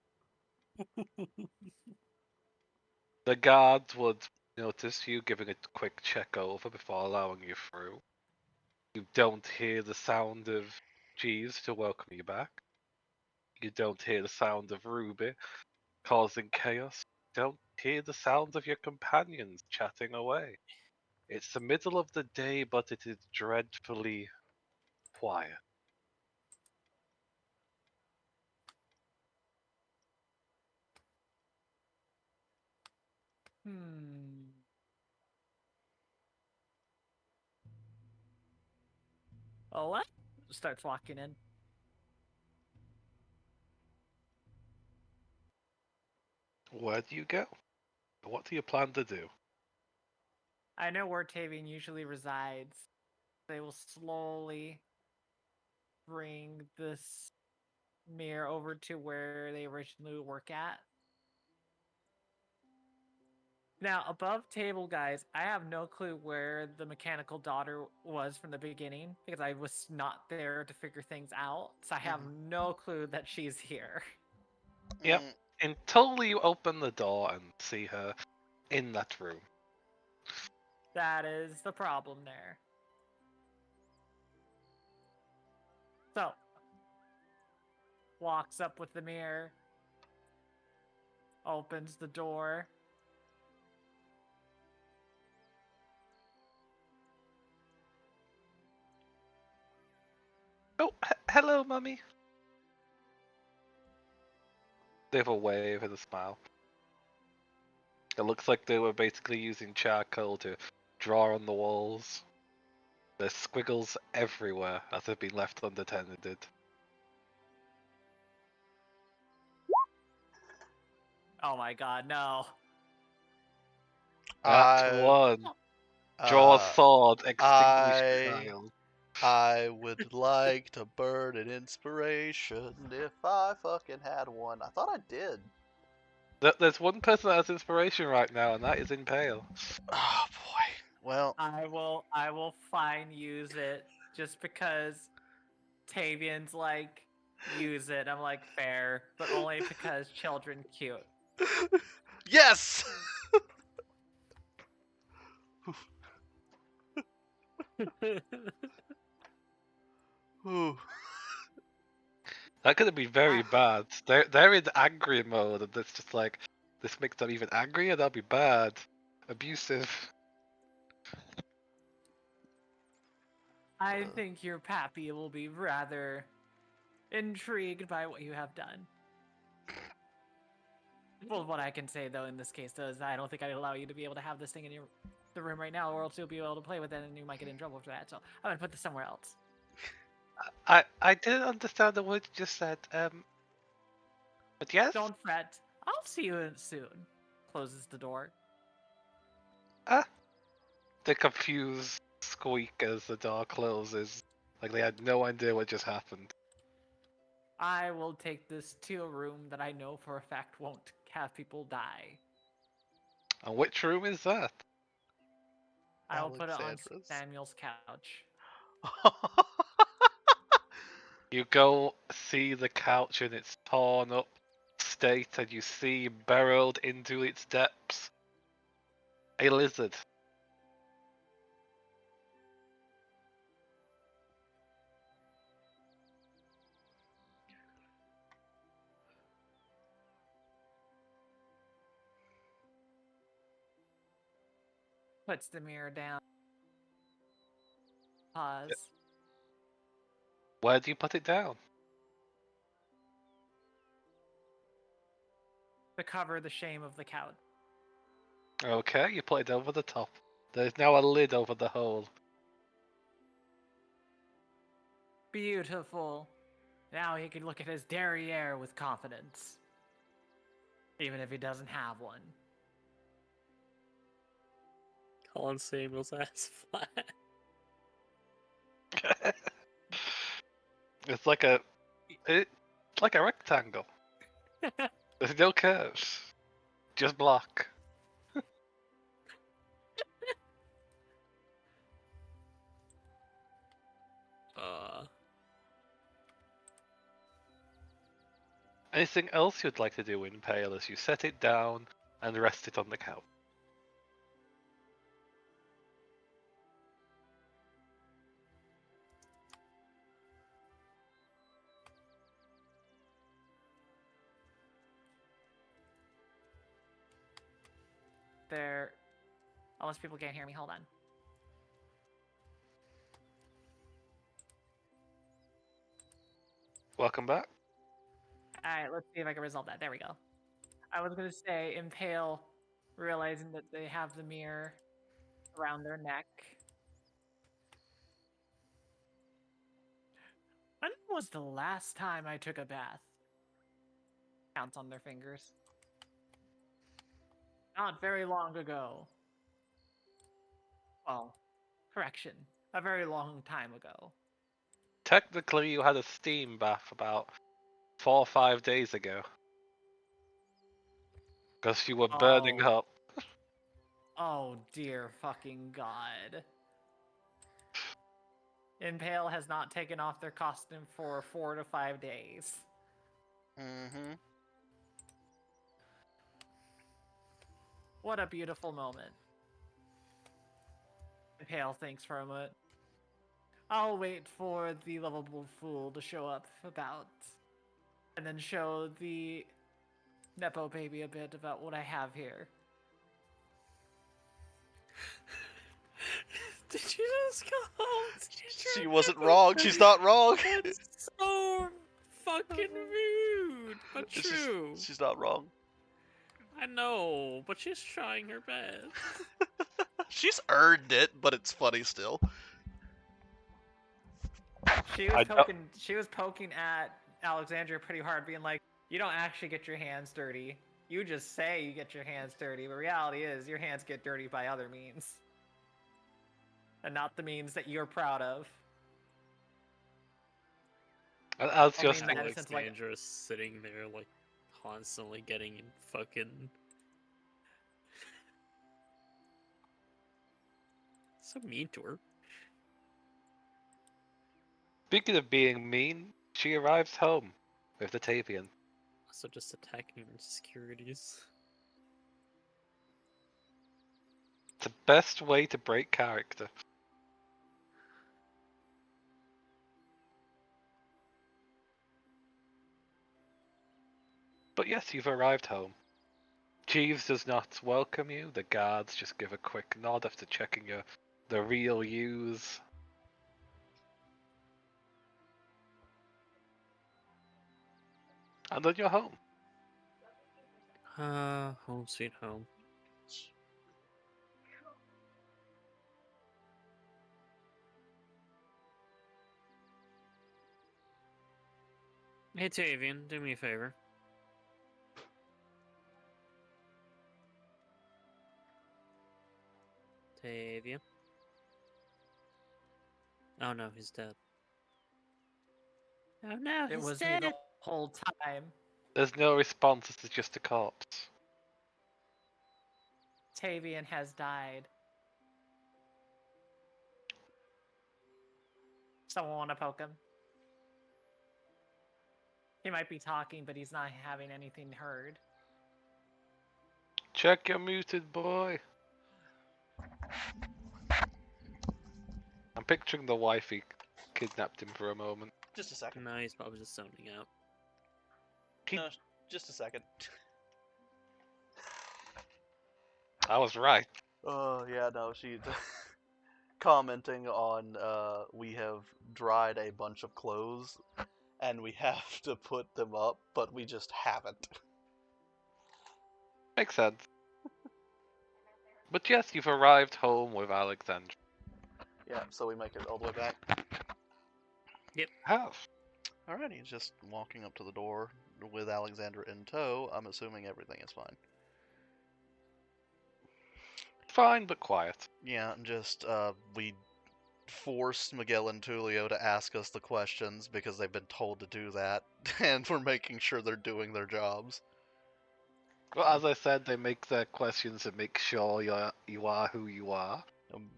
The guards would notice you giving a quick check over before allowing you through. You don't hear the sound of G's to welcome you back. You You don't hear the sound of Ruby causing chaos. You don't hear the sound of your companions chatting away. It's the middle of the day, but it is dreadfully quiet. Hmm. Oh, what? Starts walking in. Where do you go? What do you plan to do? I know where Tavian usually resides. They will slowly bring this mirror over to where they originally work at. Now, above table, guys, I have no clue where the mechanical daughter was from the beginning because I was not there to figure things out. So I have no clue that she's here. Yep. Mm, Until you open the door and see her in that room. That is the problem there. So, walks up with the mirror, opens the door. Oh, hello, mummy. They have a wave and a smile. It looks like they were basically using charcoal to draw on the walls. There's squiggles everywhere as they've been left unattended. Oh my god, no. That's I, one. Draw a sword, extinguish I, child. I would like to burn an inspiration if I fucking had one. I thought I did. There's one person that has inspiration right now, and that is Impale. Oh boy. Well, I will fine use it just because Tavian's like use it. I'm like fair, but only because children cute. yes. Ooh. That could be very bad. They're in angry mode, and it's just like this makes them even angrier. That'd be bad, abusive. I think your pappy will be rather intrigued by what you have done. Well, what I can say though in this case though is I don't think I'd allow you to be able to have this thing in the room right now, or else you'll be able to play with it and you might get in trouble for that. So I'm gonna put this somewhere else. I didn't understand the word you just said. But yes. Don't fret. I'll see you soon. Closes the door. The confused squeak as the door closes, like they had no idea what just happened. I will take this to a room that I know for a fact won't have people die. And which room is that? I will put it on Alexandra's. Samuel's couch. You go see the couch in its torn up state, and you see burrowed into its depths a lizard. Puts the mirror down. Pause. Where do you put it down? To cover the shame of the couch. Okay, you put it over the top. There's now a lid over the hole. Beautiful. Now he can look at his derriere with confidence. Even if he doesn't have one. Calling Samuel's ass flat. It's like it's like a rectangle. There's no curves, just block. Anything else you'd like to do in Pale as you set it down and rest it on the couch? there. Unless people can't hear me, hold on. Welcome back. Alright, let's see if I can resolve that. There we go. I was gonna say Impale, realizing that they have the mirror around their neck. When was the last time I took a bath? Counts on their fingers. Not very long ago. Well, correction. A very long time ago. Technically, you had a steam bath about 4 or 5 days ago. Because you were burning Oh. up. Oh dear fucking god. Impale has not taken off their costume for 4 to 5 days. Mm-hmm. What a beautiful moment. Impale thinks for a moment. I'll wait for the lovable fool to show up about, and then show the Nepo baby a bit about what I have here. Did you just go? She wasn't wrong. She's not wrong. That's so fucking rude, but It's just- true. she's not wrong. I know, but she's trying her best. She's earned it, but it's funny still. She was I don't- poking. She was poking at Alexandria pretty hard, being like, "You don't actually get your hands dirty. You just say you get your hands dirty, but reality is your hands get dirty by other means, and not the means that you're proud of." And as I you're mean, saying, Madison's like- Alexandra's sitting there, like, constantly getting fucking. So mean to her. speaking of being mean, she arrives home with the Tavian. Also, just attacking her insecurities. It's the best way to break character. But yes, you've arrived home. Jeeves does not welcome you. The guards just give a quick nod after checking the real yous. And then you're home. Home sweet home. Hey Tavian, do me a favor. Tavian. Oh no, he's dead. Oh no, It he's was me dead. the whole time. There's no response, it's just a corpse. Tavian has died. Someone want to poke him? He might be talking, but he's not having anything heard. Check your muted, boy. I'm picturing the wifey kidnapped him for a moment. Just a second. No, he's probably just zoning out. No, just a second. I was right. Oh, yeah, no, she's commenting on, we have dried a bunch of clothes, and we have to put them up, but we just haven't. Makes sense. But yes, you've arrived home with Alexandra. Yeah, so we make it all the way back. Have. Alrighty, just walking up to the door with Alexandra in tow, I'm assuming everything is fine. Fine, but quiet. Yeah, and just, we forced Miguel and Tulio to ask us the questions because they've been told to do that, and we're making sure they're doing their jobs. Well, as I said, they make their questions and make sure you are who you are.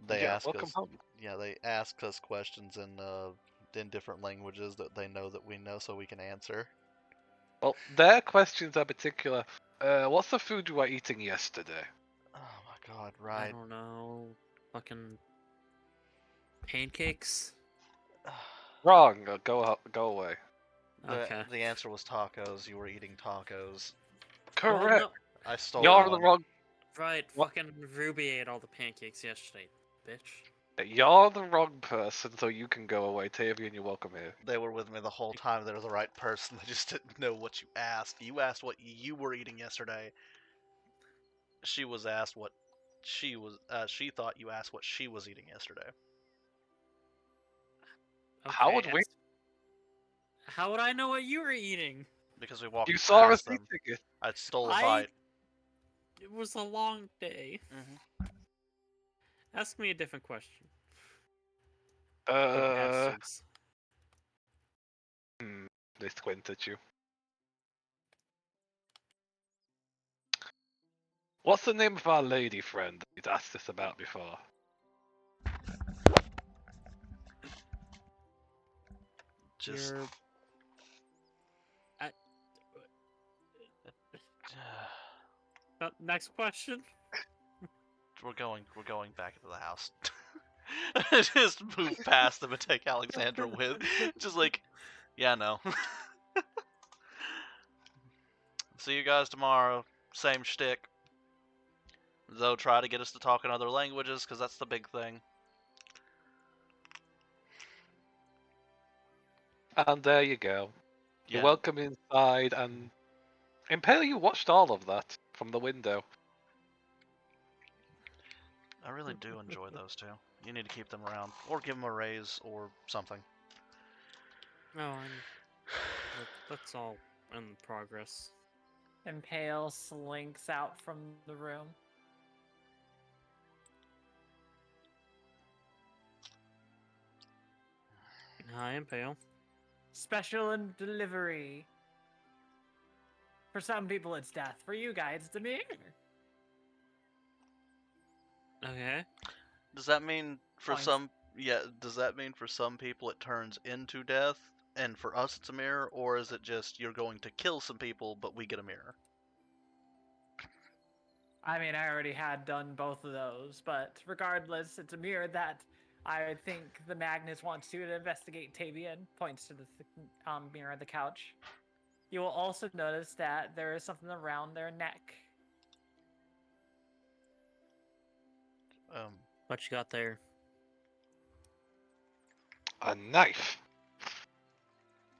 They Yeah, ask welcome us, home. yeah, they ask us questions in different languages that they know that we know, so we can answer. Well, their questions are particular. What's the food you were eating yesterday? Oh my god, I right. don't know. Fucking pancakes. Wrong. Go away. Okay. The answer was tacos. You were eating tacos. Correct. Well, no, I stole You're one. the wrong. Right, What? fucking Ruby ate all the pancakes yesterday, bitch. You're the wrong person, so you can go away, Tavian. You're welcome here. They were with me the whole time. They were the right person. They just didn't know what you asked. You asked what you were eating yesterday. She was asked what she was. She thought you asked what she was eating yesterday. How would Okay, we? How would I know what you were eating? Because we walked You saw us past them. eating it. I stole a I- bite. It was a long day. Mhm. Ask me a different question. Uh, Bastards. they squint at you. What's the name of our lady friend that you'd asked us about before? Just. You're... next question. We're going back into the house. Just move past them and take Alexandra with. Just like, yeah, no. See you guys tomorrow. Same shtick. They'll try to get us to talk in other languages, because that's the big thing. And there you go. You're Yeah, welcome inside, and Impale, you watched all of that from the window. I really do enjoy those two. You need to keep them around, or give them a raise, or something. No, that's all in progress. Impale slinks out from the room. Hi, Impale. Special and delivery. For some people, it's death. For you guys, it's a mirror. Okay. Does that mean for Points. some? Yeah. Does that mean for some people it turns into death, and for us it's a mirror, or is it just you're going to kill some people, but we get a mirror? I mean, I already had done both of those, but regardless, it's a mirror that I think the Magnus wants you to investigate. Tavian points to the mirror of the couch. You will also notice that there is something around their neck. What you got there? A knife.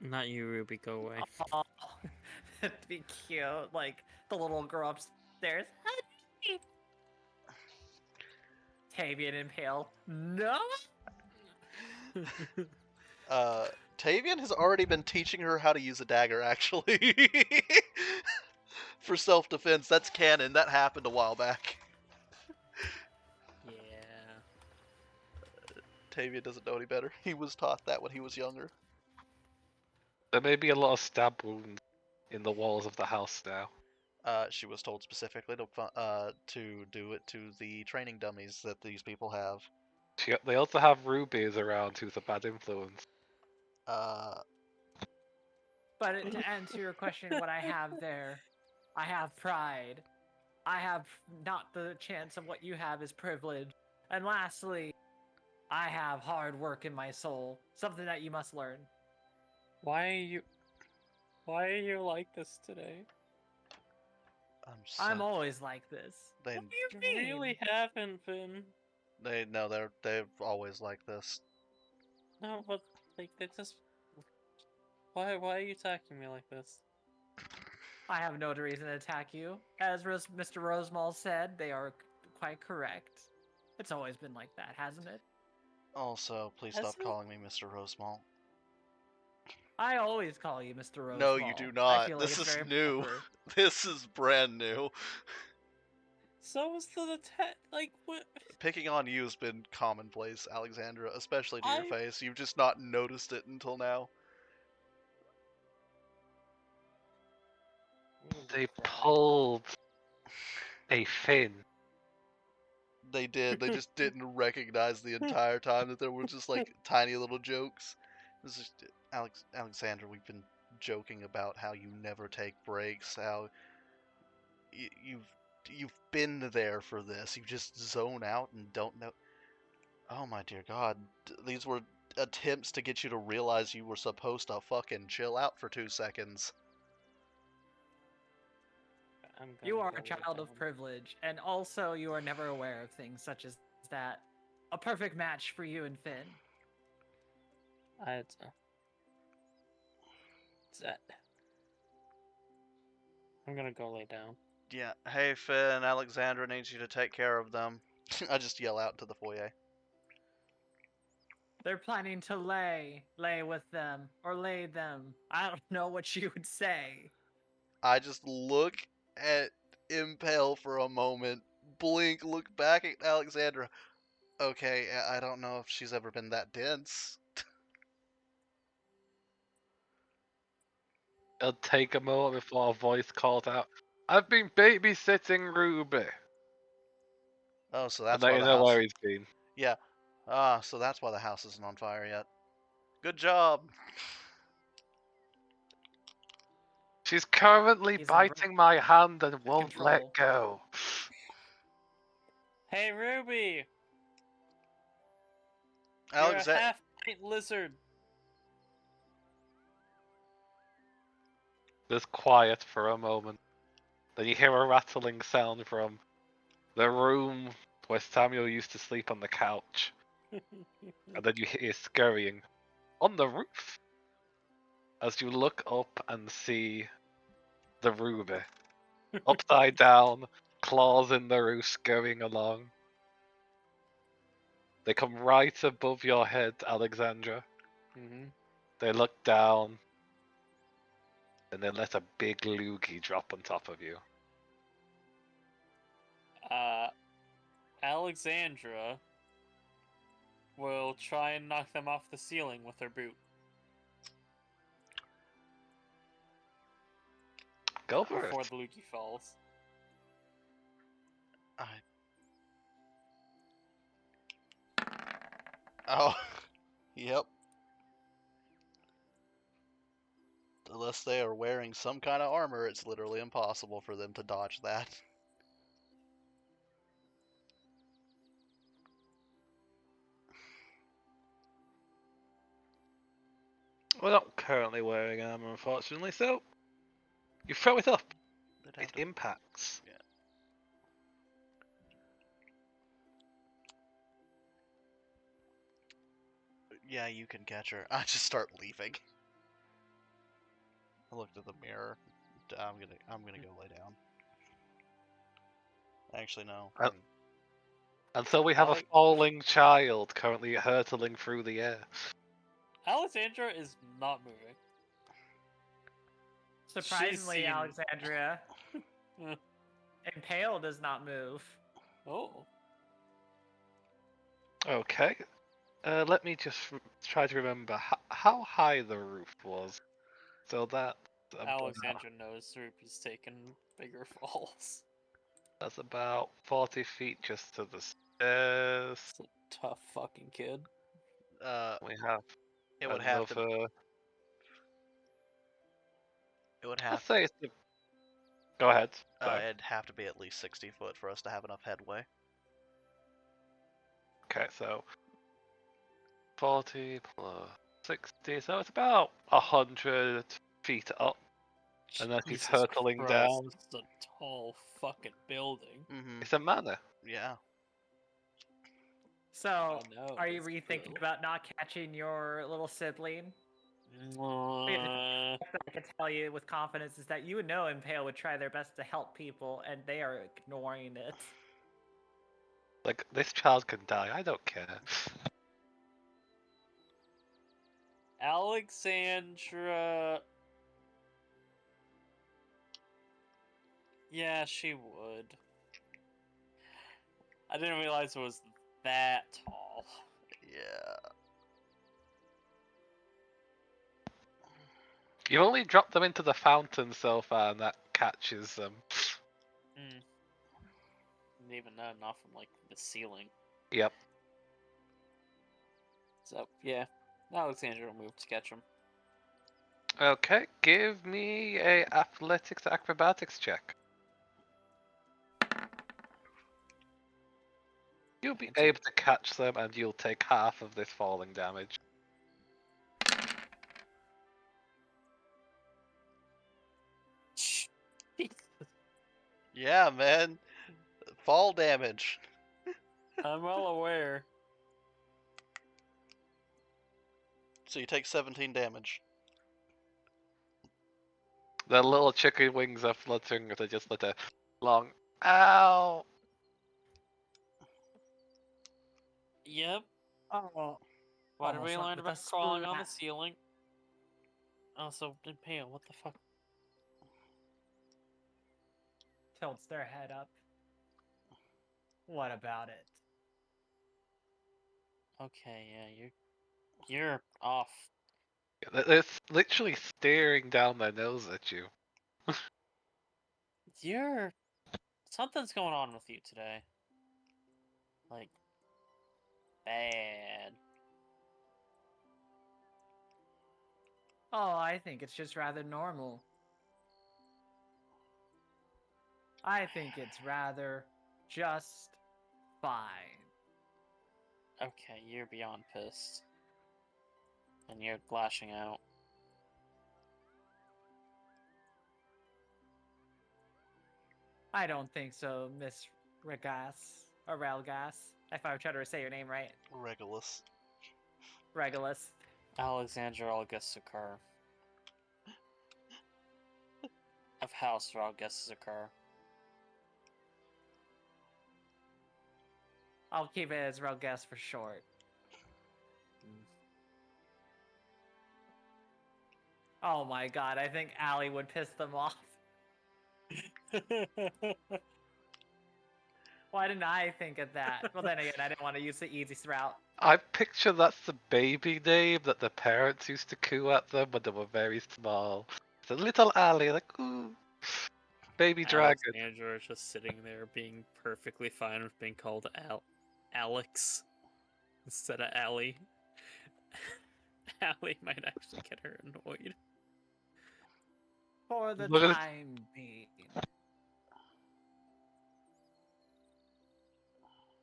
Not you, Ruby. Go away. Oh, to be cute, like the little girl upstairs. Tavian Impale. No. Tavian has already been teaching her how to use a dagger, actually. For self-defense, that's canon. That happened a while back. Yeah. Tavian doesn't know any better. He was taught that when he was younger. There may be a lot of stab wounds in the walls of the house now. She was told specifically to do it to the training dummies that these people have. They also have rubies around who's a bad influence. But to answer your question, what I have there, I have pride. I have not the chance of what you have is privilege. And lastly, I have hard work in my soul. Something that you must learn. Why are you like this today? I'm always like this. They What do you You mean? really haven't been. they're always like this. No, but like they just. Why are you attacking me like this? I have no reason to attack you. As Mr. Rosemall said, they are quite correct. It's always been like that, hasn't it? Also, please Has stop it? calling me Mr. Rosemall. I always call you Mr. Rosemall. No, you do I not. feel like This it's is very new. proper. This is brand new. So was the attack. Like what? Picking on you has been commonplace, Alexandra, especially to your I- face. You've just not noticed it until now. They pulled a fin. They did. They just didn't recognize the entire time that there were just like tiny little jokes. This is Alexandra. We've been joking about how you never take breaks. How you've been there for this. You just zone out and don't know. Oh my dear God! These were attempts to get you to realize you were supposed to fucking chill out for 2 seconds. I'm gonna You are go a lay child of down. privilege, and also you are never aware of things such as that. A perfect match for you and Finn. It's that. I'm gonna go lay down. Yeah. Hey, Finn, Alexandra needs you to take care of them. I just yell out to the foyer. They're planning to lay with them, or lay them. I don't know what you would say. I just look at Impale for a moment, blink, look back at Alexandra. Okay, I don't know if she's ever been that dense. It'll take a moment before a voice calls out, "I've been babysitting Ruby." Oh, so And that's then why you the know house. where he's been. Yeah. Ah, so that's why the house isn't on fire yet. Good job. She's currently He's in biting my hand and won't let control. go. Hey, Ruby! You're a Alexandra. half-pint lizard. There's quiet for a moment. Then you hear a rattling sound from the room where Samuel used to sleep on the couch. And then you hear scurrying on the roof as you look up and see the Ruby. Upside down, claws in the roof, scurrying along. They come right above your head, Alexandra. Mm-hmm. They look down, and they let a big loogie drop on top of you. Alexandra will try and knock them off the ceiling with her boot. Go for Before it. the loogie falls. Oh, yep. Unless they are wearing some kind of armor, it's literally impossible for them to dodge that. We're not currently wearing armor, unfortunately, so you throw it up. They'd have It to- impacts. Yeah, you can catch her. I just start leaving. I looked at the mirror. I'm gonna go lay down. Actually, no. And so we have a Ale- falling child currently hurtling through the air. Alexandra is not moving. Surprisingly, seen- Alexandria, Impale does not move. Oh. Okay. Let me just try to remember how high the roof was. So that Alexandra knows Ruby's taken bigger falls. that's about 40 feet just to the stairs. It's a tough fucking kid. We have It would have to. another. It would I'd have. say it's Go ahead. Sorry. It'd have to be at least 60 foot for us to have enough headway. Okay, so 40 plus 60, so it's about 100 feet up. And then he's Jesus hurtling Christ, down. This is a tall fucking building. Mm-hmm. It's a manor. Yeah. So, no, are you it's rethinking true. about not catching your little sibling? Uh, I can tell you with confidence is that you know Impale would try their best to help people, and they are ignoring it. Like, this child can die, I don't care. Alexandra. Yeah, she would. I didn't realize it was that tall. Yeah. You only dropped them into the fountain so far, and that catches them. Mm. And even then, not from like the ceiling. Yep. So yeah, Alexandra will move to catch him. Okay, give me a athletics acrobatics check. You'll be Fancy. able to catch them, and you'll take half of this falling damage. Jesus. Yeah, man. Fall damage. I'm well aware. So you take 17 damage. The little chicken wings are fluttering with just like a long ow. Yep. Oh, Why did almost we went learn with a about crawling on the splat. ceiling? Also, Impale, what the fuck? Tilts their head up. What about it? Okay, yeah, you're off. It's literally staring down their nose at you. You're something's going on with you today. Like bad. Oh, I think it's just rather normal. I think it's rather just fine. Okay, you're beyond pissed. And you're lashing out. I don't think so, Miss Regas. Or Relgas. If I try to say your name right. Regulus. Regulus. Alexandra Algesakar. Of House Algesakar. I'll keep it as Relgas for short. Oh my god, I think Allie would piss them off. Why didn't I think of that? Well, then again, I didn't want to use the easy route. I picture that's the baby name that the parents used to coo at them when they were very small. It's a little alley, like, ooh, baby dragon. Alexandra is just sitting there being perfectly fine with being called Alex instead of Allie. Allie might actually get her annoyed. For the Look at it. time being.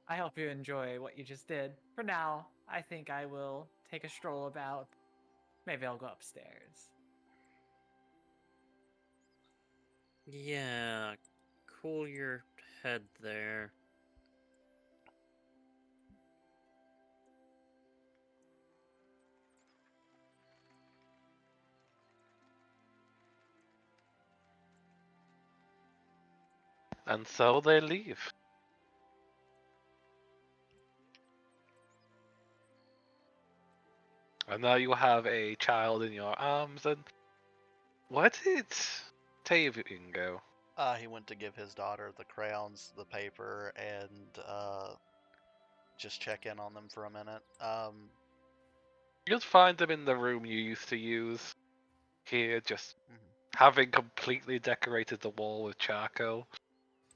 I hope you enjoy what you just did. For now, I think I will take a stroll about. Maybe I'll go upstairs. Yeah, cool your head there. And so they leave. And now you have a child in your arms, and where did Tavian go? He went to give his daughter the crayons, the paper, and just check in on them for a minute. You'll find them in the room you used to use here, just Mhm. having completely decorated the wall with charcoal,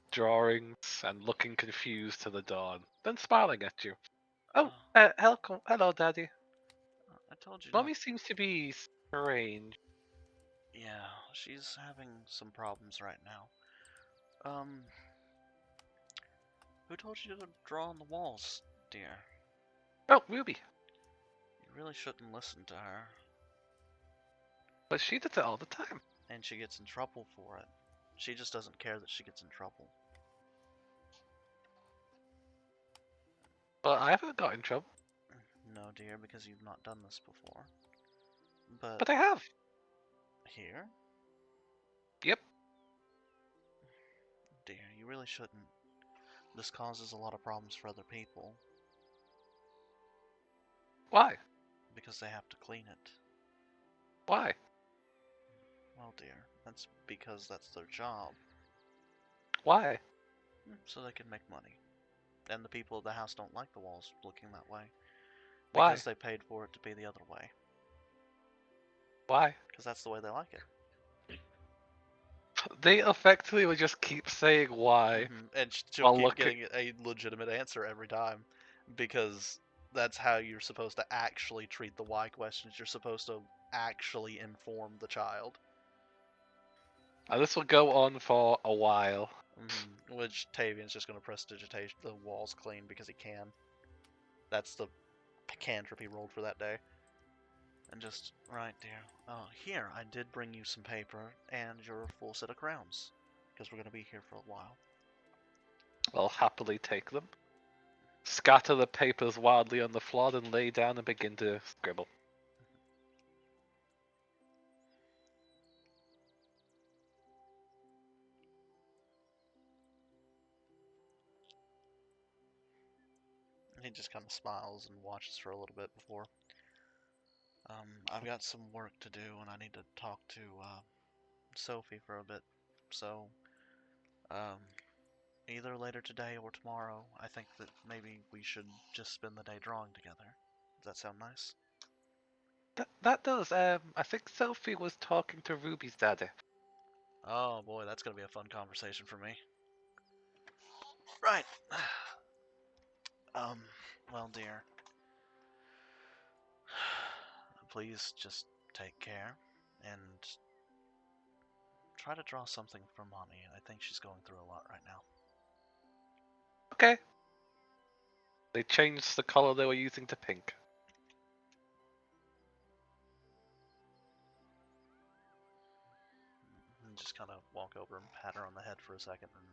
drawings, and looking confused to the dawn, then smiling at you. Oh, hello, Daddy. I told you Mommy not. seems to be strange. Yeah, she's having some problems right now. Who told you to draw on the walls, dear? Oh, Ruby. You really shouldn't listen to her. But she does it all the time. And she gets in trouble for it. She just doesn't care that she gets in trouble. But I haven't got in trouble. No, dear, because you've not done this before. But But I have. here? Yep. Dear, you really shouldn't. This causes a lot of problems for other people. Why? Because they have to clean it. Why? Well, dear, that's because that's their job. Why? So they can make money. And the people of the house don't like the walls looking that way. Why? Because they paid for it to be the other way. Why? Because that's the way they like it. They effectively would just keep saying why. And she'll While keep looking- getting a legitimate answer every time. Because that's how you're supposed to actually treat the why questions. You're supposed to actually inform the child. And this will go on for a while. Which Tavian's just going to prestidigitate the walls clean because he can. That's the cantrip he rolled for that day. And just, right, dear. Oh, here, I did bring you some paper and your full set of crowns. because we're going to be here for a while. I'll happily take them. Scatter the papers wildly on the floor, and lay down and begin to scribble. He just kind of smiles and watches for a little bit before. I've got some work to do, and I need to talk to Sophie for a bit. So, either later today or tomorrow, I think that maybe we should just spend the day drawing together. Does that sound nice? That does. I think Sophie was talking to Ruby's daddy. Oh boy, that's gonna be a fun conversation for me. Right. Well, dear. Please just take care and try to draw something for Mommy. I think she's going through a lot right now. Okay. They changed the color they were using to pink. And just kind of walk over and pat her on the head for a second, and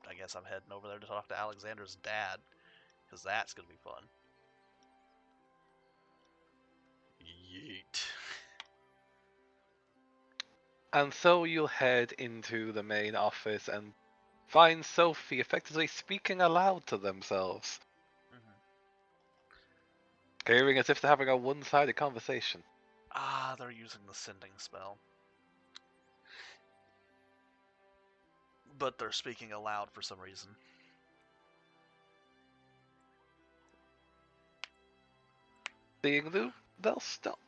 I guess I'm heading over there to talk to Alexander's dad, because that's gonna be fun. Yeet. And so you'll head into the main office and find Sophie effectively speaking aloud to themselves, appearing as if they're having a one-sided conversation. Ah, they're using the sending spell. But they're speaking aloud for some reason. Seeing you, they'll stop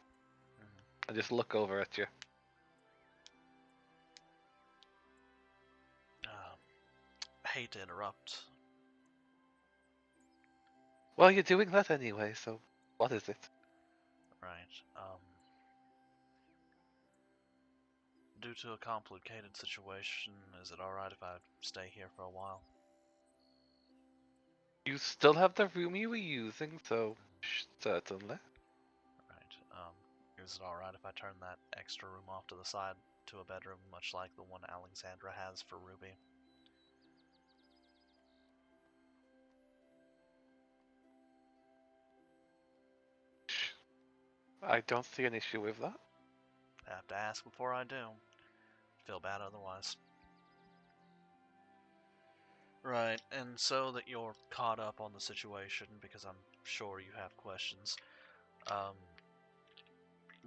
and just look over at you. I hate to interrupt. Well, you're doing that anyway, so what is it? Right. Due to a complicated situation, is it alright if I stay here for a while? You still have the room you were using, so certainly. Right. Is it alright if I turn that extra room off to the side to a bedroom, much like the one Alexandra has for Ruby? I don't see an issue with that. I have to ask before I do. Feel bad otherwise. Right, and so that you're caught up on the situation, because I'm sure you have questions,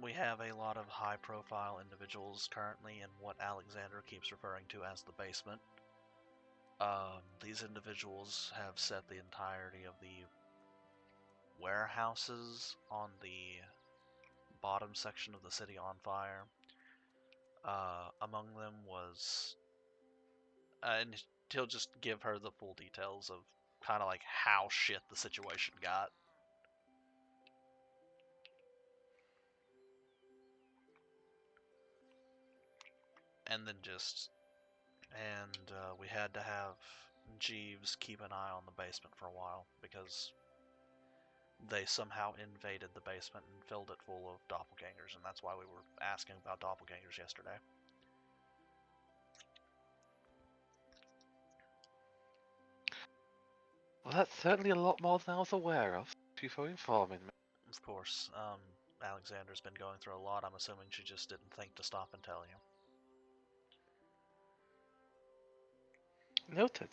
we have a lot of high-profile individuals currently in what Alexander keeps referring to as the basement. These individuals have set the entirety of the warehouses on the bottom section of the city on fire. Among them was... and he'll just give her the full details of kind of like how shit the situation got. And then we had to have Jeeves keep an eye on the basement for a while because they somehow invaded the basement and filled it full of doppelgangers, and that's why we were asking about doppelgangers yesterday. Well, that's certainly a lot more than I was aware of. Thank you for informing me. Of course, Alexander's been going through a lot. I'm assuming she just didn't think to stop and tell you. Noted.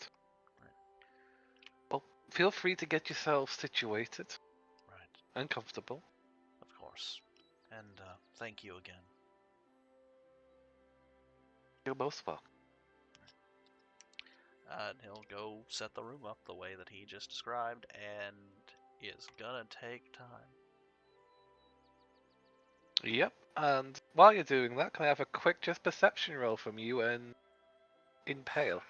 Right. Well, feel free to get yourself situated. Right. And comfortable. Of course. And thank you again. You're most welcome. And he'll go set the room up the way that he just described, and is gonna take time. Yep, and while you're doing that, can I have a quick just perception roll from you and Impale?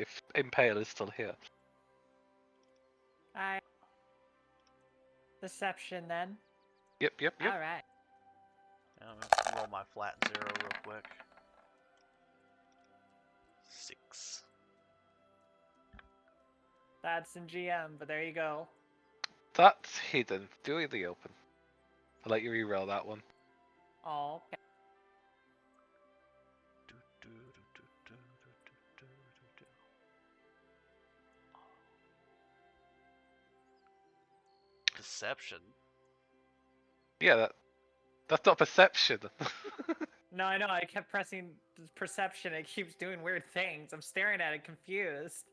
If Impale is still here. I deception then. Yep. All right. Roll my flat 0 real quick. 6. That's in GM, but there you go. That's hidden. Do it in the open. I'll let you re-roll that one. Oh, okay. perception. Yeah, that's not perception. No, I know. I kept pressing perception. It keeps doing weird things. I'm staring at it, confused.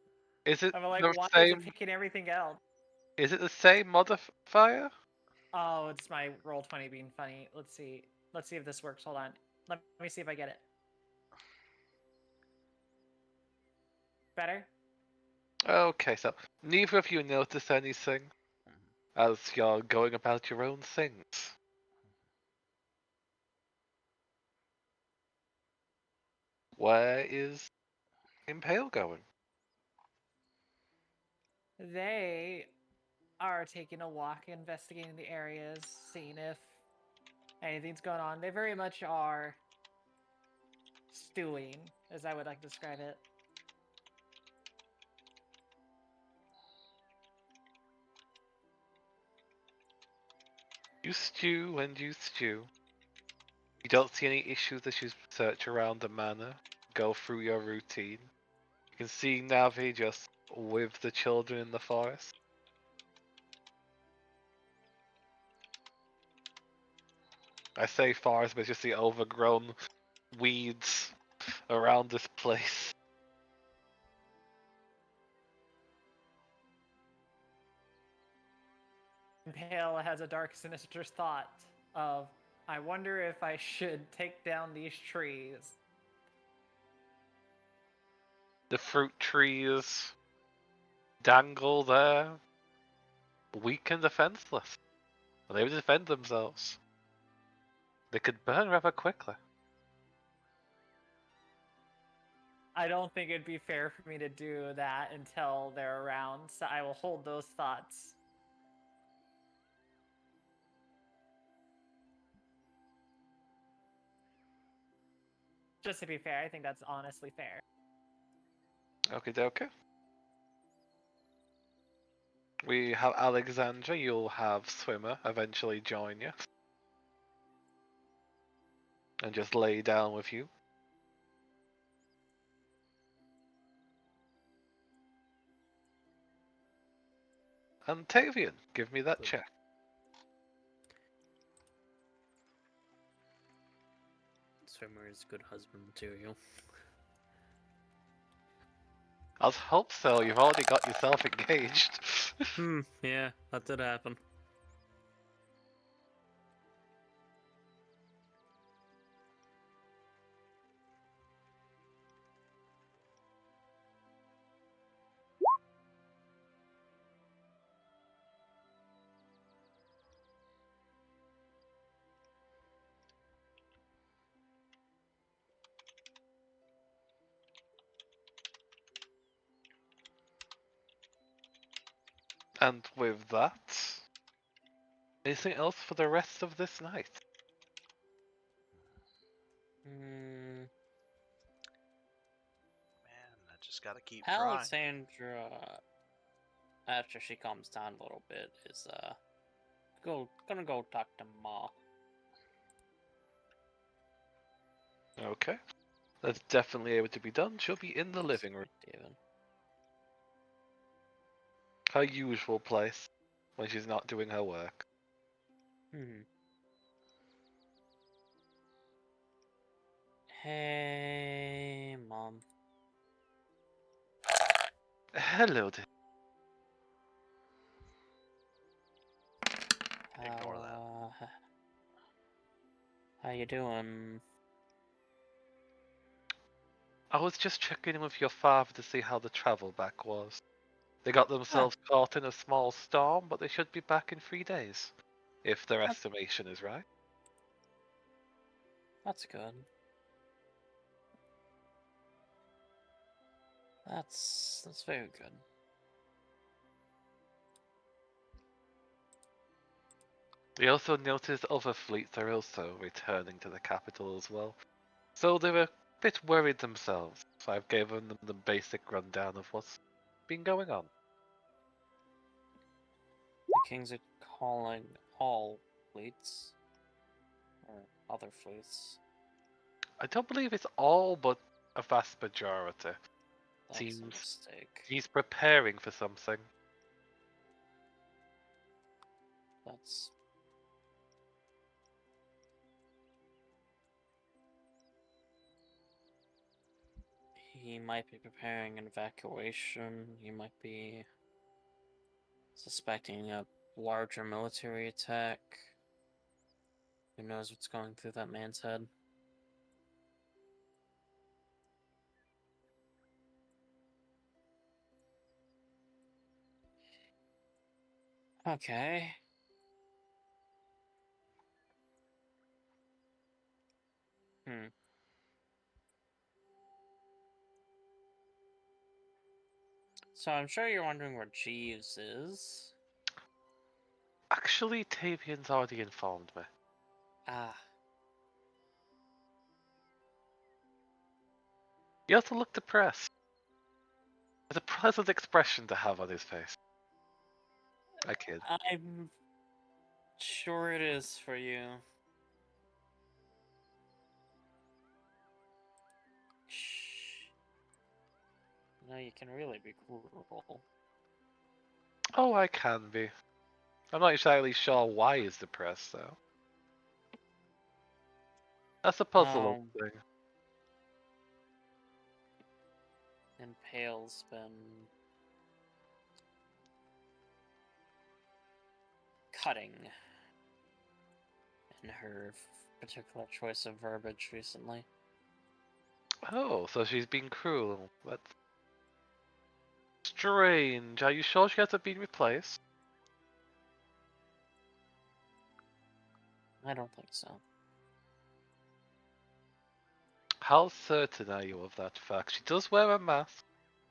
Is it I'm like, the why is it same? picking everything else? Is it the same modifier? Oh, it's my roll 20 being funny. Let's see. Let's see if this works. Hold on. Let me see if I get it. Better? Okay, so neither of you notice anything as you're going about your own things. Where is Impale going? They are taking a walk, investigating the areas, seeing if anything's going on. They very much are stewing, as I would like to describe it. You stew and you stew. You don't see any issues as you search around the manor, go through your routine. You can see Navi just with the children in the forest. I say forest, but it's just the overgrown weeds around this place. Impale has a dark, sinister thought of, I wonder if I should take down these trees. The fruit trees dangle there, weak and defenseless. They would defend themselves. They could burn rather quickly. I don't think it'd be fair for me to do that until they're around, so I will hold those thoughts. Just to be fair, I think that's honestly fair. Okay, okay. We have Alexandra, you'll have Swimmer eventually join you. And just lay down with you. And Tavian, give me that Good. check. Swimmer is good husband material. I'd hope so, you've already got yourself engaged. Yeah, that did happen. And with that, anything else for the rest of this night? Man, I just gotta keep trying. Alexandra, after she calms down a little bit, is gonna go talk to Ma. Okay. That's definitely able to be done. She'll be in the living room. David. Her usual place, when she's not doing her work. Hey, Mom. Hello, dear. Ignore that. How you doing? I was just checking in with your father to see how the travel back was. They got themselves caught in a small storm, but they should be back in 3 days, if their estimation is right. That's good. That's very good. We also noticed other fleets are also returning to the capital as well, so they were a bit worried themselves, so I've given them the basic rundown of what's been going on. The kings are calling all fleets, or other fleets. I don't believe it's all, but a vast majority. That's Seems a mistake. he's preparing for something. That's he might be preparing an evacuation. He might be suspecting a larger military attack. Who knows what's going through that man's head? Okay. So I'm sure you're wondering where Jeeves is. Actually, Tavian's already informed me. Ah, He also looked depressed. It's a pleasant expression to have on his face. I kid. I'm sure it is for you. Shh. No, you can really be cruel. Oh, I can be. I'm not exactly sure why he's depressed, though. That's a puzzling thing. And Pale's been cutting in her particular choice of verbiage recently. Oh, so she's been cruel. That's strange. Are you sure she hasn't been replaced? I don't think so. How certain are you of that fact? She does wear a mask.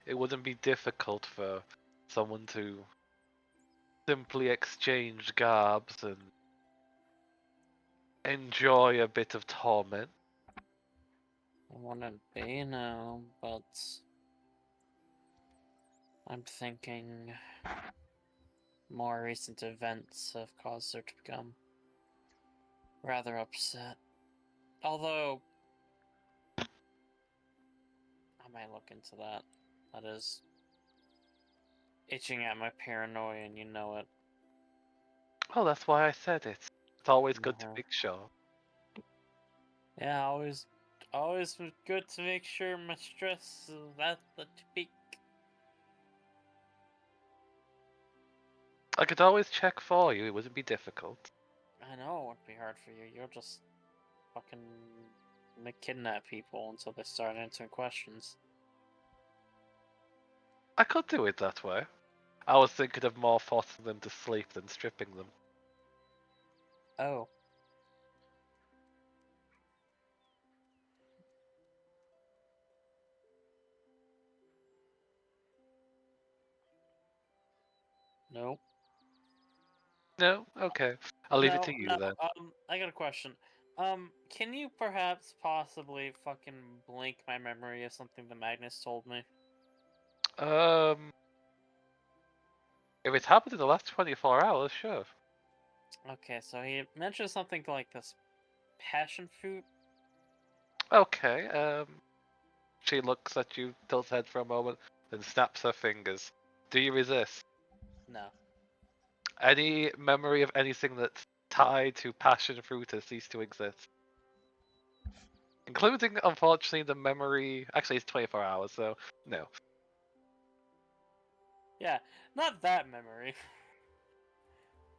It wouldn't be difficult for someone to simply exchange garbs and enjoy a bit of torment. I wouldn't be, no, but I'm thinking more recent events have caused her to become rather upset. Although, I might look into that. That is itching at my paranoia, and you know it. Oh, that's why I said it. It's always good to Uh-huh. make sure. Yeah, always good to make sure my stress is at the peak. I could always check for you. It wouldn't be difficult. I know it would be hard for you. You'll just fucking kidnap people until they start answering questions. I could do it that way. I was thinking of more forcing them to sleep than stripping them. Oh. No. No? Okay. I'll leave it No, to you no. then. I got a question. Can you perhaps possibly fucking blink my memory of something the Magnus told me? If it's happened in the last 24 hours, sure. Okay, so he mentioned something like this passion fruit. Okay, she looks at you, tilts her head for a moment, then snaps her fingers. Do you resist? No. Any memory of anything that's tied to passion fruit has ceased to exist? Including, unfortunately, the memory... Actually, it's 24 hours, so no. Yeah, not that memory.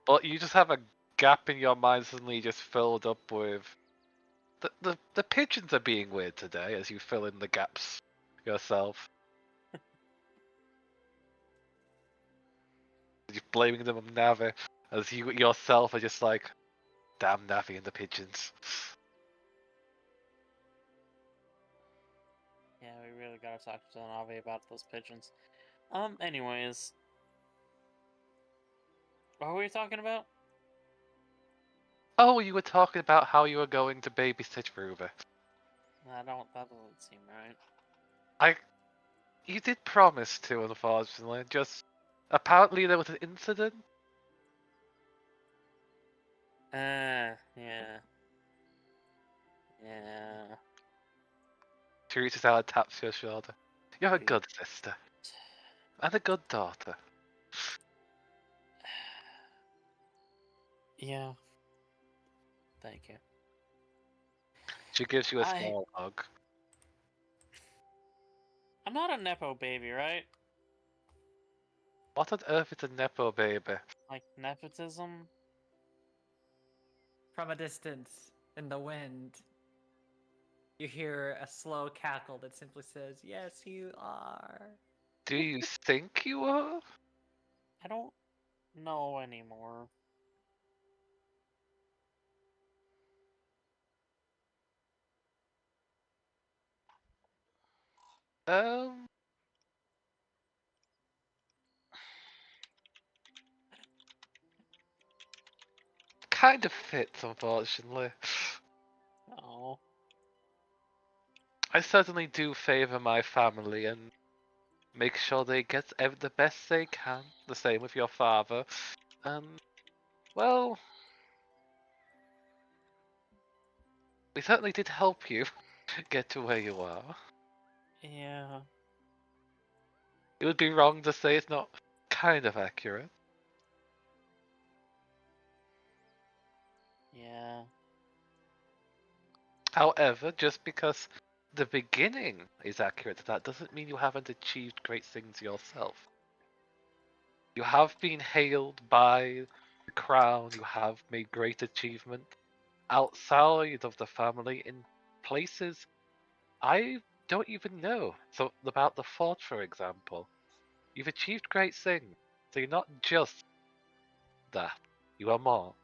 But you just have a gap in your mind suddenly just filled up with... The pigeons are being weird today as you fill in the gaps yourself. You're blaming them on Navi as you yourself are just like, damn Navi and the pigeons. Yeah, we really gotta talk to Navi about those pigeons. Anyways. What were we talking about? Oh, you were talking about how you were going to babysit Ruby. That doesn't seem right. You did promise to, unfortunately. Just apparently there was an incident. Yeah. She reaches out and taps your shoulder. You're a Good. good sister and a good daughter. Yeah. Thank you. She gives you a I- small hug. I'm not a nepo baby, right? What on earth is a nepo baby? Like nepotism. From a distance, in the wind, you hear a slow cackle that simply says, "Yes, you are." Do you think you are? I don't know anymore. Um, kind of fits, unfortunately. Oh. I certainly do favor my family and make sure they get the best they can. The same with your father. Well, we certainly did help you get to where you are. Yeah. It would be wrong to say it's not kind of accurate. Yeah. However, just because the beginning is accurate, that doesn't mean you haven't achieved great things yourself. You have been hailed by the crown, you have made great achievement outside of the family in places I don't even know. So about the fort, for example. You've achieved great things. So you're not just that. You are more.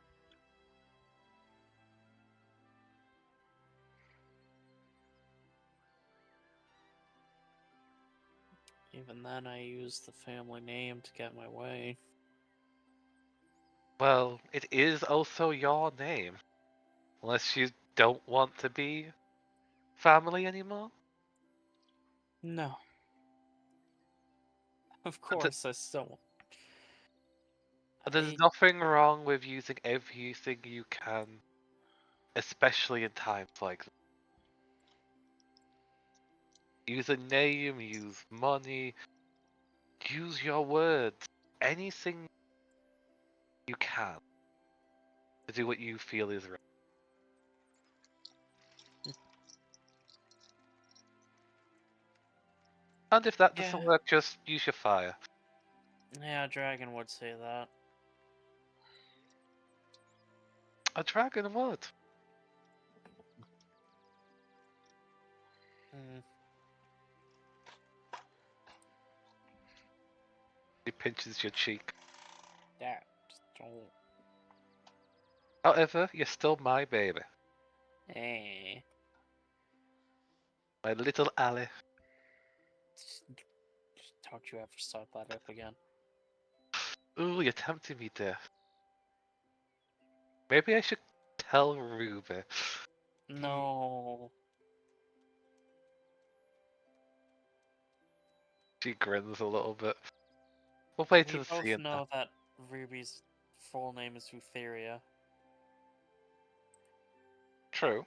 Even then, I use the family name to get my way. Well, it is also your name. Unless you don't want to be family anymore. No. Of And course, I still. there's I- nothing wrong with using everything you can, especially in times like this. Use a name, use money, use your words, anything you can to do what you feel is right. And if that doesn't Yeah. work, just use your fire. Yeah, Dragon would say that. A dragon would. Mm, He pinches your cheek. that. Just don't. However, you're still my baby. Eh. My little Ally. Don't you ever start that up again. Ooh, you're tempting me, dear. Maybe I should tell Ruby. No. She grins a little bit. We'll wait We and both see it. know that Ruby's full name is Rutheria, True.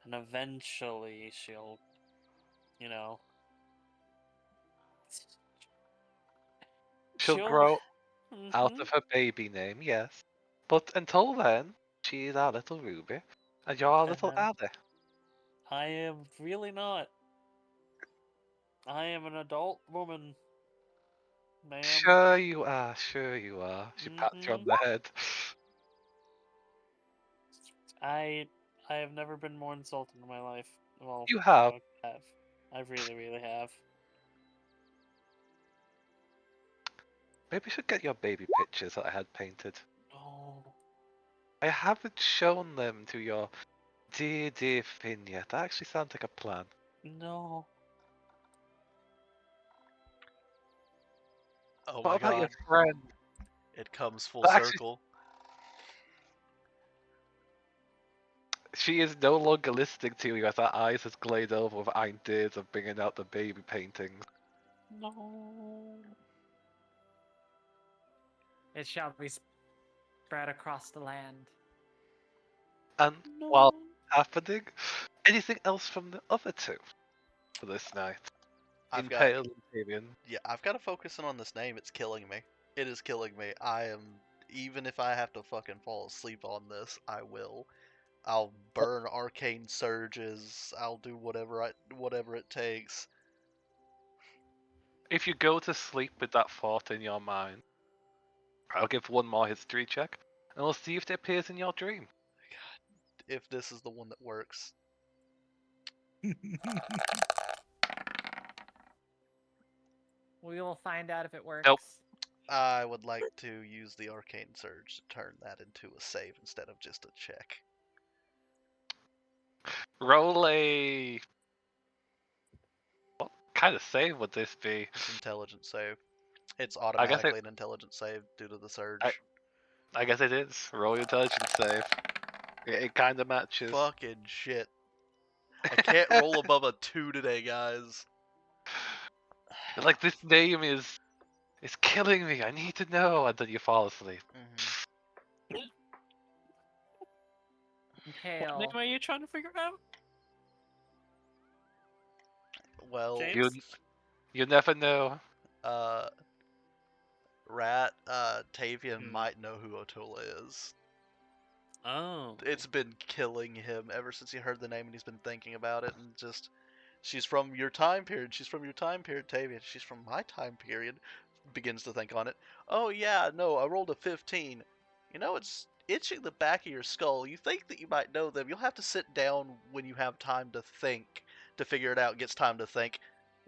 and eventually she'll, you know, She'll she'll. grow out Mhm. of her baby name, yes. But until then, she is our little Ruby, and you're our little Uh-huh. Ally. I am really not. I am an adult woman, ma'am. Sure you are, sure you are. She pats you on Mhm. the head. I have never been more insulted in my life. Well, You have. have. I really, really have. Maybe you should get your baby pictures that I had painted. Oh, I haven't shown them to your dear, dear Finn yet. That actually sounds like a plan. no. Oh What my about your god, friend? it comes full That actually, circle. she is no longer listening to you as her eyes has glazed over with ideas of bringing out the baby paintings. No. It shall be spread across the land. And while No. happening, anything else from the other two for this night? I've got Impale and Tyrion. Yeah, I've got to focus in on this name. It's killing me. It is killing me. I am even if I have to fucking fall asleep on this, I will. I'll burn arcane surges. I'll do whatever it takes. If you go to sleep with that thought in your mind, I'll give one more history check, and we'll see if it appears in your dream. If this is the one that works. We will find out if it works. Nope. I would like to use the arcane surge to turn that into a save instead of just a check. Roll a. What kind of save would this be? It's intelligence save. It's I guess automatically an intelligence save due to the surge. I guess it is. Roll your intelligence save. It kind of matches. Fucking shit. I can't roll above a 2 today, guys. Like, this name is killing me. I need to know. And then you fall asleep. Kale. What name are you trying to figure out? Well, James? You never know. Rat, Tavian Hmm. might know who Otola is. Oh. It's been killing him ever since he heard the name and he's been thinking about it and just, she's from your time period, Tavian, she's from my time period, begins to think on it. Oh yeah, no, I rolled a 15. You know, it's itching the back of your skull. You think that you might know them. You'll have to sit down when you have time to think to figure it out. Gets time to think.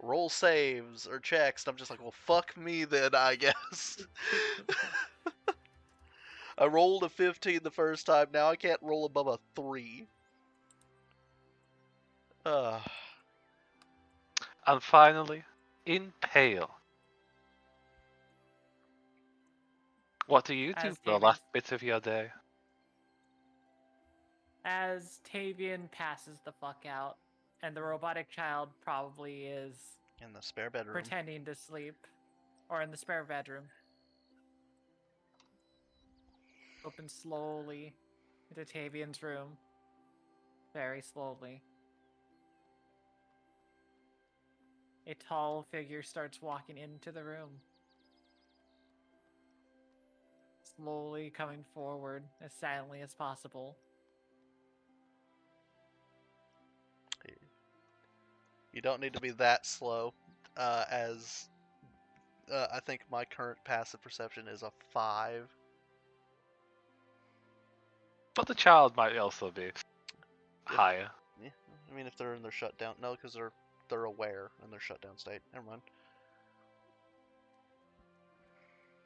Roll saves or checks. And I'm just like, well, fuck me then, I guess. I rolled a 15 the first time. Now I can't roll above a 3. And finally, Impale. What do you do As for the Tavian- last bit of your day? As Tavian passes the fuck out, and the robotic child probably is In the spare bedroom. pretending to sleep, or in the spare bedroom. Open slowly into Tavian's room. Very slowly. A tall figure starts walking into the room. Slowly coming forward as silently as possible. You don't need to be that slow, as I think my current passive perception is a 5. But the child might also be higher. Yeah, I mean if they're in their shutdown, no, because they're aware in their shutdown state. Never mind.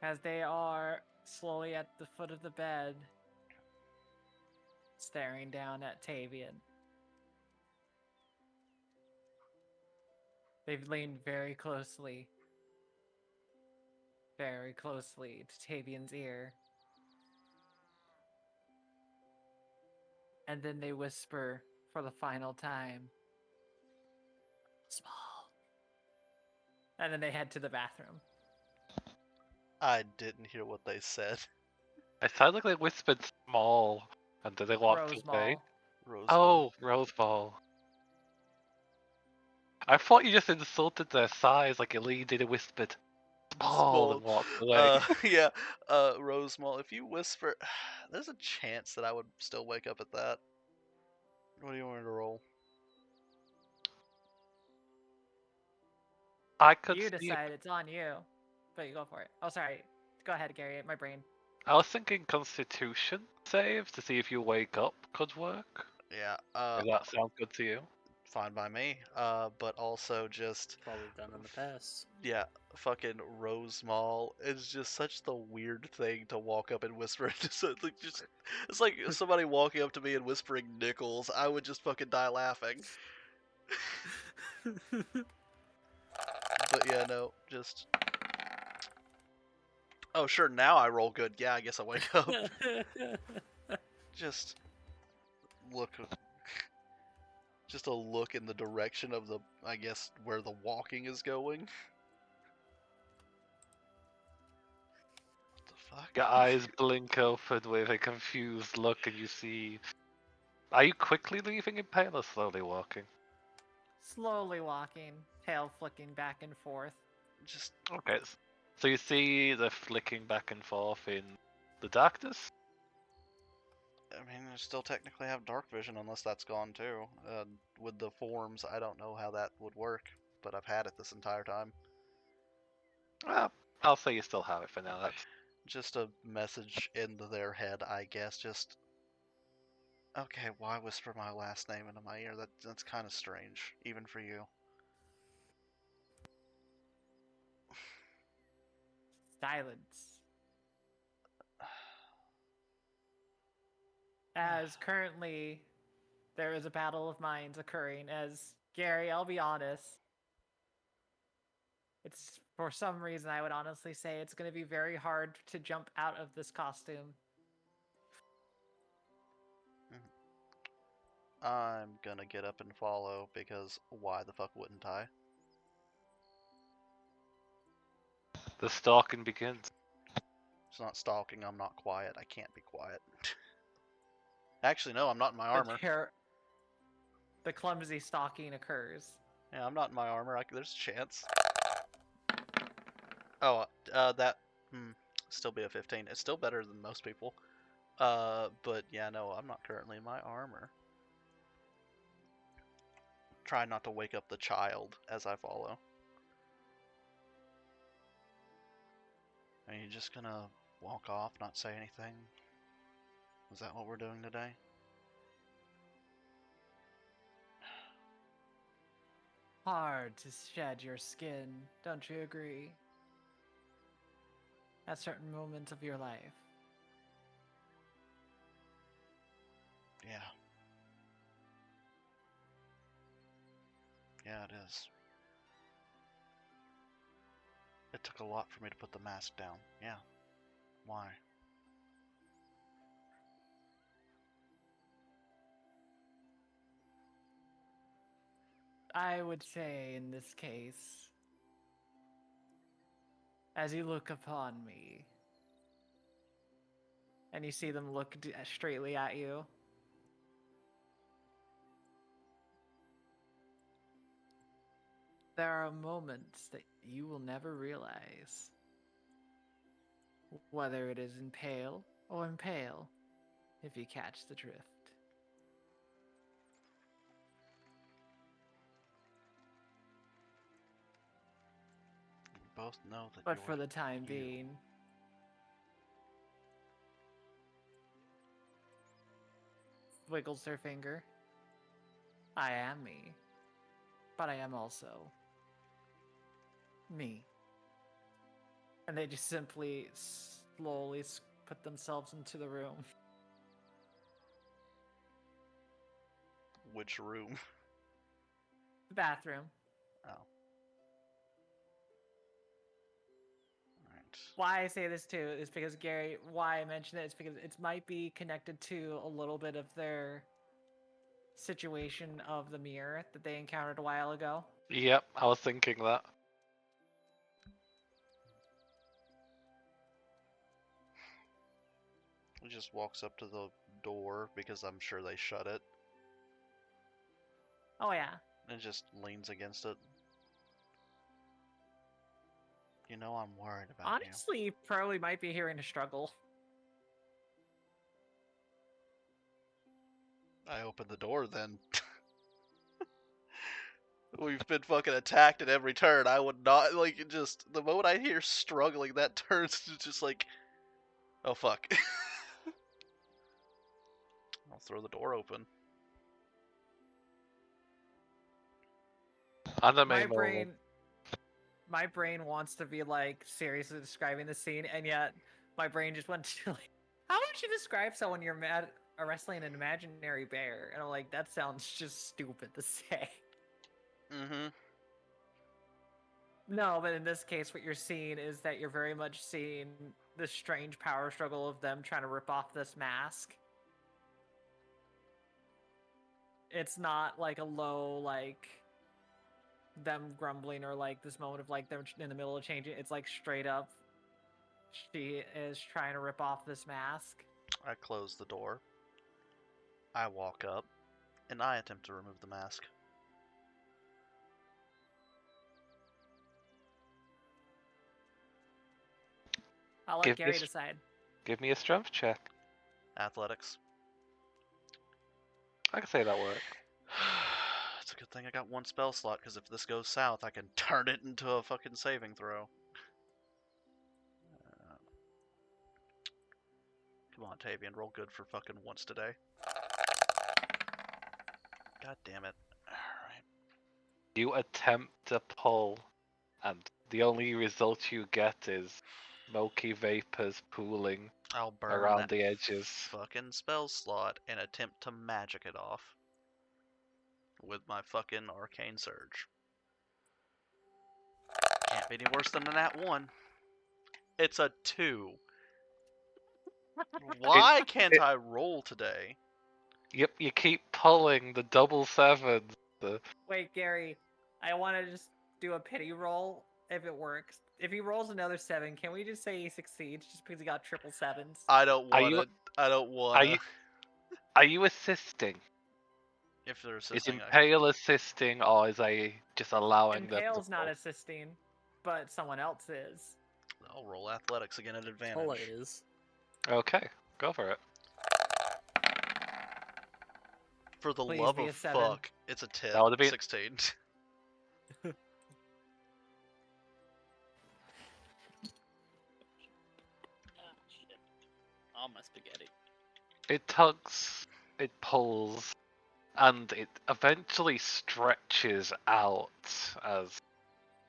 As they are slowly at the foot of the bed, staring down at Tavian. They've leaned very closely to Tavian's ear. And then they whisper for the final time, "Small." And then they head to the bathroom. I didn't hear what they said. It sounded like they whispered small, and then they walked away. Roseball. Roseball. Oh, Roseball. I thought you just insulted their size, like you leaned in and whispered small and walked away. Yeah, Rosemall, if you whisper, there's a chance that I would still wake up at that. What do you want me to roll? I could You see. decide, it's on you. But you go for it. Oh, sorry. Go ahead, Gary. My brain. I was thinking Constitution save to see if you wake up could work. Yeah, Does that sound good to you? fine by me. But also just, Probably done in the past. yeah, fucking Rosemall is just such the weird thing to walk up and whisper. It's like somebody walking up to me and whispering Nichols. I would just fucking die laughing. But yeah, no, just. Oh sure, now I roll good. Yeah, I guess I wake up. Just look. Just a look in the direction of the, I guess, where the walking is going. What the fuck? Your eyes blink open with a confused look, and you see. Are you quickly leaving Impale or slowly walking? Slowly walking, tail flicking back and forth. Just Okay, so you see the flicking back and forth in the darkness? I mean, I still technically have dark vision unless that's gone too. With the forms, I don't know how that would work, but I've had it this entire time. Well, I'll say you still have it for now. That's Just a message in their head, I guess. Just okay. Why whisper my last name into my ear? That's kind of strange, even for you. Silence. As currently there is a battle of minds occurring, as Gary, I'll be honest, it's for some reason I would honestly say it's going to be very hard to jump out of this costume. I'm gonna get up and follow because why the fuck wouldn't I? the stalking begins. It's not stalking. I'm not quiet. I can't be quiet. Actually, no. I'm not in my armor. The clumsy stalking occurs. Yeah, I'm not in my armor. There's a chance. Oh, that still be a 15. It's still better than most people. But yeah, no, I'm not currently in my armor. Try not to wake up the child as I follow. Are you just gonna walk off, not say anything? Is that what we're doing today? Hard to shed your skin, don't you agree? At certain moments of your life. Yeah. Yeah, it is. It took a lot for me to put the mask down. Yeah. Why? I would say in this case, as you look upon me, and you see them look straightly at you, there are moments that you will never realize. Whether it is impale or impale, if you catch the drift. We both know that But you're for the time you. being, wiggles her finger. I am me, but I am also me. And they just simply slowly put themselves into the room. Which room? The bathroom. Oh. Alright. Why I say this too is because Gary, why I mention it is because it might be connected to a little bit of their situation of the mirror that they encountered a while ago. Yep, I was thinking that. He just walks up to the door because I'm sure they shut it Oh yeah. and just leans against it. You know I'm worried about you. Honestly, you probably might be hearing a struggle. I open the door then. We've been fucking attacked at every turn. I would not, like, it just, the moment I hear struggling, that turns to just like, oh fuck. I'll throw the door open. And My brain wants to be like seriously describing the scene, and yet my brain just went to like, how would you describe someone you're wrestling an imaginary bear? And I'm like, that sounds just stupid to say. Mm-hmm. No, but in this case, what you're seeing is that you're very much seeing the strange power struggle of them trying to rip off this mask. It's not like a low, like, them grumbling or like this moment of like them in the middle of changing. It's like straight up, she is trying to rip off this mask. I close the door. I walk up, and I attempt to remove the mask. I'll let Give Gary this- decide. Give me a strength check. Athletics. I can say that works. It's a good thing I got one spell slot, because if this goes south, I can turn it into a fucking saving throw. Come on, Tavian, roll good for fucking once today. God damn it. Alright. You attempt to pull, and the only result you get is smoky vapors pooling I'll burn around that the edges. fucking spell slot and attempt to magic it off with my fucking arcane surge. Can't be any worse than that one. It's a 2. Why can't I roll today? Yep, you keep pulling the double sevens. Wait, Gary, I want to just do a pity roll if it works. If he rolls another 7, can we just say he succeeds just because he got triple sevens? I don't Are want you- to. I don't want to. Are you assisting? If they're Is assisting, Impale assisting, or is I just allowing them Impale's to not pull? assisting, but someone else is. I'll roll athletics again at advantage. Tola is. Okay, go for it. For the Please love be of a 7. fuck, it's a 10. That would've been- 16. Ah, shit. All my spaghetti. It tugs, it pulls, and it eventually stretches out as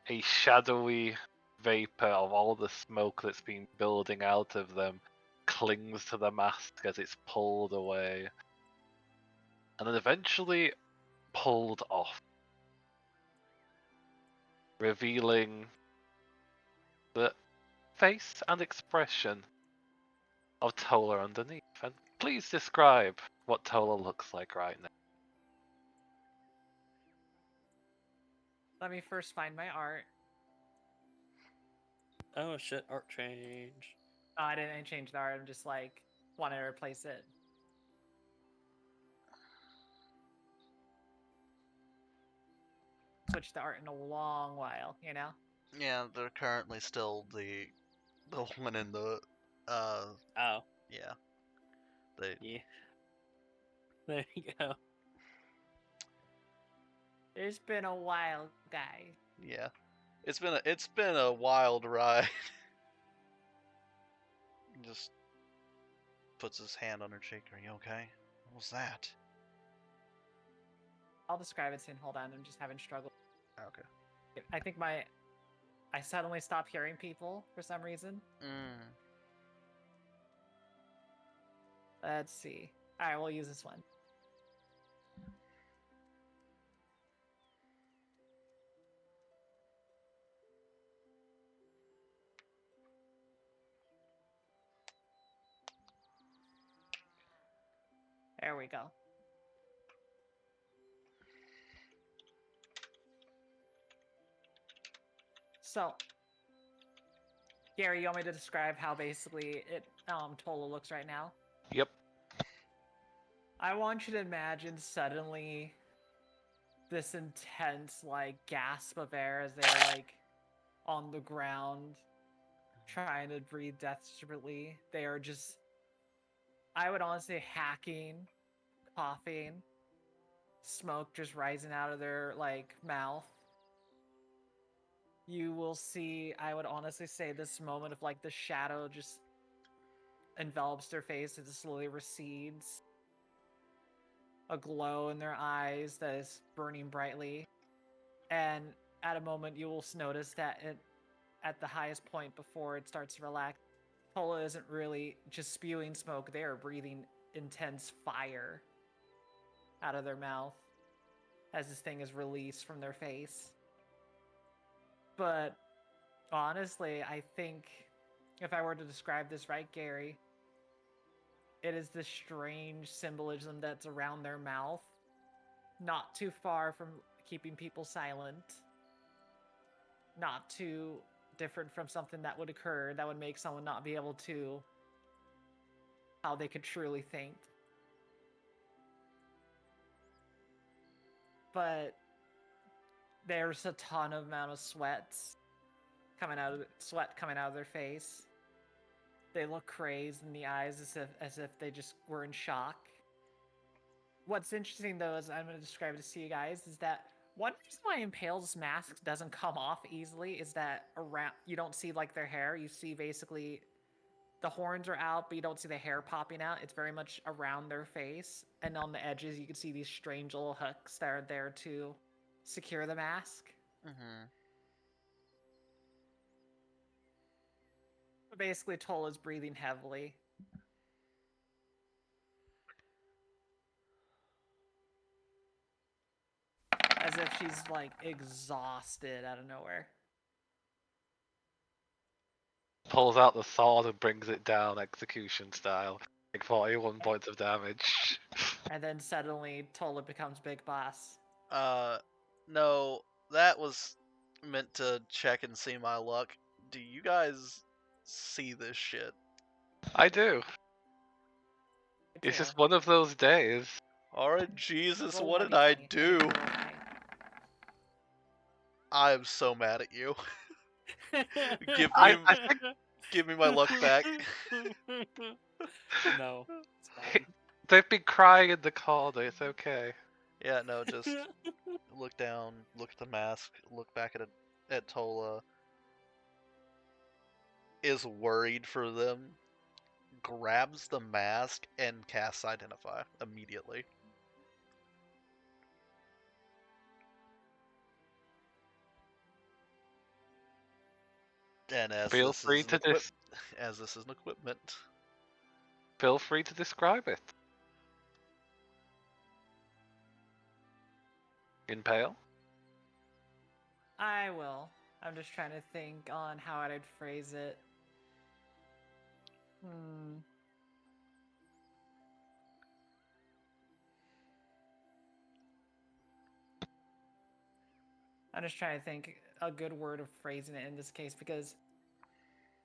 a shadowy vapor of all the smoke that's been building out of them clings to the mask as it's pulled away. And then eventually pulled off, revealing the face and expression of Tola underneath. And please describe what Tola looks like right now. Let me first find my art. Oh shit, art change. Oh, I didn't change the art. I'm just like want to replace it. Switch the art in a long while, you know. Yeah, they're currently still the one in the Oh, yeah. They yeah. There you go. It's been a while, guys. yeah. It's been a wild ride. Just puts his hand on her cheek. Are you okay? What was that? I'll describe it soon. Hold on, I'm just having struggle. Okay. I think I suddenly stopped hearing people for some reason. Let's see. All right, we'll use this one. There we go. So, Gary, you want me to describe how basically Tola looks right now? Yep. I want you to imagine suddenly this intense like gasp of air as they're like on the ground trying to breathe desperately. They are just, I would honestly say, hacking, coughing, smoke just rising out of their like mouth. You will see, I would honestly say, this moment of like the shadow just envelops their face as it slowly recedes. A glow in their eyes that is burning brightly. And at a moment, you will notice that at the highest point before it starts to relax, Tola isn't really just spewing smoke, they are breathing intense fire out of their mouth as this thing is released from their face. But honestly, I think if I were to describe this right, Gary, it is this strange symbolism that's around their mouth, not too far from keeping people silent, not too different from something that would occur that would make someone not be able to how they could truly think. But there's a ton of amount of sweat coming out of their face. They look crazed in the eyes as if they just were in shock. What's interesting though is I'm going to describe it to you guys is that one reason why Impale's mask doesn't come off easily is that around you don't see like their hair. You see basically the horns are out, but you don't see the hair popping out. It's very much around their face, and on the edges you can see these strange little hooks that are there to secure the mask. Mm-hmm. But basically, Tola's breathing heavily. As if she's like exhausted out of nowhere. Pulls out the sword and brings it down execution style. Like 41 points of damage. And then suddenly Tola becomes Big Boss. No, that was meant to check and see my luck. Do you guys see this shit? I do. It's just one of those days. Alright, Jesus, Roll what did 1d20. I think do? roll high. I am so mad at you. Give I me, think give me my luck back. No, it's fine. they've been crying in the corner. It's okay. Yeah, no, just look down, look at the mask, look back at Tola. Is worried for them. Grabs the mask and casts Identify immediately. And as Feel this free is an to as this is an equipment, feel free to describe it. Impale. I will. I'm just trying to think on how I'd phrase it. I'm just trying to think a good word of phrasing it in this case because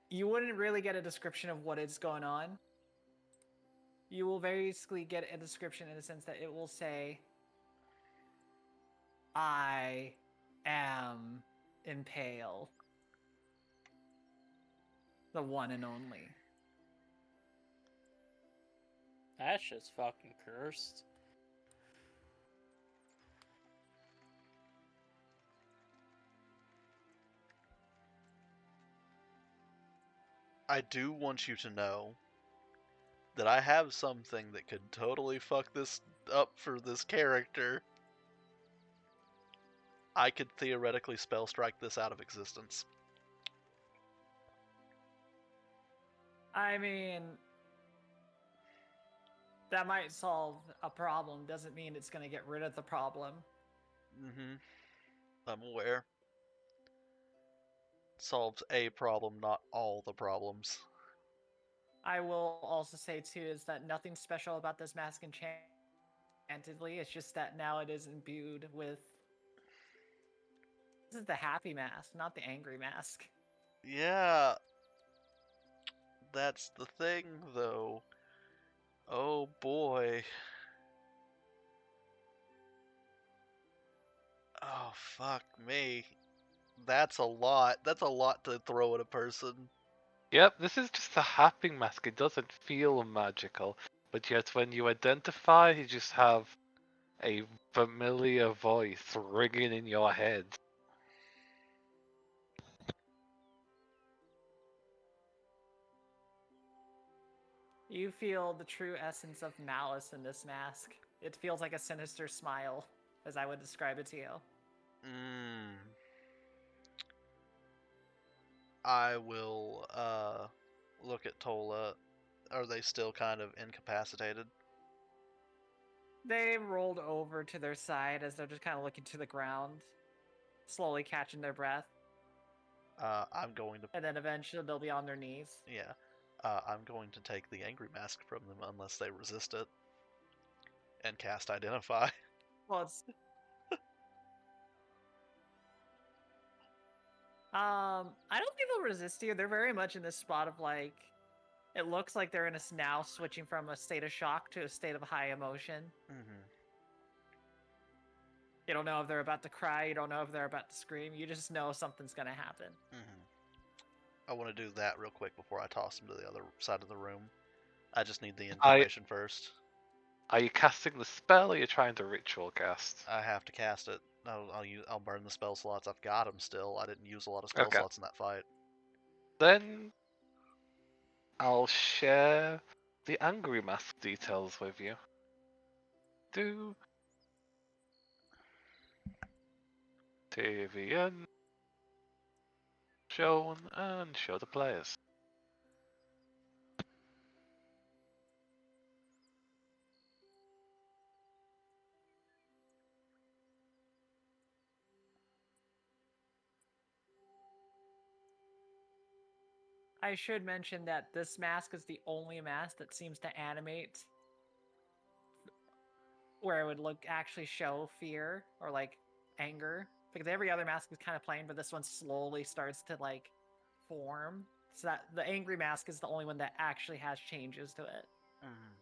you wouldn't really get a description of what is going on. You will basically get a description in the sense that it will say, I am Impale. The one and only. That shit's fucking cursed. I do want you to know that I have something that could totally fuck this up for this character. I could theoretically spell strike this out of existence. I mean, that might solve a problem. Doesn't mean it's going to get rid of the problem. Mm-hmm. I'm aware. Solves a problem, not all the problems. I will also say too is that nothing special about this mask enchantedly. It's just that now it is imbued with. This is the happy mask, not the angry mask. Yeah. That's the thing, though. Oh boy. Oh, fuck me. That's a lot. That's a lot to throw at a person. Yep, this is just a happy mask. It doesn't feel magical, but yet when you identify, you just have a familiar voice ringing in your head. You feel the true essence of malice in this mask. It feels like a sinister smile, as I would describe it to you. I will, look at Tola. Are they still kind of incapacitated? They rolled over to their side as they're just kind of looking to the ground, slowly catching their breath, I'm going to, and then eventually they'll be on their knees. yeah. I'm going to take the angry mask from them unless they resist it. And cast Identify. Well, it's I don't think they'll resist you. They're very much in this spot of like, it looks like they're in a now switching from a state of shock to a state of high emotion. Mm-hmm. You don't know if they're about to cry. You don't know if they're about to scream. You just know something's gonna happen. Mm-hmm. I want to do that real quick before I toss him to the other side of the room. I just need the I- information first. Are you casting the spell or are you trying to ritual cast? I have to cast it. I'll burn the spell slots. I've got them still. I didn't use a lot of spell Okay. slots in that fight. Then I'll share the angry mask details with you. Do Tavian shown and show the players. I should mention that this mask is the only mask that seems to animate where it would actually show fear or like anger, because every other mask is kind of plain, but this one slowly starts to like form. So that the angry mask is the only one that actually has changes to it. Mm-hmm.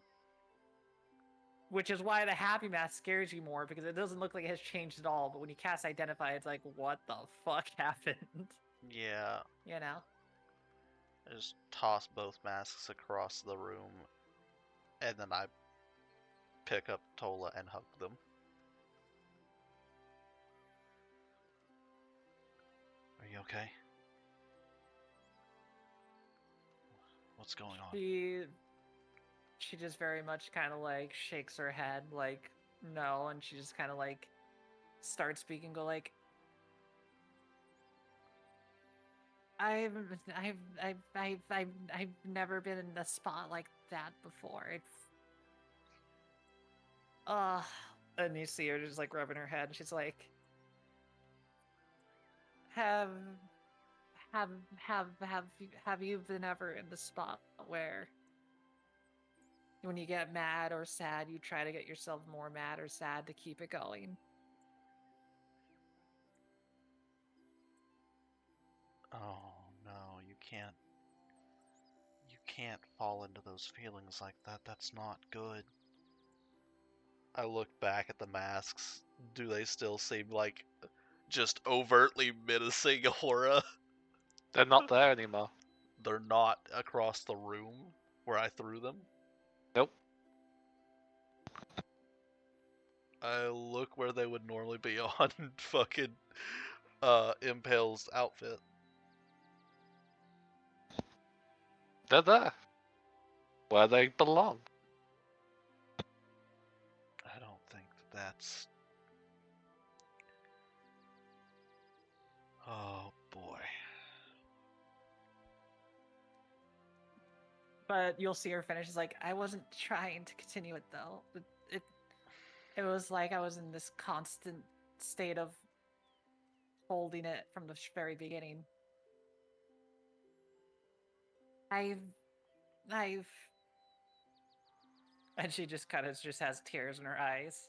Which is why the happy mask scares you more, because it doesn't look like it has changed at all, but when you cast Identify, it's like, what the fuck happened? Yeah. You know? I just toss both masks across the room, and then I pick up Tola and hug them. Are you okay? What's going on? She just very much kind of like shakes her head, like, no, and she just kind of like starts speaking, go like, I've never been in a spot like that before. And you see her just like rubbing her head, and she's like, have you been ever in the spot where when you get mad or sad, you try to get yourself more mad or sad to keep it going? Oh no, you can't. You can't fall into those feelings like that. That's not good. I look back at the masks. Do they still seem like just overtly menacing aura? They're not there anymore. They're not across the room where I threw them. Nope. I look where they would normally be on fucking Impale's outfit. They're there. Where they belong. I don't think that's. Oh boy. But you'll see her finish. It's like, I wasn't trying to continue it though. It was like I was in this constant state of holding it from the very beginning. I've, and she just kind of just has tears in her eyes.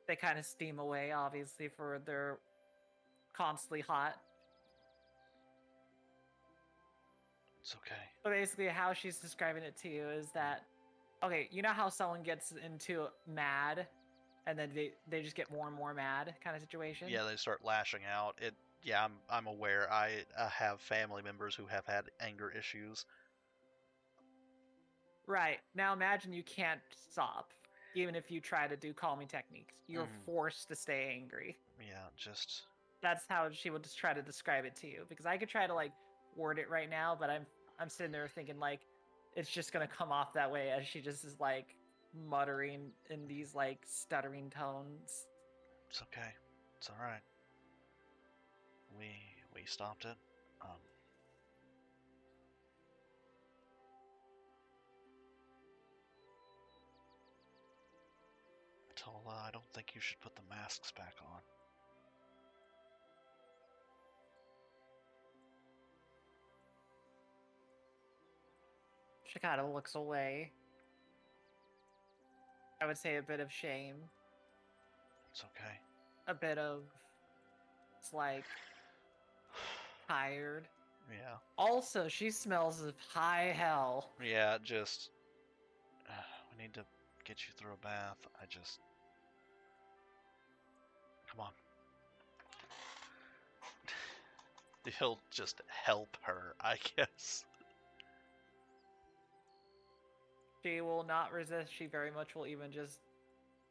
They kind of steam away, obviously, for they're constantly hot. It's okay. But basically, how she's describing it to you is that, okay, you know how someone gets into mad, and then they just get more and more mad kind of situation? Yeah, they start lashing out. Yeah, I'm aware. I have family members who have had anger issues. Right. Now imagine you can't stop, even if you try to do calming techniques. You're forced to stay angry. Yeah, just. That's how she would just try to describe it to you. Because I could try to like word it right now, but I'm sitting there thinking like it's just gonna come off that way as she just is like muttering in these like stuttering tones. It's okay. It's all right. We stopped it. Tola, I don't think you should put the masks back on. She kind of looks away. I would say a bit of shame. It's okay. A bit of, it's like, tired. Yeah. Also, she smells of high hell. Yeah, just. We need to get you through a bath. Come on. He'll just help her, I guess. She will not resist. She very much will even just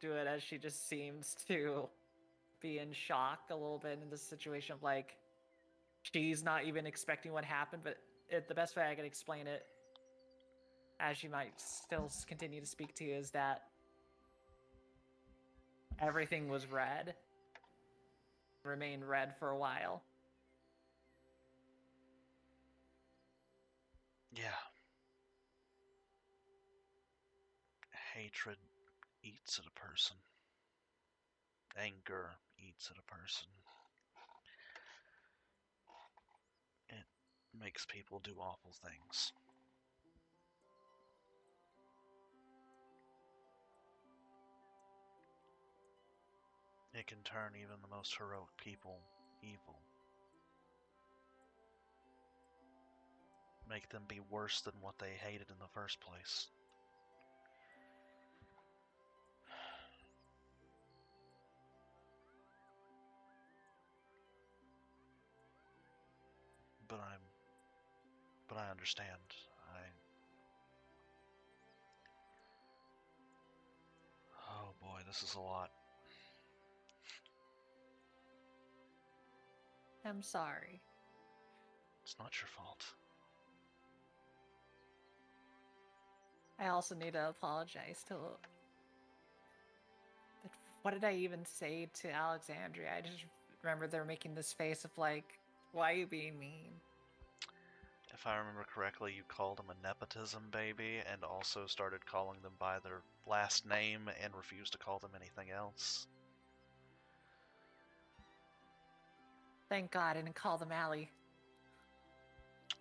do it, as she just seems to be in shock a little bit in this situation of like she's not even expecting what happened. But the best way I can explain it, as she might still continue to speak to you, is that everything was red, remained red for a while. Yeah. Hatred eats at a person. Anger eats at a person. It makes people do awful things. It can turn even the most heroic people evil. Make them be worse than what they hated in the first place. But I understand. Oh boy, this is a lot. I'm sorry. It's not your fault. I also need to apologize to. What did I even say to Alexandria? I just remember they're making this face of like, why are you being mean? If I remember correctly, you called them a nepotism baby and also started calling them by their last name and refused to call them anything else. Thank God I didn't call them Allie.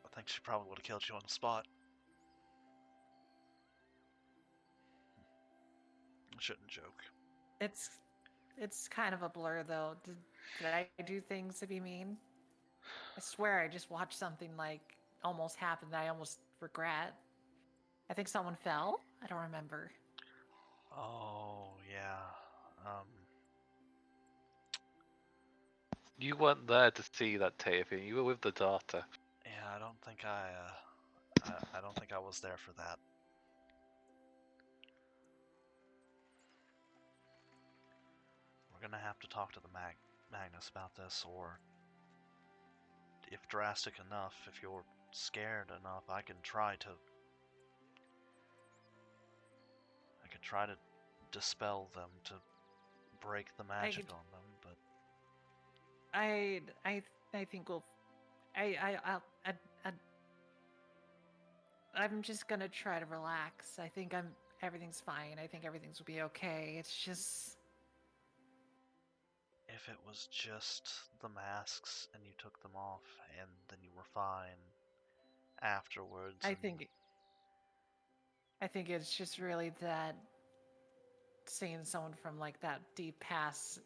I think she probably would have killed you on the spot. I shouldn't joke. It's kind of a blur though. Did I do things to be mean? I swear I just watched something like almost happen that I almost regret. I think someone fell. I don't remember. Oh, yeah. You weren't there to see that, Tavian. You were with the daughter. Yeah, I don't think I don't think I was there for that. We're gonna have to talk to the Magnus about this, or if drastic enough, if you're scared enough, I can try to dispel them, to break the magic on them, but I think we'll. I'm just gonna try to relax. I think everything's fine. I think everything's will be okay. It's just. if it was just the masks and you took them off and then you were fine afterwards. I think it's just really that seeing someone from like that deep past.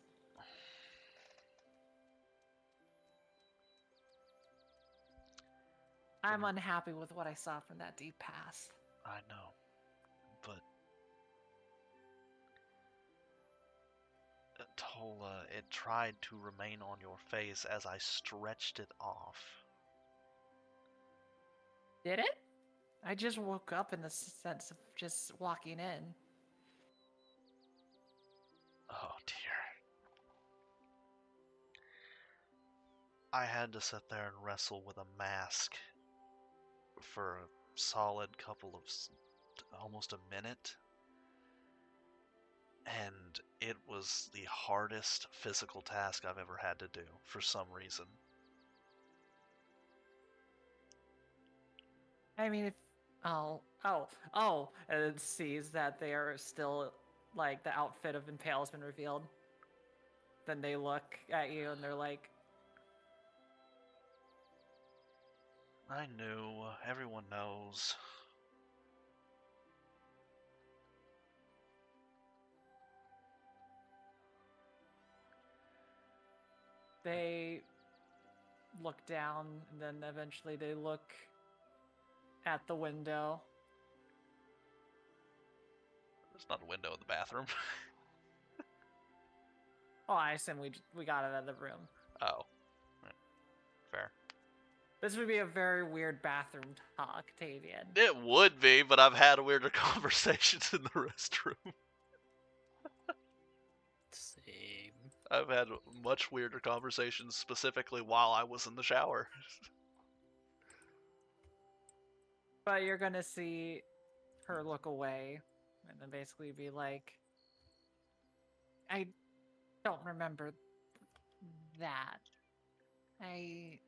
I'm unhappy with what I saw from that deep past. I know, but Tola, it tried to remain on your face as I stretched it off. Did it? I just woke up in the sense of just walking in. Oh dear. I had to sit there and wrestle with a mask for a solid couple of almost a minute. And it was the hardest physical task I've ever had to do for some reason. I mean, if and it sees that they are still like the outfit of Impale has been revealed. Then they look at you and they're like, I knew. Everyone knows. they look down and then eventually they look at the window. There's not a window in the bathroom. Oh, I assume we got it out of the room. Oh. Fair. This would be a very weird bathroom talk, Tavian. It would be, but I've had weirder conversations in the restroom. Same. I've had much weirder conversations specifically while I was in the shower. But you're gonna see her look away and then basically be like, I don't remember that. I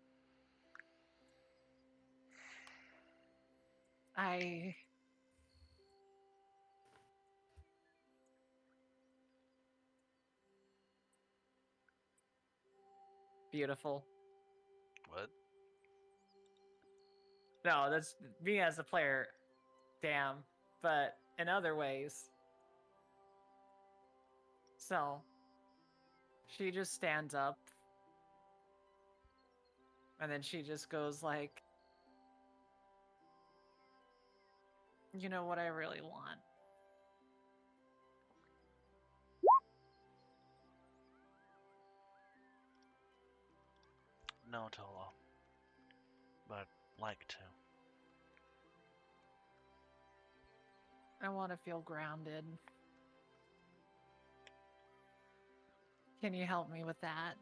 beautiful. What? No, that's me as a player. Damn. But in other ways. So, she just stands up. And then she just goes like, you know what I really want? No, Tolo. But I'd like to. I want to feel grounded. Can you help me with that?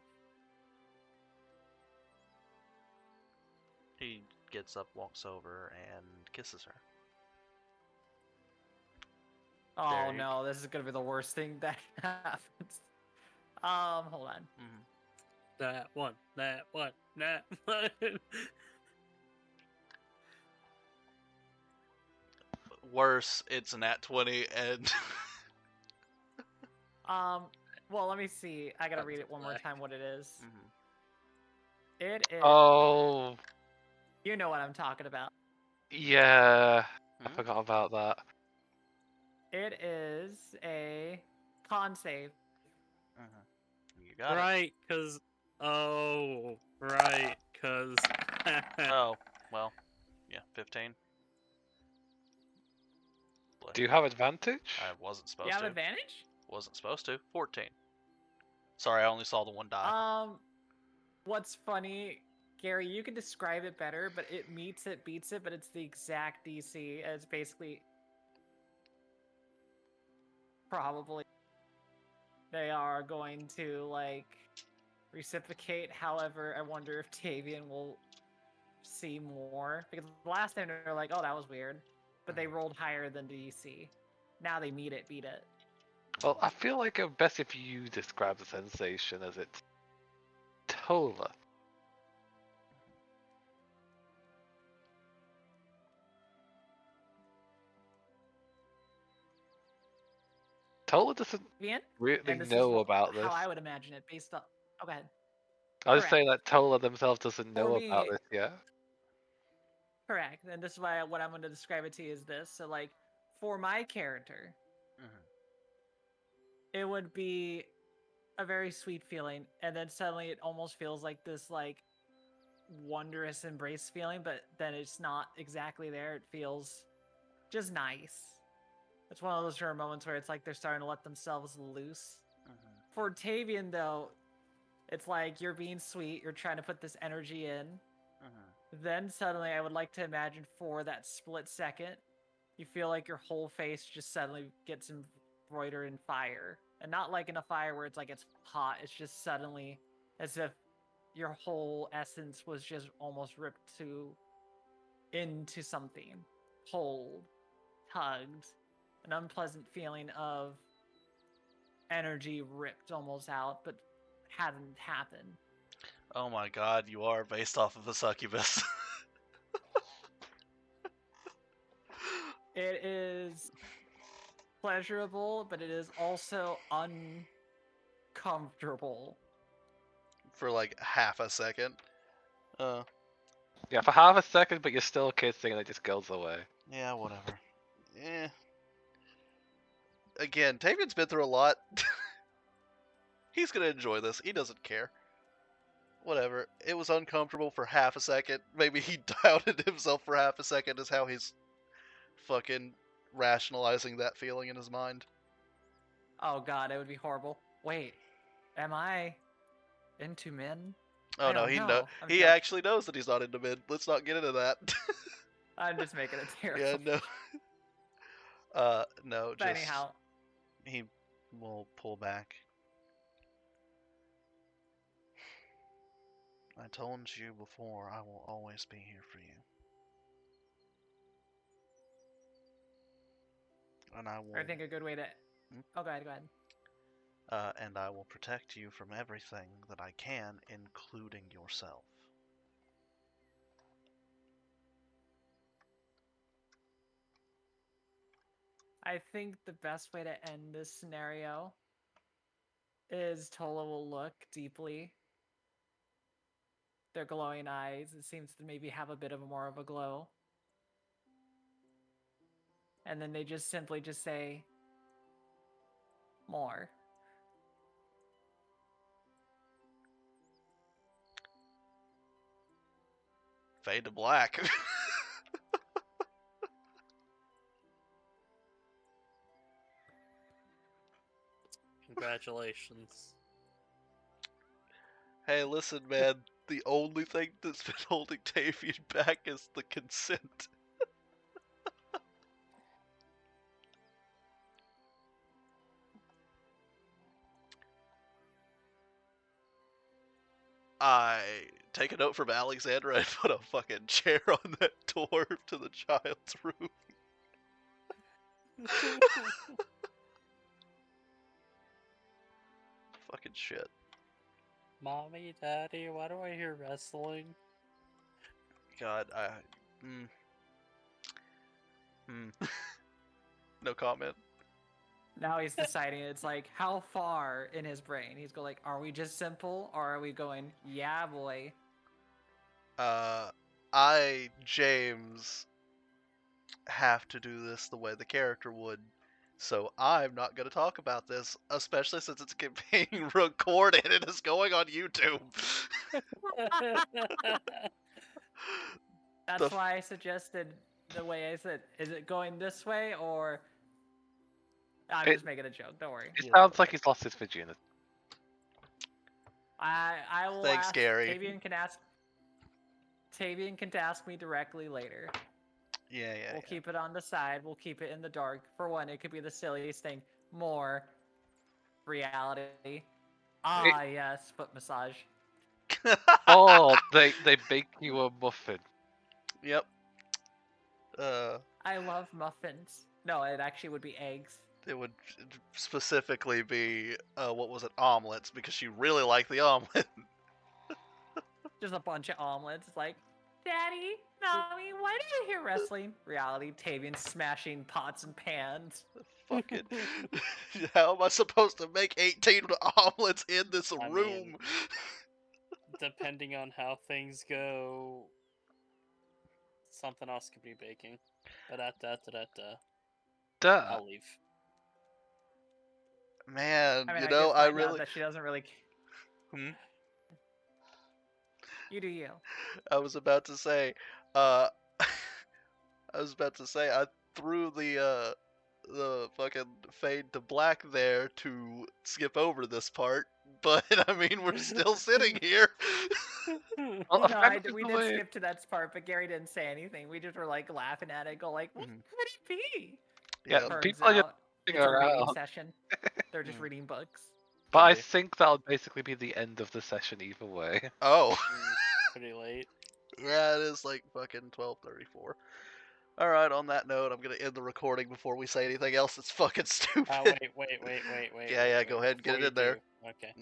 He gets up, walks over, and kisses her. Oh There you no, this is gonna be the worst thing that happens. Hold on. Mm-hmm. That one. Worse, it's an at 20, and Well, let me see. I gotta That's read it one more black. time. What it is? Mhm. It is. Oh, You know what I'm talking about. yeah. I Hmm? forgot about that. It is a con save. You got it. Right, cause right, cause Oh, well, yeah, 15. Do you have advantage? I wasn't You supposed have to. advantage? Wasn't supposed to. 14. Sorry, I only saw the one die. What's funny, Gary? You can describe it better, but it meets it, beats it, but it's the exact DC. It's basically probably they are going to like reciprocate. However, I wonder if Tavian will see more because the last time they were like, "Oh, that was weird," but they rolled higher than DC. Now they meet it, beat it. Well, I feel like it's best if you describe the sensation as it's Tola. Tola doesn't Tavian, really and this is know about how this. I would imagine it based on. Oh, go ahead. I was just saying Correct. that Tola themselves doesn't For know about me, this yet. correct. And this is why what I'm going to describe it to you is this. So, like, for my character, it would be a very sweet feeling, and then suddenly it almost feels like this, like, wondrous embrace feeling, but then it's not exactly there. It feels just nice. It's one of those rare moments where it's like they're starting to let themselves loose. For Tavian, though, it's like you're being sweet, you're trying to put this energy in. Then suddenly, I would like to imagine for that split second, you feel like your whole face just suddenly gets embroidered in fire. And not like in a fire where it's like it's hot, it's just suddenly as if your whole essence was just almost ripped into something. Pulled, tugged, an unpleasant feeling of energy ripped almost out, but hadn't happened. Oh my god, you are based off of a succubus. It is pleasurable, but it is also uncomfortable. For like half a second. Yeah, for half a second, but you're still kissing and it just goes away. Yeah, whatever. Again, Tavian's been through a lot. He's gonna enjoy this. He doesn't care. Whatever. It was uncomfortable for half a second. Maybe he doubted himself for half a second is how he's fucking rationalizing that feeling in his mind. Oh god, it would be horrible. Wait, am I into men? Oh I no, don't he know. I'm he joking. actually knows that he's not into mid. Let's not get into that. I'm just making it terrible. Yeah, no. No, But just anyhow, he will pull back. I told you before, I will always be here for you. And I will I think a good way to. Hmm? Oh, go ahead. Go ahead. and I will protect you from everything that I can, including yourself. I think the best way to end this scenario is Tola will look deeply. Their glowing eyes, it seems to maybe have a bit of more of a glow. And then they just simply just say, more. Fade to black. Congratulations. Hey, listen, man. The only thing that's been holding Tavian back is the consent. I take a note from Alexandra and put a fucking chair on that door to the child's room. Fucking shit. Mommy, Daddy, why do I hear wrestling? God, no comment. Now he's deciding it's like how far in his brain. He's going like, are we just simple or are we going, yeah boy? I, James, have to do this the way the character would. So I'm not going to talk about this, especially since it's being recorded and is going on YouTube. That's why I suggested the way I said, is it going this way or I'm just making a joke, don't worry. It Yeah. sounds like he's lost his virginity. I will Thanks, ask Gary. Tavian can ask me directly later. Yeah. We'll keep it on the side. We'll keep it in the dark. For one, it could be the silliest thing. More reality. Ah, yes, foot massage. Oh, they bake you a muffin. Yep. I love muffins. No, it actually would be eggs. It would specifically be, what was it, omelets, because she really liked the omelet. Just a bunch of omelets. It's like, Daddy, Mommy, why do you hear wrestling? Reality, Tavian smashing pots and pans. Fucking. How am I supposed to make 18 omelets in this I room? mean, depending on how things go, something else could be baking. Duh. I'll leave. Man, I mean, you I know, just I find out really. that she doesn't really. Hmm? You do you. I was about to say, I threw the fucking fade to black there to skip over this part, but I mean, we're still sitting here. Well, No, effectively, we did skip to that part, but Gary didn't say anything. We just were like laughing at it, go like, what Mhm. could it be? yeah, Yep. Turns people are just out sitting it's a reading around. session. They're just Mm. reading books. But I Could be. think that'll basically be the end of the session either way. Oh. Pretty late. Yeah, it is like fucking 12:34. Alright, on that note, I'm gonna end the recording before we say anything else that's fucking stupid. Wait. Yeah, go ahead and get Before it in there. you do, Okay.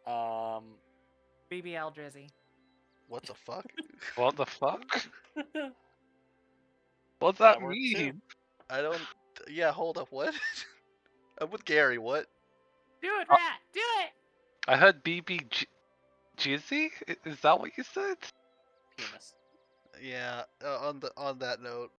Mhm. BBL Drizzy. What the fuck? What the fuck? What's that That works too. mean? I don't. Yeah, hold up, what? I'm with Gary, what? Do it, Rat! Do it! I heard BB Jizzy? Is that what you said? Penis. Yeah, on that note,